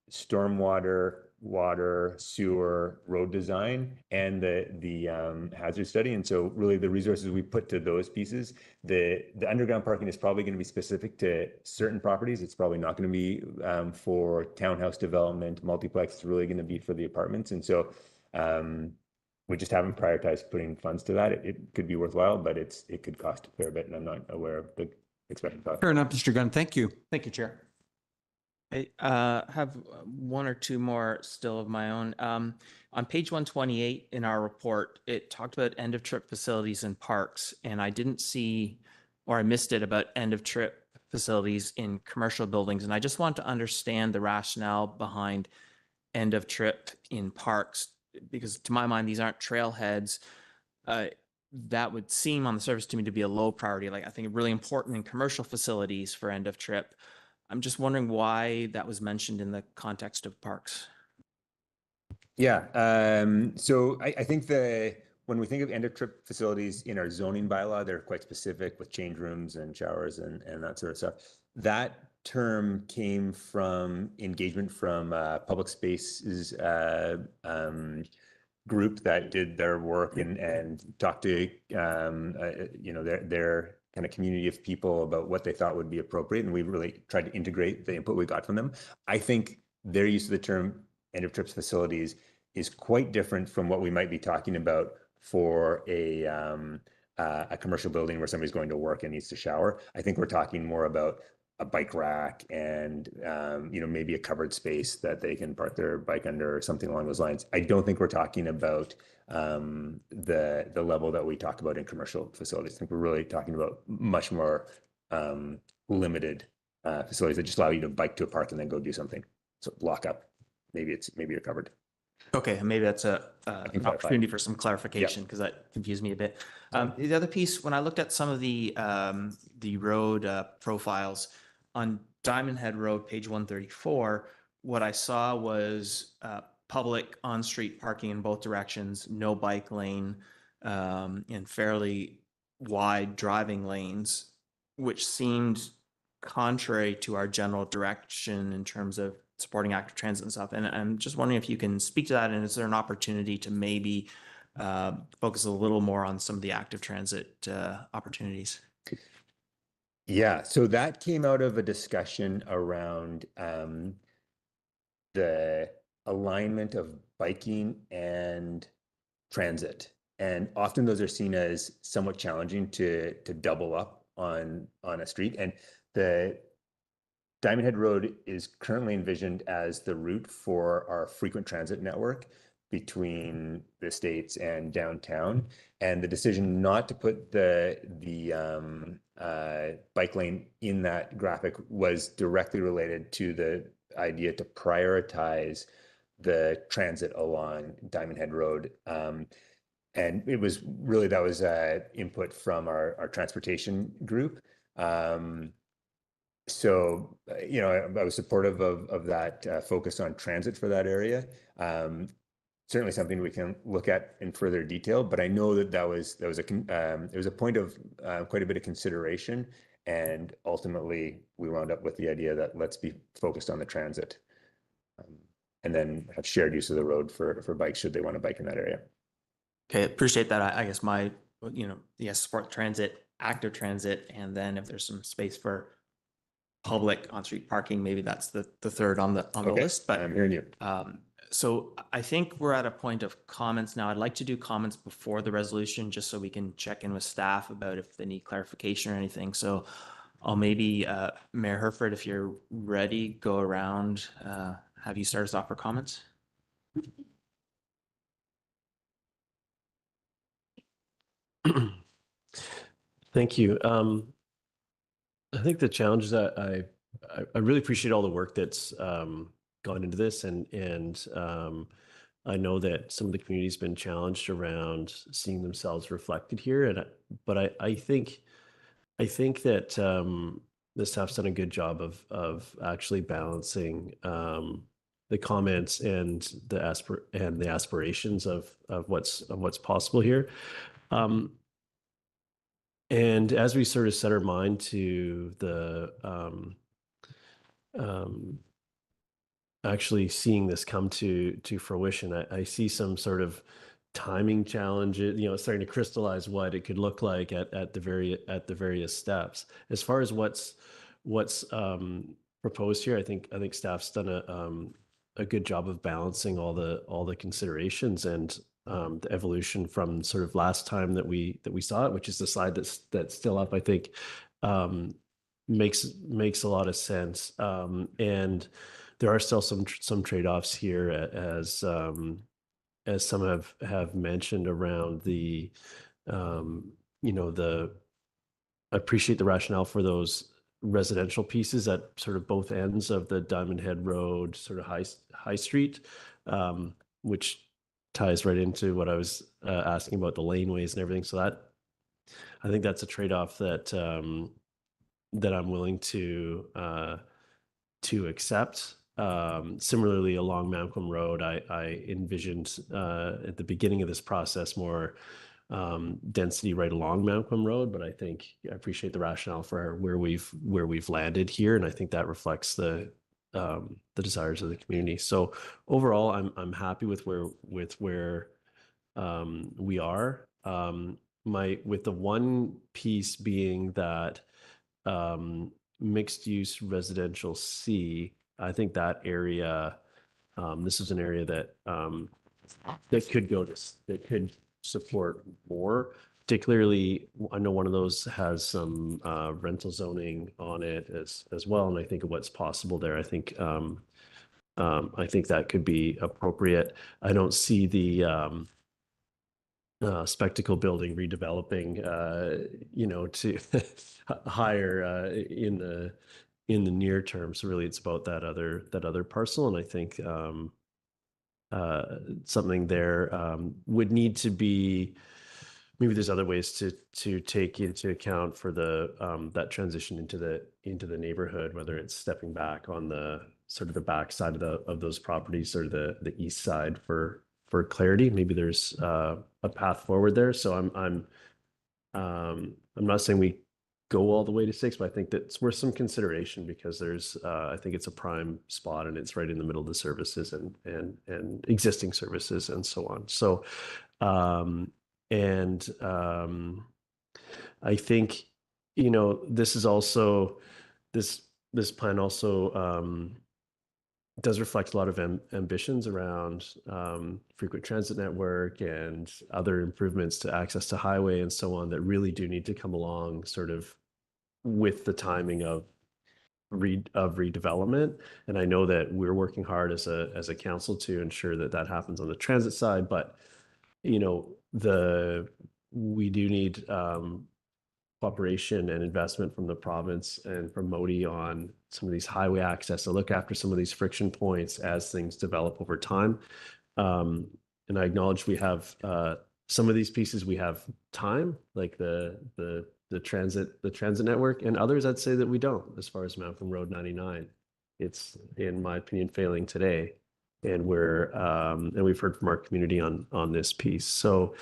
stormwater, water, sewer, road design, and the hazard study. And so really the resources we put to those pieces, the underground parking is probably going to be specific to certain properties. It's probably not going to be for townhouse development, multiplex. It's really going to be for the apartments. And so we just haven't prioritized putting funds to that. It could be worthwhile, but it could cost a fair bit, and I'm not aware of the expected cost. Fair enough, Mr. Gunn. Thank you. Thank you, Chair. I have one or two more still of my own. On page 128 in our report, it talked about end of trip facilities and parks, and I didn't see, or I missed it, about end of trip facilities in commercial buildings. And I just want to understand the rationale behind end of trip in parks, because to my mind, these aren't trailheads. That would seem on the surface to me to be a low priority. Like, I think really important in commercial facilities for end of trip. I'm just wondering why that was mentioned in the context of parks. Yeah, so I think when we think of end of trip facilities in our zoning bylaw, they're quite specific with change rooms and showers and that sort of stuff. That term came from engagement from Public Spaces group that did their work and talked to their kind of community of people about what they thought would be appropriate, and we really tried to integrate the input we got from them. I think their use of the term end of trips facilities is quite different from what we might be talking about for a commercial building where somebody's going to work and needs to shower. I think we're talking more about a bike rack and maybe a covered space that they can park their bike under or something along those lines. I don't think we're talking about the level that we talk about in commercial facilities. I think we're really talking about much more limited facilities that just allow you to bike to a park and then go do something. So lock up. Maybe you're covered. Okay, maybe that's an opportunity for some clarification, because that confused me a bit. The other piece, when I looked at some of the road profiles on Diamond Head Road, page 134, what I saw was public on-street parking in both directions, no bike lane, and fairly wide driving lanes, which seemed contrary to our general direction in terms of supporting active transit and stuff. And I'm just wondering if you can speak to that, and is there an opportunity to maybe focus a little more on some of the active transit opportunities? Yeah, so that came out of a discussion around the alignment of biking and transit. And often those are seen as somewhat challenging to double up on a street. And the Diamond Head Road is currently envisioned as the route for our frequent transit network between the States and downtown. And the decision not to put the bike lane in that graphic was directly related to the idea to prioritize the transit along Diamond Head Road. And it was really, that was input from our transportation group. So, I was supportive of that focus on transit for that area. Certainly something we can look at in further detail, but I know that there was a point of quite a bit of consideration, and ultimately we wound up with the idea that let's be focused on the transit, and then have shared use of the road for bikes should they want to bike in that area. Okay, appreciate that. I guess my, support transit, active transit, and then if there's some space for public on-street parking, maybe that's the third on the list. But I'm hearing you. So I think we're at a point of comments now. I'd like to do comments before the resolution, just so we can check in with staff about if they need clarification or anything. So I'll maybe, Mayor Herford, if you're ready, go around, have you start us off for comments? Thank you. I think the challenge is that I really appreciate all the work that's gone into this, and I know that some of the community's been challenged around seeing themselves reflected here, but I think I think that the staff's done a good job of actually balancing the comments and the aspirations of what's possible here. And as we sort of set our mind to the actually seeing this come to fruition, I see some sort of timing challenges, starting to crystallize what it could look like at the various steps. As far as what's proposed here, I think staff's done a good job of balancing all the considerations and the evolution from sort of last time that we saw it, which is the slide that's still up. I think makes a lot of sense, and there are still some trade-offs here, as some have mentioned around the I appreciate the rationale for those residential pieces at sort of both ends of the Diamond Head Road, sort of high street, which ties right into what I was asking about the laneways and everything. So that, I think that's a trade-off that that I'm willing to accept. Similarly, along Malcolm Road, I envisioned at the beginning of this process more density right along Malcolm Road, but I appreciate the rationale for where we've landed here, and I think that reflects the desires of the community. So overall, I'm happy with where we are. With the one piece being that mixed use residential C, I think that area, this is an area that could support more. Particularly, I know one of those has some rental zoning on it as well, and I think of what's possible there. I think that could be appropriate. I don't see the spectacle building redeveloping, to higher in the near term. So really, it's about that other parcel, and I think something there would need to be. Maybe there's other ways to take into account for the that transition into the neighborhood, whether it's stepping back on the sort of the back side of those properties or the east side for clarity. Maybe there's a path forward there. So I'm not saying we go all the way to 6, but I think that's worth some consideration, because there's I think it's a prime spot, and it's right in the middle of the services and existing services and so on. So I think this is also this plan also does reflect a lot of ambitions around frequent transit network and other improvements to access to highway and so on that really do need to come along sort of with the timing of redevelopment. And I know that we're working hard as a council to ensure that happens on the transit side, but we do need cooperation and investment from the province and from Modi on some of these highway access to look after some of these friction points as things develop over time. And I acknowledge we have some of these pieces, we have time, like the transit network, and others I'd say that we don't. As far as Malcolm Road 99, it's, in my opinion, failing today. And we've heard from our community on this piece. So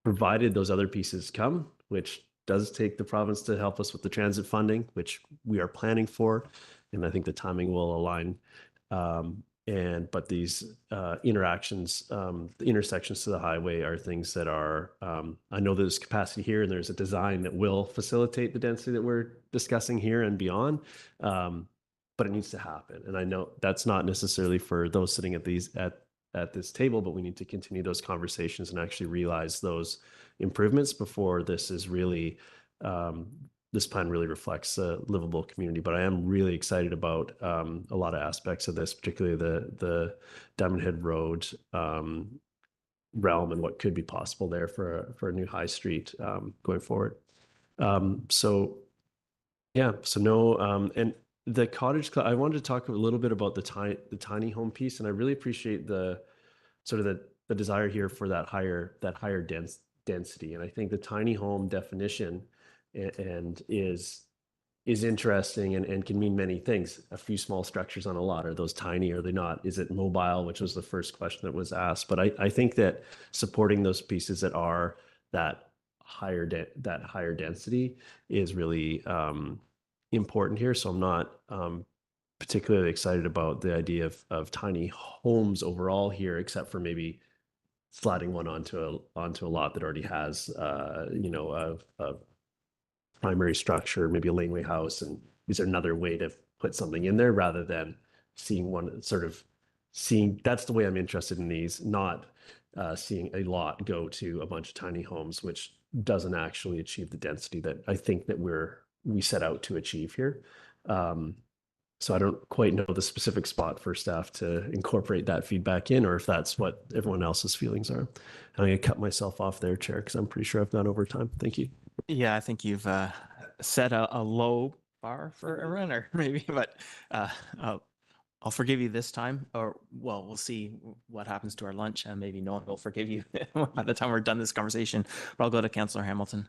provided those other pieces come, which does take the province to help us with the transit funding, which we are planning for, and I think the timing will align. But these interactions, the intersections to the highway are things that are, I know there's capacity here, and there's a design that will facilitate the density that we're discussing here and beyond. But it needs to happen. And I know that's not necessarily for those sitting at this table, but we need to continue those conversations and actually realize those improvements before this is really, this plan really reflects a livable community. But I am really excited about a lot of aspects of this, particularly the Diamond Head Road realm and what could be possible there for a new high street going forward. So no, and the cottage club, I wanted to talk a little bit about the tiny home piece, and I really appreciate the sort of the desire here for that higher density. And I think the tiny home definition and is interesting and can mean many things. A few small structures on a lot, are those tiny? Are they not? Is it mobile, which was the first question that was asked? But I think that supporting those pieces that are that higher density is really important here. So I'm not particularly excited about the idea of tiny homes overall here, except for maybe sliding one onto a lot that already has a primary structure, maybe a laneway house, and is there another way to put something in there rather than seeing one sort of seeing. That's the way I'm interested in these, not seeing a lot go to a bunch of tiny homes, which doesn't actually achieve the density that I think that we set out to achieve here. So I don't quite know the specific spot for staff to incorporate that feedback in, or if that's what everyone else's feelings are. I'm going to cut myself off there, Chair, because I'm pretty sure I've gone over time. Thank you. Yeah, I think you've set a low bar for a runner, maybe, but I'll forgive you this time, or well, we'll see what happens to our lunch, and maybe no one will forgive you by the time we're done this conversation. But I'll go to Councillor Hamilton.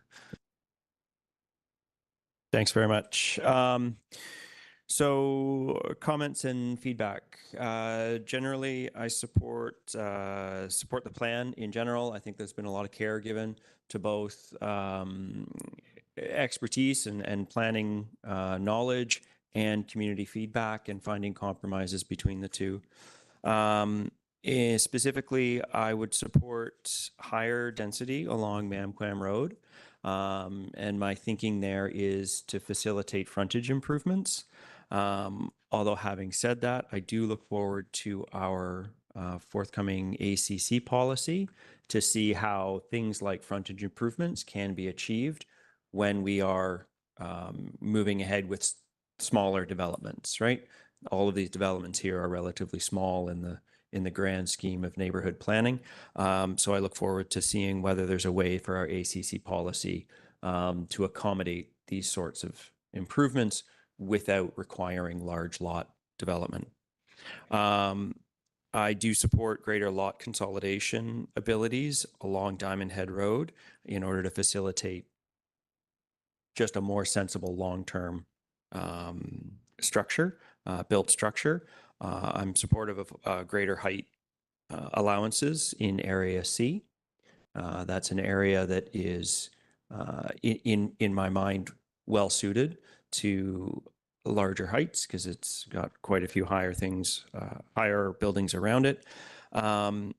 Thanks very much. So comments and feedback. Generally, I support the plan in general. I think there's been a lot of care given to both expertise and planning knowledge and community feedback and finding compromises between the two. Specifically, I would support higher density along Mamquam Road. And my thinking there is to facilitate frontage improvements. Although having said that, I do look forward to our forthcoming ACC policy to see how things like frontage improvements can be achieved when we are moving ahead with smaller developments, right? All of these developments here are relatively small in the grand scheme of neighborhood planning. So I look forward to seeing whether there's a way for our ACC policy to accommodate these sorts of improvements without requiring large lot development. I do support greater lot consolidation abilities along Diamond Head Road in order to facilitate just a more sensible long-term structure, built structure. I'm supportive of greater height allowances in Area C. That's an area that is, in my mind, well suited to larger heights because it's got quite a few higher buildings around it. And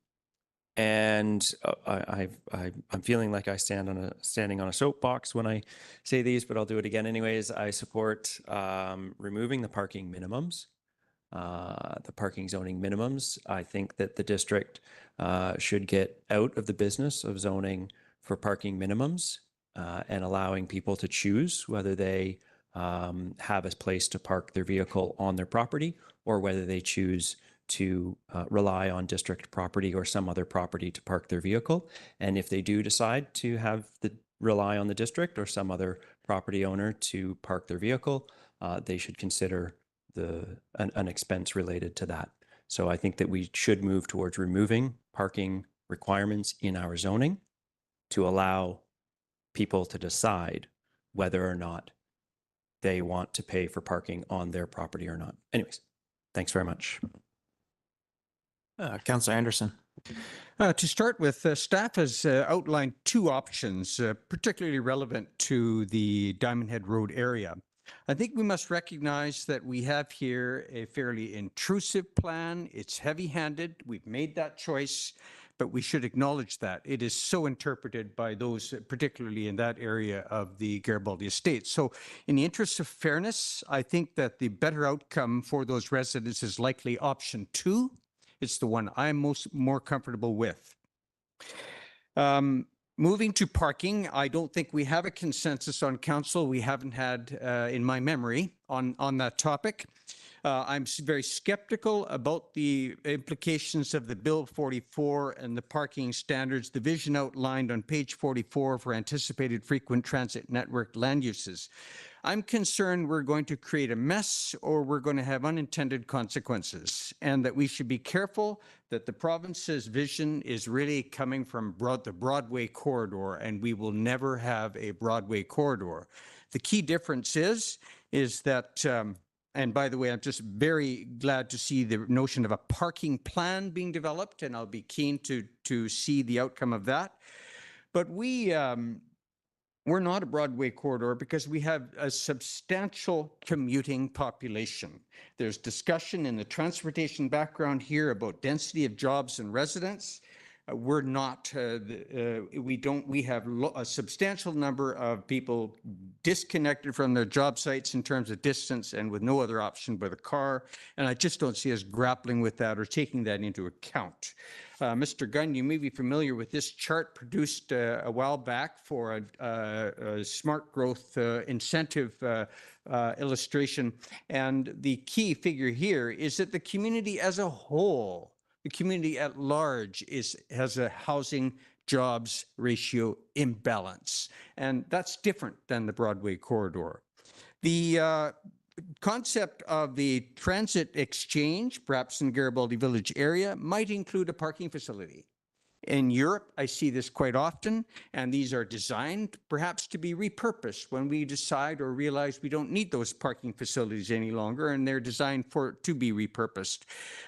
I'm feeling like I'm standing on a soapbox when I say these, but I'll do it again anyways. I support removing the parking minimums, the parking zoning minimums. I think that the district should get out of the business of zoning for parking minimums and allowing people to choose whether they have a place to park their vehicle on their property or whether they choose to rely on district property or some other property to park their vehicle. And if they do decide to rely on the district or some other property owner to park their vehicle, they should consider an expense related to that. So I think that we should move towards removing parking requirements in our zoning to allow people to decide whether or not they want to pay for parking on their property or not. Anyways, thanks very much. Councillor Anderson. To start with, staff has outlined two options, particularly relevant to the Diamond Head Road area. I think we must recognize that we have here a fairly intrusive plan. It's heavy-handed. We've made that choice, but we should acknowledge that. It is so interpreted by those, particularly in that area of the Garibaldi estate. So in the interest of fairness, I think that the better outcome for those residents is likely option 2. It's the one I'm more comfortable with. Moving to parking, I don't think we have a consensus on council. We haven't had, in my memory, on that topic. I'm very skeptical about the implications of the Bill 44 and the parking standards, the vision outlined on page 44 for anticipated frequent transit network land uses. I'm concerned we're going to create a mess or we're going to have unintended consequences, and that we should be careful that the province's vision is really coming from the Broadway corridor, and we will never have a Broadway corridor. The key difference is that, and by the way, I'm just very glad to see the notion of a parking plan being developed, and I'll be keen to see the outcome of that. But we're not a Broadway corridor because we have a substantial commuting population. There's discussion in the transportation background here about density of jobs and residents. We're not, we have a substantial number of people disconnected from their job sites in terms of distance and with no other option but a car. And I just don't see us grappling with that or taking that into account. Mr. Gunn, you may be familiar with this chart produced a while back for a smart growth incentive illustration. And the key figure here is that the community as a whole, the community at large has a housing jobs ratio imbalance. And that's different than the Broadway corridor. The concept of the transit exchange, perhaps in Garibaldi Village area, might include a parking facility. In Europe, I see this quite often, and these are designed perhaps to be repurposed when we decide or realize we don't need those parking facilities any longer, and they're designed to be repurposed.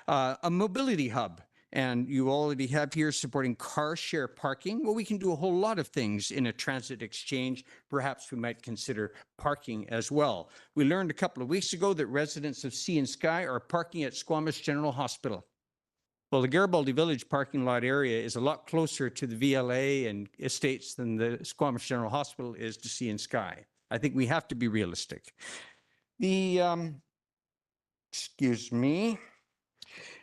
A mobility hub, and you already have here supporting car share parking. Well, we can do a whole lot of things in a transit exchange. Perhaps we might consider parking as well. We learned a couple of weeks ago that residents of Sea and Sky are parking at Squamish General Hospital. Well, the Garibaldi Village parking lot area is a lot closer to the VLA and estates than the Squamish General Hospital is to Sea and Sky. I think we have to be realistic. The, excuse me,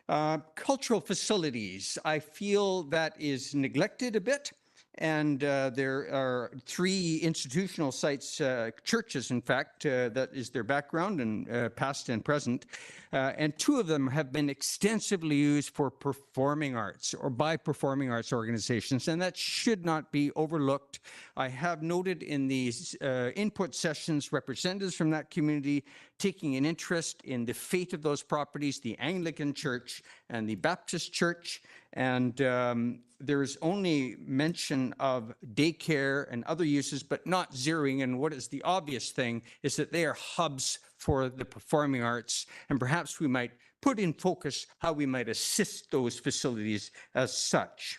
cultural facilities, I feel that is neglected a bit. And there are 3 institutional sites, churches, in fact, that is their background and past and present. And 2 of them have been extensively used for performing arts or by performing arts organizations, and that should not be overlooked. I have noted in these input sessions representatives from that community taking an interest in the fate of those properties, the Anglican Church and the Baptist Church. And there is only mention of daycare and other uses, but not zeroing in what is the obvious thing is that they are hubs for the performing arts. And perhaps we might put in focus how we might assist those facilities as such.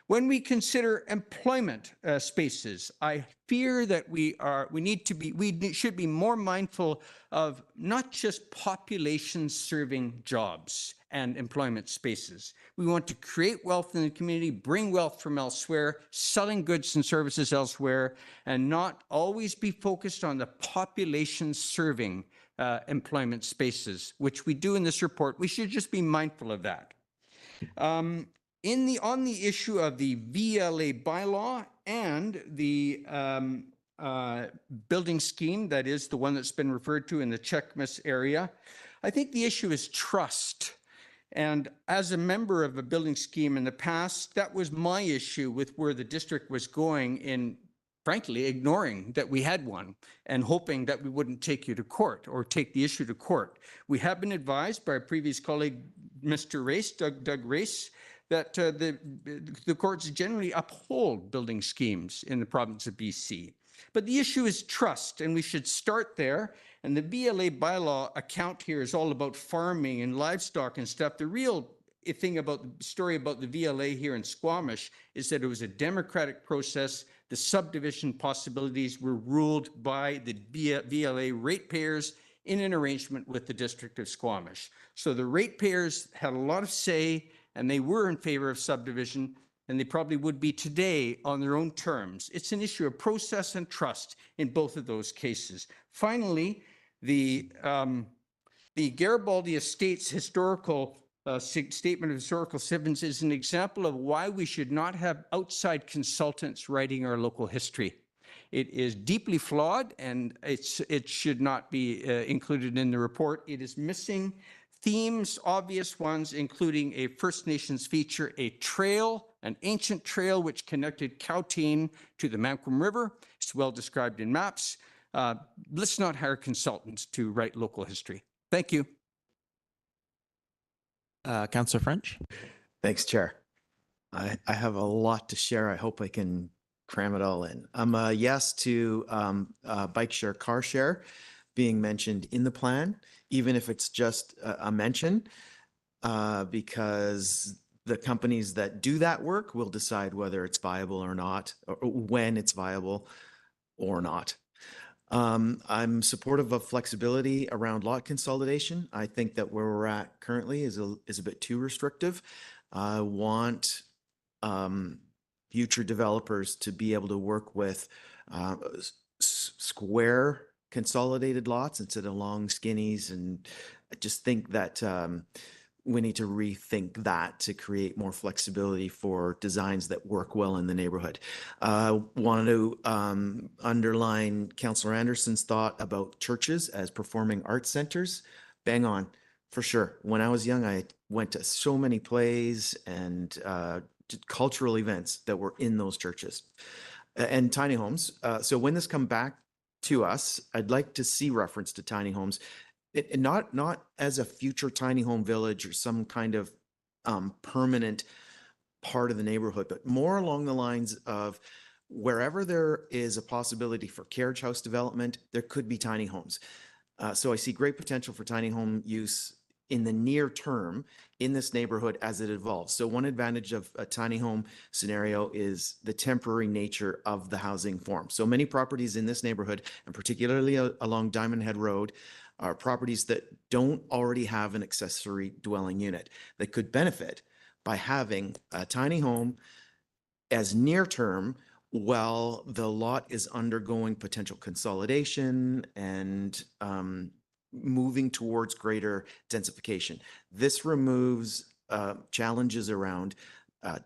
When we consider employment spaces, I fear that we should be more mindful of not just population serving jobs and employment spaces. We want to create wealth in the community, bring wealth from elsewhere, selling goods and services elsewhere, and not always be focused on the population serving employment spaces, which we do in this report. We should just be mindful of that. On the issue of the VLA bylaw and the building scheme, that is the one that's been referred to in the Checkmas area, I think the issue is trust. And as a member of a building scheme in the past, that was my issue with where the district was going in, frankly, ignoring that we had one and hoping that we wouldn't take you to court or take the issue to court. We have been advised by a previous colleague, Mr. Race, Doug Race, that the courts generally uphold building schemes in the province of BC. But the issue is trust, and we should start there. And the VLA bylaw account here is all about farming and livestock and stuff. The real thing about the story about the VLA here in Squamish is that it was a democratic process. The subdivision possibilities were ruled by the VLA ratepayers in an arrangement with the District of Squamish. So the ratepayers had a lot of say, and they were in favor of subdivision, and they probably would be today on their own terms. It's an issue of process and trust in both of those cases. Finally, the Garibaldi Estates historical statement of historical significance is an example of why we should not have outside consultants writing our local history. It is deeply flawed, and it should not be included in the report. It is missing themes, obvious ones, including a First Nations feature, a trail, an ancient trail which connected Cowtain to the Malcolm River. It's well described in maps. Let's not hire consultants to write local history. Thank you. Councillor French. Thanks, Chair. I have a lot to share. I hope I can cram it all in. I'm a yes to bike share, car share being mentioned in the plan, even if it's just a mention, because the companies that do that work will decide whether it's viable or not, or when it's viable or not. I'm supportive of flexibility around lot consolidation. I think that where we're at currently is a bit too restrictive. I want future developers to be able to work with square consolidated lots instead of long skinnies, and I just think that we need to rethink that to create more flexibility for designs that work well in the neighborhood. Wanted to underline Councillor Anderson's thought about churches as performing arts centers. Bang on, for sure. When I was young, I went to so many plays and cultural events that were in those churches and tiny homes. So when this come back to us, I'd like to see reference to tiny homes. Not as a future tiny home village or some kind of permanent part of the neighborhood, but more along the lines of wherever there is a possibility for carriage house development, there could be tiny homes. So I see great potential for tiny home use in the near term in this neighborhood as it evolves. So one advantage of a tiny home scenario is the temporary nature of the housing form. So many properties in this neighborhood, and particularly along Diamond Head Road, are properties that don't already have an accessory dwelling unit that could benefit by having a tiny home as near term while the lot is undergoing potential consolidation and moving towards greater densification. This removes challenges around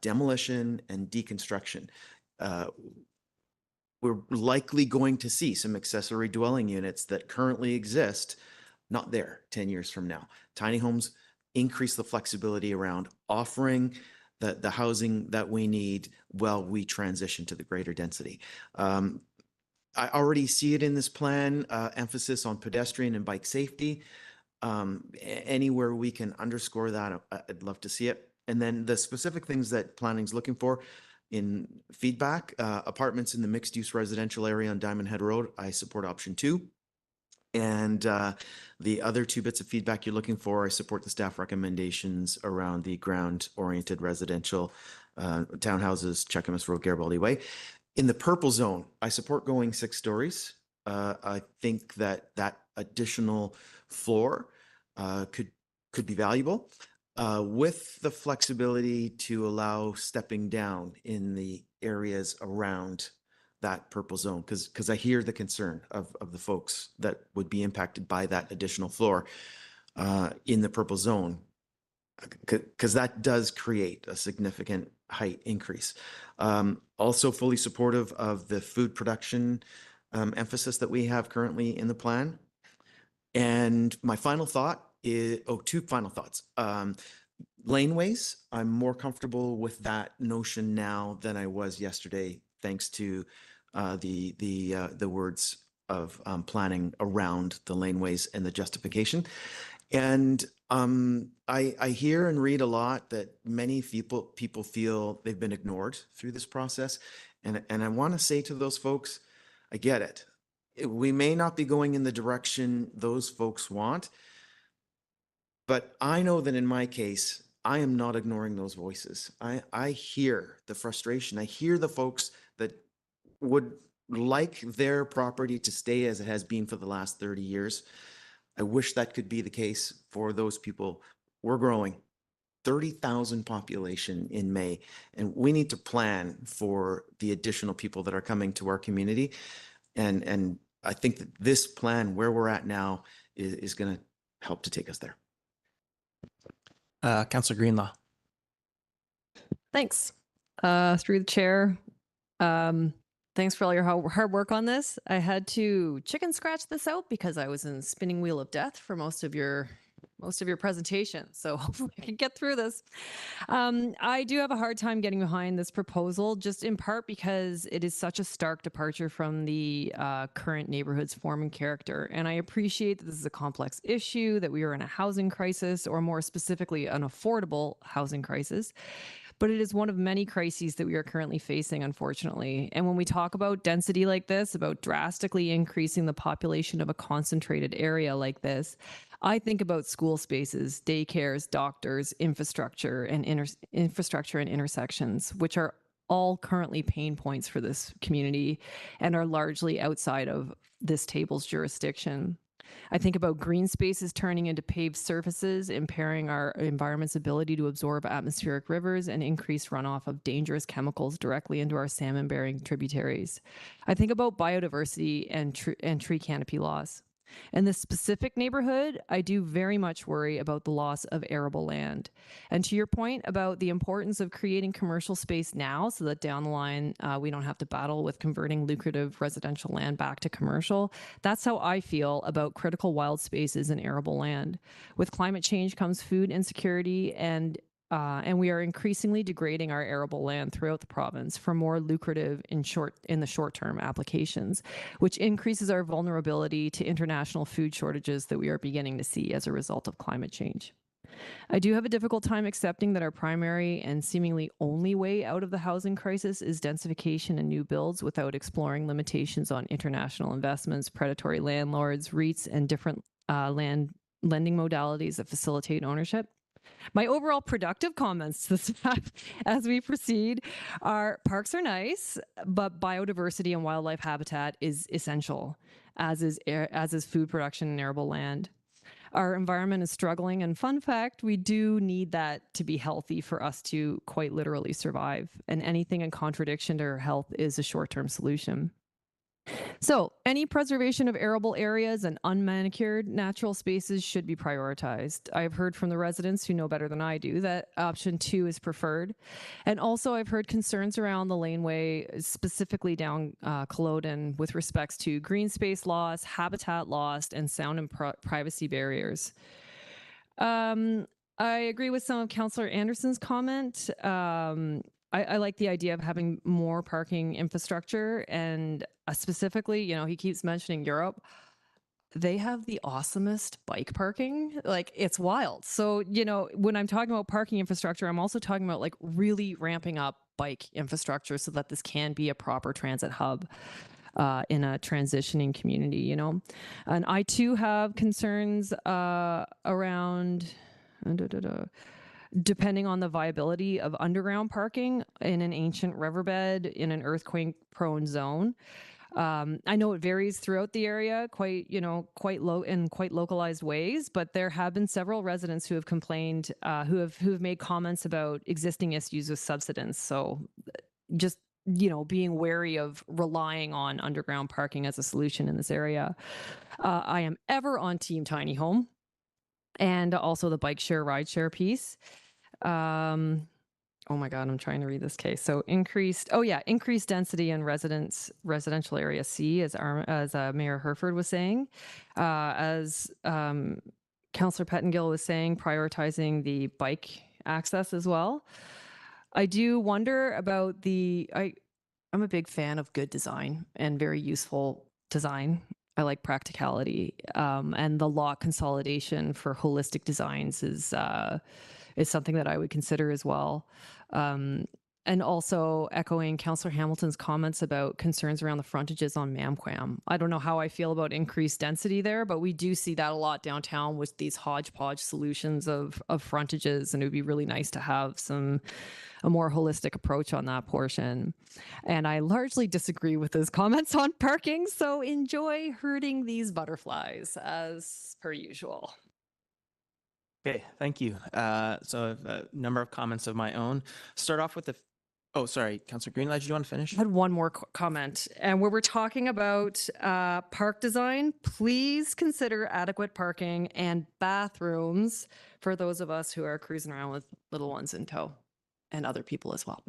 demolition and deconstruction. We're likely going to see some accessory dwelling units that currently exist not there 10 years from now. Tiny homes increase the flexibility around offering the housing that we need while we transition to the greater density. I already see it in this plan, emphasis on pedestrian and bike safety. Anywhere we can underscore that, I'd love to see it. And then the specific things that planning's looking for in feedback, apartments in the mixed use residential area on Diamond Head Road, I support option 2. And the other 2 bits of feedback you're looking for, I support the staff recommendations around the ground-oriented residential townhouses, Cheakamus Road, Garibaldi Way. In the purple zone, I support going 6 stories. I think that additional floor could be valuable with the flexibility to allow stepping down in the areas around that purple zone, because I hear the concern of the folks that would be impacted by that additional floor in the purple zone, because that does create a significant height increase. Also fully supportive of the food production emphasis that we have currently in the plan. And my final thought is, 2 final thoughts. Laneways, I'm more comfortable with that notion now than I was yesterday, thanks to the words of planning around the laneways and the justification. And I hear and read a lot that many people feel they've been ignored through this process. And I want to say to those folks, I get it. We may not be going in the direction those folks want, but I know that in my case, I am not ignoring those voices. I hear the frustration. I hear the folks that would like their property to stay as it has been for the last 30 years. I wish that could be the case for those people. We're growing 30,000 population in May, and we need to plan for the additional people that are coming to our community. And I think that this plan, where we're at now, is going to help to take us there. Councillor Greenlaw. Thanks. Through the chair. Thanks for all your hard work on this. I had to chicken scratch this out because I was in spinning wheel of death for most of your most of your presentation, so hopefully I can get through this. I do have a hard time getting behind this proposal, just in part because it is such a stark departure from the current neighborhood's form and character. And I appreciate that this is a complex issue, that we are in a housing crisis, or more specifically, an affordable housing crisis. But it is one of many crises that we are currently facing, unfortunately. And when we talk about density like this, about drastically increasing the population of a concentrated area like this, I think about school spaces, daycares, doctors, infrastructure, and intersections, which are all currently pain points for this community and are largely outside of this table's jurisdiction. I think about green spaces turning into paved surfaces, impairing our environment's ability to absorb atmospheric rivers and increase runoff of dangerous chemicals directly into our salmon-bearing tributaries. I think about biodiversity and tree canopy loss. In this specific neighborhood, I do very much worry about the loss of arable land. And to your point about the importance of creating commercial space now so that down the line we don't have to battle with converting lucrative residential land back to commercial, that's how I feel about critical wild spaces and arable land. With climate change comes food insecurity, and we are increasingly degrading our arable land throughout the province for more lucrative in the short-term applications, which increases our vulnerability to international food shortages that we are beginning to see as a result of climate change. I do have a difficult time accepting that our primary and seemingly only way out of the housing crisis is densification and new builds without exploring limitations on international investments, predatory landlords, REITs, and different land lending modalities that facilitate ownership. My overall productive comments to the staff as we proceed are: parks are nice, but biodiversity and wildlife habitat is essential, as is food production and arable land. Our environment is struggling, and fun fact, we do need that to be healthy for us to quite literally survive. And anything in contradiction to our health is a short-term solution. So any preservation of arable areas and unmanicured natural spaces should be prioritized. I've heard from the residents who know better than I do that option 2 is preferred. And also I've heard concerns around the laneway, specifically down Culloden, with respects to green space loss, habitat loss, and sound and privacy barriers. I agree with some of Councillor Anderson's comment. I like the idea of having more parking infrastructure, and specifically, you know, he keeps mentioning Europe. They have the awesomest bike parking. Like, it's wild. So, you know, when I'm talking about parking infrastructure, I'm also talking about like really ramping up bike infrastructure so that this can be a proper transit hub in a transitioning community, you know. And I too have concerns around depending on the viability of underground parking in an ancient riverbed in an earthquake-prone zone. I know it varies throughout the area, quite low in quite localized ways, but there have been several residents who have complained, who have made comments about existing issues with subsidence. So just, you know, being wary of relying on underground parking as a solution in this area. I am ever on Team Tiny Home, and also the bike share, ride share piece. Oh my God, I'm trying to read this case. So increased density in residential area C, as Mayor Herford was saying, as Councillor Pettengill was saying, prioritizing the bike access as well. I do wonder about I'm a big fan of good design and very useful design. I like practicality, and the lot consolidation for holistic designs is something that I would consider as well. And also echoing Councillor Hamilton's comments about concerns around the frontages on Mamquam. I don't know how I feel about increased density there, but we do see that a lot downtown with these hodgepodge solutions of frontages, and it would be really nice to have a more holistic approach on that portion. And I largely disagree with his comments on parking, so enjoy herding these butterflies as per usual. Okay, thank you. So I have a number of comments of my own. Start off with oh, sorry, Councillor Greenlight, do you want to finish? I had one more comment. And where we're talking about park design, please consider adequate parking and bathrooms for those of us who are cruising around with little ones in tow, and other people as well.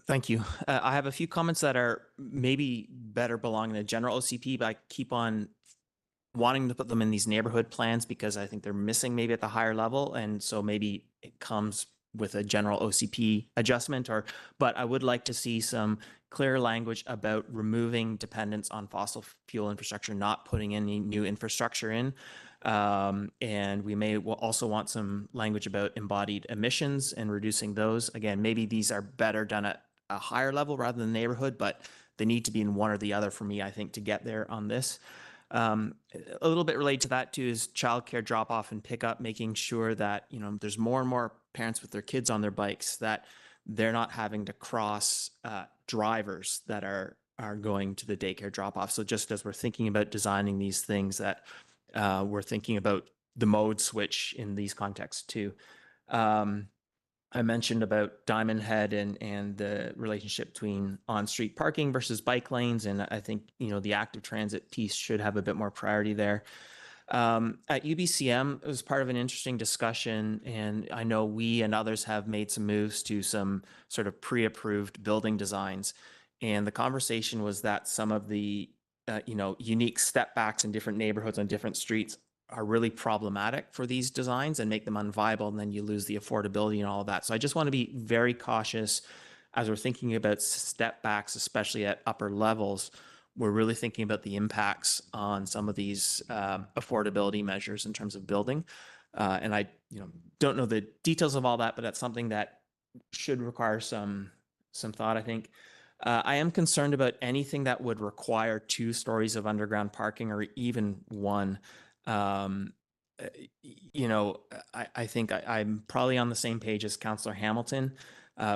Thank you. I have a few comments that are maybe better belong in a general OCP, but I keep on wanting to put them in these neighborhood plans because I think they're missing maybe at the higher level. And so maybe it comes with a general OCP adjustment, but I would like to see some clear language about removing dependence on fossil fuel infrastructure, not putting any new infrastructure in. And we may also want some language about embodied emissions and reducing those. Again, maybe these are better done at a higher level rather than neighborhood, but they need to be in one or the other for me, I think, to get there on this. A little bit related to that too is childcare drop off and pickup, making sure that, you know, there's more and more parents with their kids on their bikes, that they're not having to cross drivers that are going to the daycare drop off. So just as we're thinking about designing these things, that we're thinking about the mode switch in these contexts too. I mentioned about Diamond Head and the relationship between on-street parking versus bike lanes. And I think, you know, the active transit piece should have a bit more priority there. At UBCM, it was part of an interesting discussion, and I know we and others have made some moves to some sort of pre-approved building designs. And the conversation was that some of the, you know, unique step backs in different neighborhoods on different streets are really problematic for these designs and make them unviable, and then you lose the affordability and all of that. So I just want to be very cautious as we're thinking about step backs, especially at upper levels. We're really thinking about the impacts on some of these affordability measures in terms of building. And I, you know, don't know the details of all that, but that's something that should require some thought, I think. I am concerned about anything that would require 2 stories of underground parking or even 1. You know, I think I'm probably on the same page as Councillor Hamilton.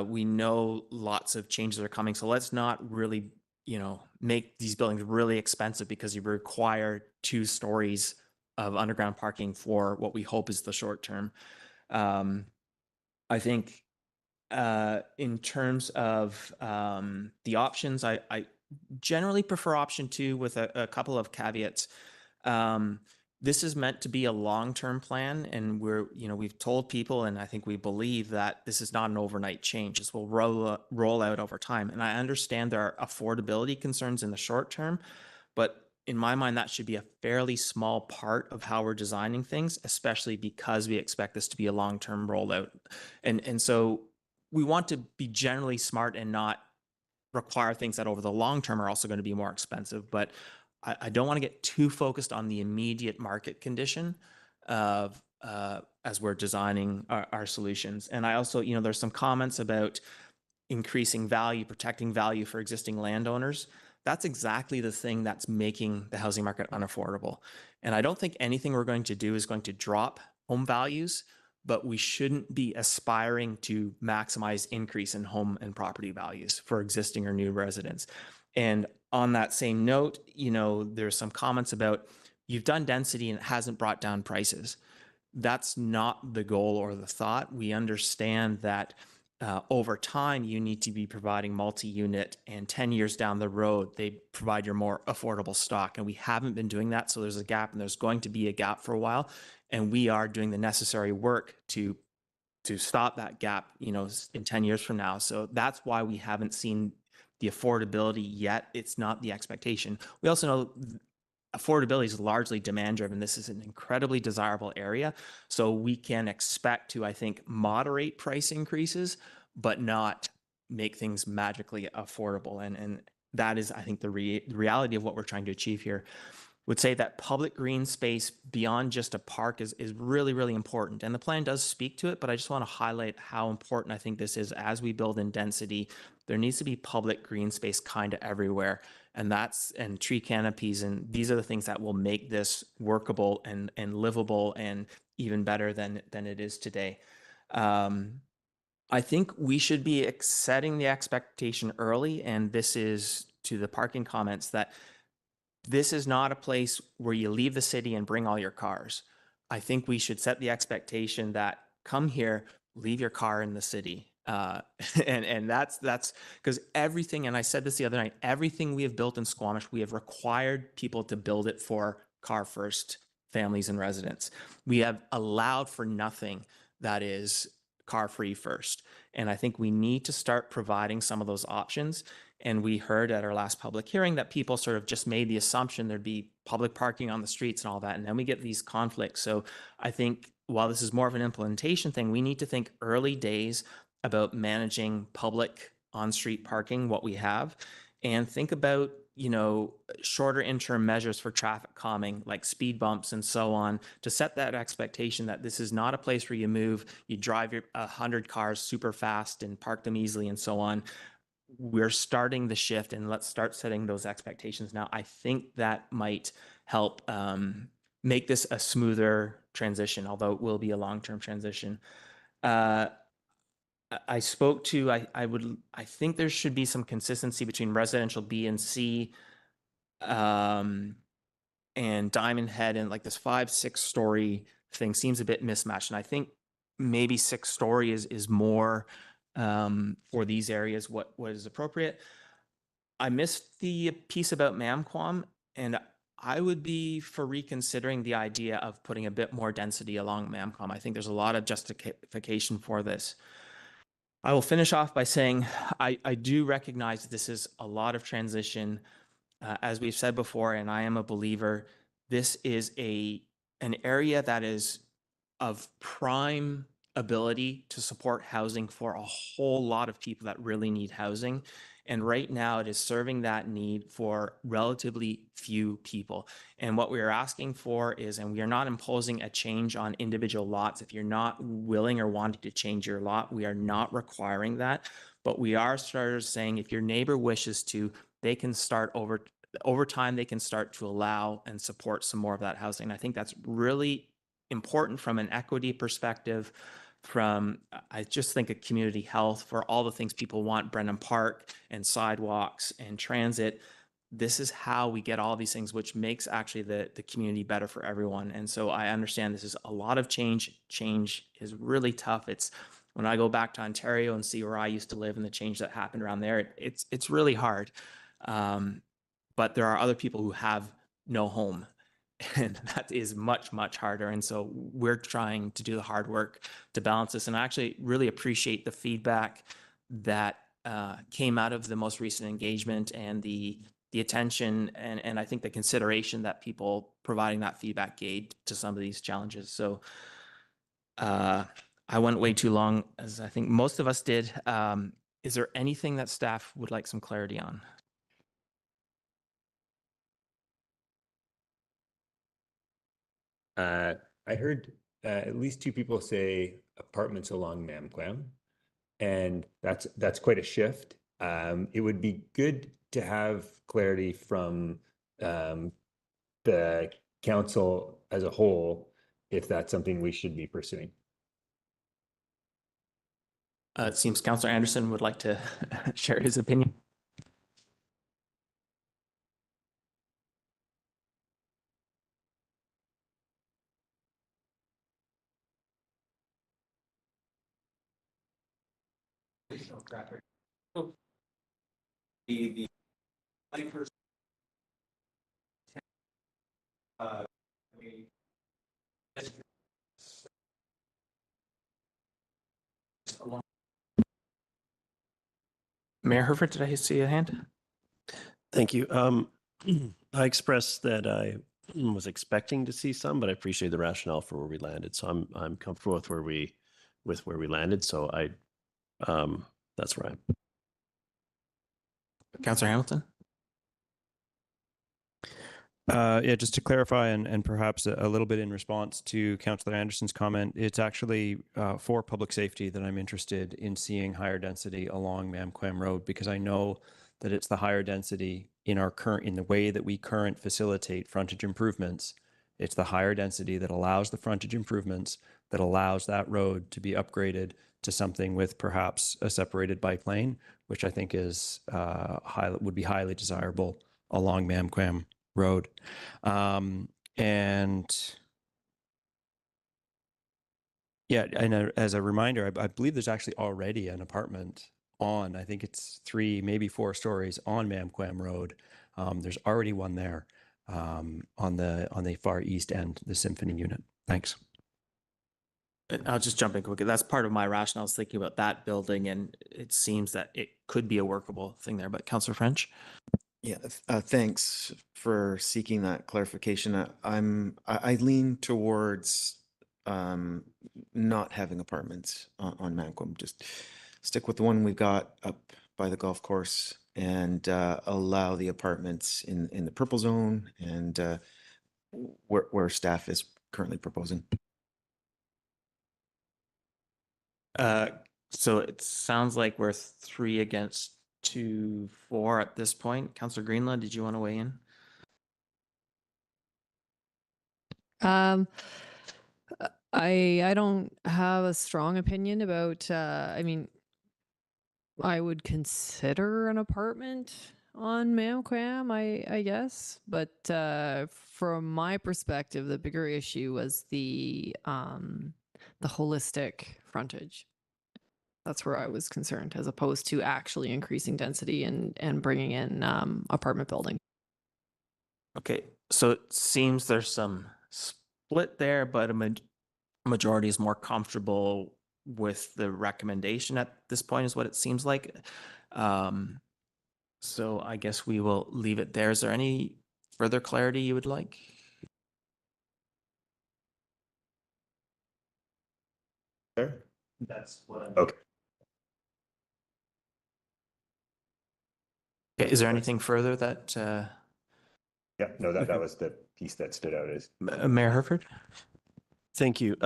We know lots of changes are coming, so let's not really, you know, make these buildings really expensive because you require 2 stories of underground parking for what we hope is the short term. I think in terms of the options, I generally prefer option 2 with a couple of caveats. This is meant to be a long-term plan, and we've told people, and I think we believe that this is not an overnight change. This will roll out over time. And I understand there are affordability concerns in the short term, but in my mind, that should be a fairly small part of how we're designing things, especially because we expect this to be a long-term rollout. And so we want to be generally smart and not require things that over the long term are also going to be more expensive. But I don't want to get too focused on the immediate market condition of as we're designing our solutions. And I also, you know, there's some comments about increasing value, protecting value for existing landowners. That's exactly the thing that's making the housing market unaffordable. And I don't think anything we're going to do is going to drop home values, but we shouldn't be aspiring to maximize increase in home and property values for existing or new residents. And on that same note, you know, there's some comments about you've done density and it hasn't brought down prices. That's not the goal or the thought. We understand that over time, you need to be providing multi-unit, and 10 years down the road, they provide your more affordable stock. And we haven't been doing that. So there's a gap, and there's going to be a gap for a while. And we are doing the necessary work to stop that gap, you know, in 10 years from now. So that's why we haven't seen the affordability yet. It's not the expectation. We also know affordability is largely demand driven. This is an incredibly desirable area. So we can expect to, I think, moderate price increases, but not make things magically affordable. And that is, I think, the reality of what we're trying to achieve here. Would say that public green space beyond just a park is really, really important. And the plan does speak to it, but I just want to highlight how important I think this is as we build in density. There needs to be public green space kind of everywhere. And tree canopies. And these are the things that will make this workable and livable and even better than it is today. I think we should be setting the expectation early. And this is to the parking comments that this is not a place where you leave the city and bring all your cars. I think we should set the expectation that come here, leave your car in the city. And that's because everything, and I said this the other night, everything we have built in Squamish, we have required people to build it for car first families and residents. We have allowed for nothing that is car free first. And I think we need to start providing some of those options. And we heard at our last public hearing that people sort of just made the assumption there'd be public parking on the streets and all that. And then we get these conflicts. So I think while this is more of an implementation thing, we need to think early days about managing public on-street parking, what we have, and think about, you know, shorter interim measures for traffic calming, like speed bumps and so on, to set that expectation that this is not a place where you move, you drive your 100 cars super fast and park them easily and so on. We're starting the shift, and let's start setting those expectations now. I think that might help make this a smoother transition, although it will be a long-term transition. I spoke to, I think there should be some consistency between residential B and C and Diamond Head, and like this 5-6 story thing seems a bit mismatched. And I think maybe 6-story is more for these areas what is appropriate. I missed the piece about Mamquam, and I would be for reconsidering the idea of putting a bit more density along Mamquam. I think there's a lot of justification for this. I will finish off by saying I do recognize that this is a lot of transition. As we've said before, and I am a believer, this is an area that is of prime ability to support housing for a whole lot of people that really need housing. And right now it is serving that need for relatively few people. And what we are asking for is, and we are not imposing a change on individual lots. If you're not willing or wanting to change your lot, we are not requiring that. But we are saying if your neighbor wishes to, they can start over time, they can start to allow and support some more of that housing. And I think that's really important from an equity perspective, I just think of community health, for all the things people want, Brennan Park and sidewalks and transit. This is how we get all these things, which makes actually the community better for everyone. And so I understand this is a lot of change. Change is really tough. It's when I go back to Ontario and see where I used to live and the change that happened around there, it's really hard. But there are other people who have no home, and that is much, much harder. And so we're trying to do the hard work to balance this. And I actually really appreciate the feedback that came out of the most recent engagement, and the attention and I think the consideration that people providing that feedback gave to some of these challenges. So I went way too long, as I think most of us did. Is there anything that staff would like some clarity on? I heard at least 2 people say apartments along Mamquam, and that's quite a shift. It would be good to have clarity from the council as a whole if that's something we should be pursuing. It seems Councillor Anderson would like to share his opinion. Mayor Herford, did I see a hand? Thank you. I expressed that I was expecting to see some, but I appreciate the rationale for where we landed. So I'm comfortable with where we landed. So that's where I'm. Councillor Hamilton? Yeah, just to clarify and perhaps a little bit in response to Councillor Anderson's comment, it's actually for public safety that I'm interested in seeing higher density along Mamquam Road, because I know that it's the higher density in the way that we current facilitate frontage improvements. It's the higher density that allows the frontage improvements, that allows that road to be upgraded to something with perhaps a separated bike lane, which I think is would be highly desirable along Mamquam Road. And yeah, and as a reminder, I believe there's actually already an apartment on, I think it's 3, maybe 4 stories on Mamquam Road. There's already one there on the far east end, the Symphony unit. Thanks. I'll just jump in quickly. That's part of my rationale, is thinking about that building, and it seems that could be a workable thing there. But Councillor French? Yeah, thanks for seeking that clarification. I lean towards not having apartments on Manquam. Just stick with the one we've got up by the golf course and allow the apartments in the purple zone and where staff is currently proposing. So it sounds like we're 3 against 2, 4 at this point. Councillor Greenland, did you want to weigh in? I don't have a strong opinion about, I mean, I would consider an apartment on Mamquam, I guess, but from my perspective, the bigger issue was the holistic frontage. That's where I was concerned, as opposed to actually increasing density and bringing in apartment building. Okay, so it seems there's some split there, but a majority is more comfortable with the recommendation at this point, is what it seems like. So I guess we will leave it there. Is there any further clarity you would like? There? That's what. Okay. Okay, is there anything further that Yeah, no, that was the piece that stood out as. Mayor Herford? Thank you.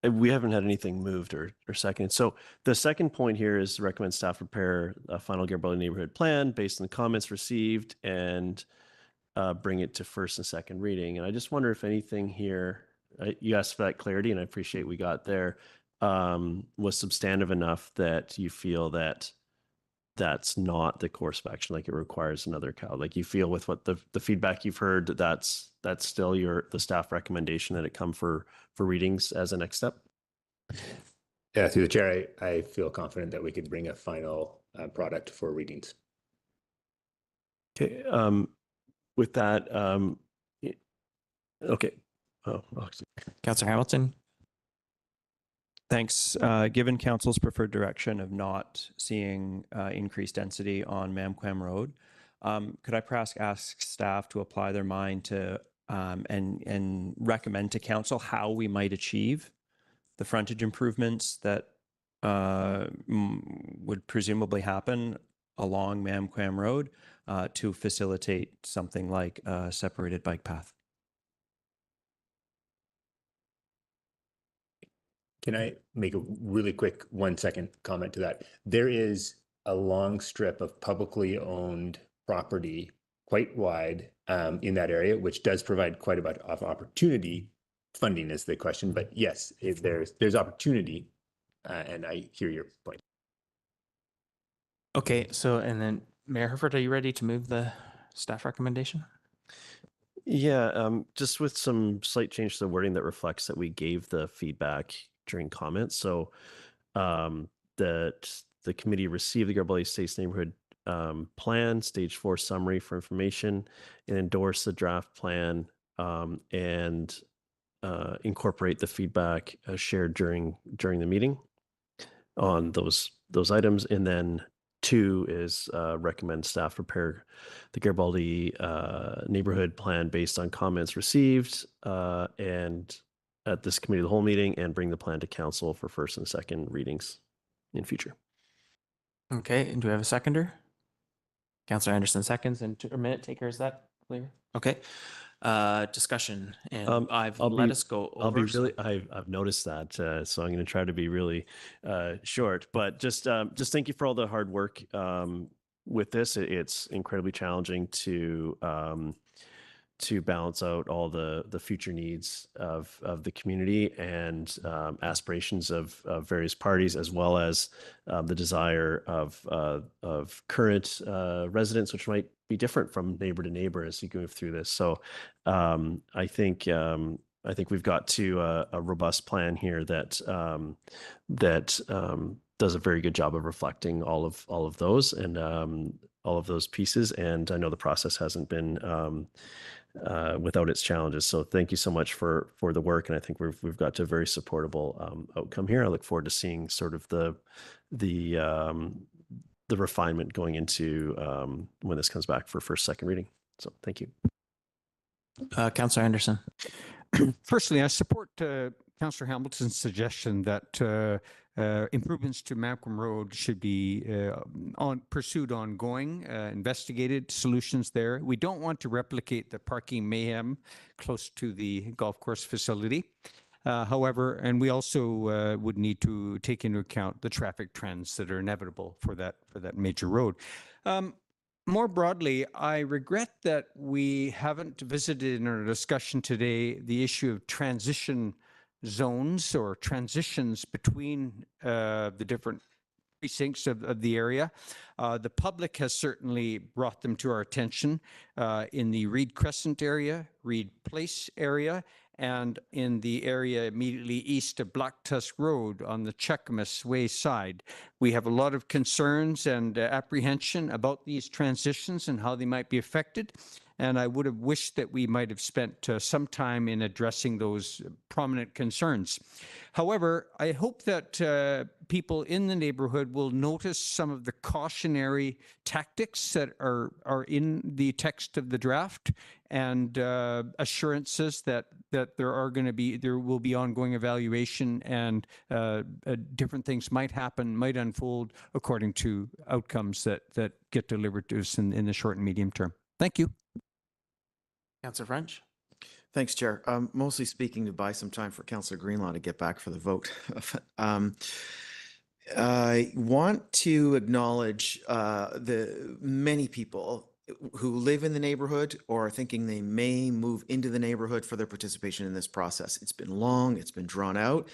We haven't had anything moved or seconded. So the second point here is recommend staff prepare a final Garibaldi neighborhood plan based on the comments received and bring it to first and second reading. And I just wonder if anything here, you asked for that clarity, and I appreciate we got there, was substantive enough that you feel that that's not the course of action, like it requires another cow. Like you feel with what the feedback you've heard, that's still the staff recommendation that it come for readings as a next step? Yeah, through the chair, I feel confident that we could bring a final product for readings. Okay. With that, okay. Councillor Hamilton? Thanks. Given council's preferred direction of not seeing increased density on Mamquam Road, could I perhaps ask staff to apply their mind to and recommend to council how we might achieve the frontage improvements that would presumably happen along Mamquam Road to facilitate something like a separated bike path? Can I make a really quick 1-second comment to that? There is a long strip of publicly owned property, quite wide, in that area, which does provide quite a bit of opportunity. Funding is the question, but yes, if there's opportunity, and I hear your point. Okay, so and then Mayor Herford, are you ready to move the staff recommendation? Yeah, just with some slight change to the wording that reflects that we gave the feedback during comments. So that the committee received the Garibaldi Estates Neighborhood Plan, Stage 4 summary for information, and endorse the draft plan and incorporate the feedback shared during the meeting on those items. And then 2 is recommend staff prepare the Garibaldi neighborhood plan based on comments received and at this committee of the whole meeting, and bring the plan to council for first and second readings in future. Okay, and do we have a seconder? Councillor Anderson seconds, and a minute taker, is that clear? Okay. Discussion, and I've let us go over. I'll be really. I've noticed that, so I'm going to try to be really short. But just thank you for all the hard work with this. It's incredibly challenging to balance out all the future needs of the community and aspirations of various parties, as well as the desire of current residents, which might be different from neighbor to neighbor as you go through this. So I think we've got to a robust plan here that does a very good job of reflecting all of those and all of those pieces. And I know the process hasn't been without its challenges. So thank you so much for the work, and I think we've got to a very supportable outcome here. I look forward to seeing sort of the refinement going into when this comes back for second reading. So thank you. Councillor Anderson. Firstly, I support Councillor Hamilton's suggestion that improvements to Malcolm Road should be pursued ongoing, investigated solutions there. We don't want to replicate the parking mayhem close to the golf course facility. However, and we also would need to take into account the traffic trends that are inevitable for that major road. More broadly, I regret that we haven't visited in our discussion today the issue of transition zones or transitions between the different precincts of the area. The public has certainly brought them to our attention in the Reed Crescent area, Reed Place area, and in the area immediately east of Black Tusk Road on the Cheakamus Way side. We have a lot of concerns and apprehension about these transitions and how they might be affected. And I would have wished that we might have spent some time in addressing those prominent concerns. However, I hope that people in the neighborhood will notice some of the cautionary tactics that are in the text of the draft and assurances that there will be ongoing evaluation and different things might happen, might unfold according to outcomes that get delivered to us in the short and medium term. Thank you. Councillor French. Thanks, Chair. Mostly speaking to buy some time for Councillor Greenlaw to get back for the vote. I want to acknowledge the many people who live in the neighborhood or are thinking they may move into the neighborhood for their participation in this process. It's been long, it's been drawn out.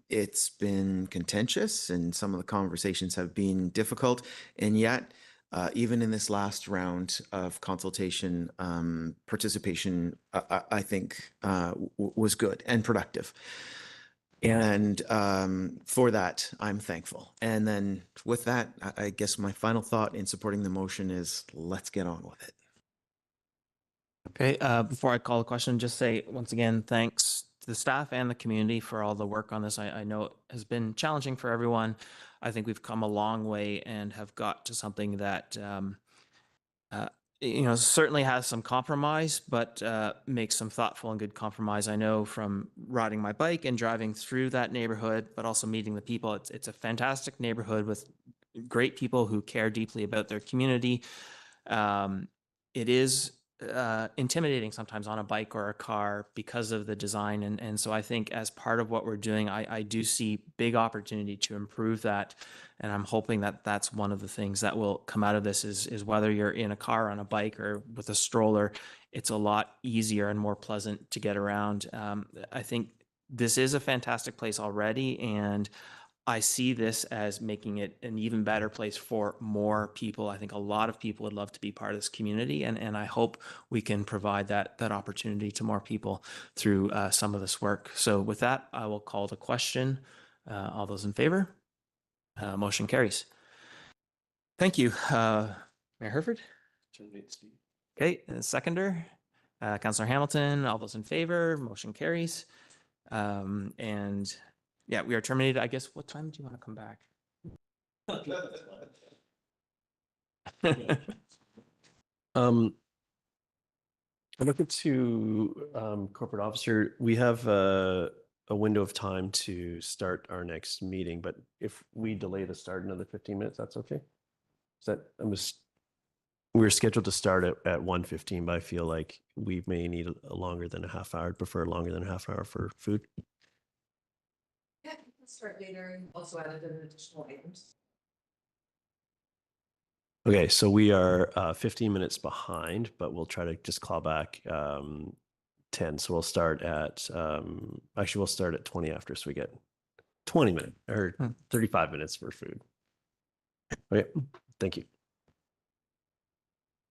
It's been contentious and some of the conversations have been difficult, and yet even in this last round of consultation, participation, I think, was good and productive. And for that, I'm thankful. And then with that, I guess my final thought in supporting the motion is let's get on with it. Okay, before I call the question, just say once again, thanks to the staff and the community for all the work on this. I know it has been challenging for everyone. I think we've come a long way and have got to something that certainly has some compromise, but makes some thoughtful and good compromise. I know from riding my bike and driving through that neighborhood, but also meeting the people. It's a fantastic neighborhood with great people who care deeply about their community. It is intimidating sometimes on a bike or a car because of the design. And so I think as part of what we're doing, I do see big opportunity to improve that. And I'm hoping that that's one of the things that will come out of this is whether you're in a car, on a bike, or with a stroller, it's a lot easier and more pleasant to get around. I think this is a fantastic place already, and I see this as making it an even better place for more people. I think a lot of people would love to be part of this community, and I hope we can provide that opportunity to more people through some of this work. So with that, I will call the question. All those in favor? Motion carries. Thank you. Mayor Herford? Okay, seconder. Councillor Hamilton, all those in favor? Motion carries. And yeah, we are terminated. I guess, what time do you want to come back? I'm looking to corporate officer. We have a window of time to start our next meeting, but if we delay the start another 15 minutes, that's okay. Is that we're scheduled to start at 1:15, but I feel like we may need a longer than a half hour. I'd prefer longer than a half hour for food. Yeah, you can start later and also added in additional items. Okay, so we are 15 minutes behind, but we'll try to just claw back 10. So we'll start at, actually we'll start at 20 after, so we get 20 minutes or 35 minutes for food. Okay, thank you.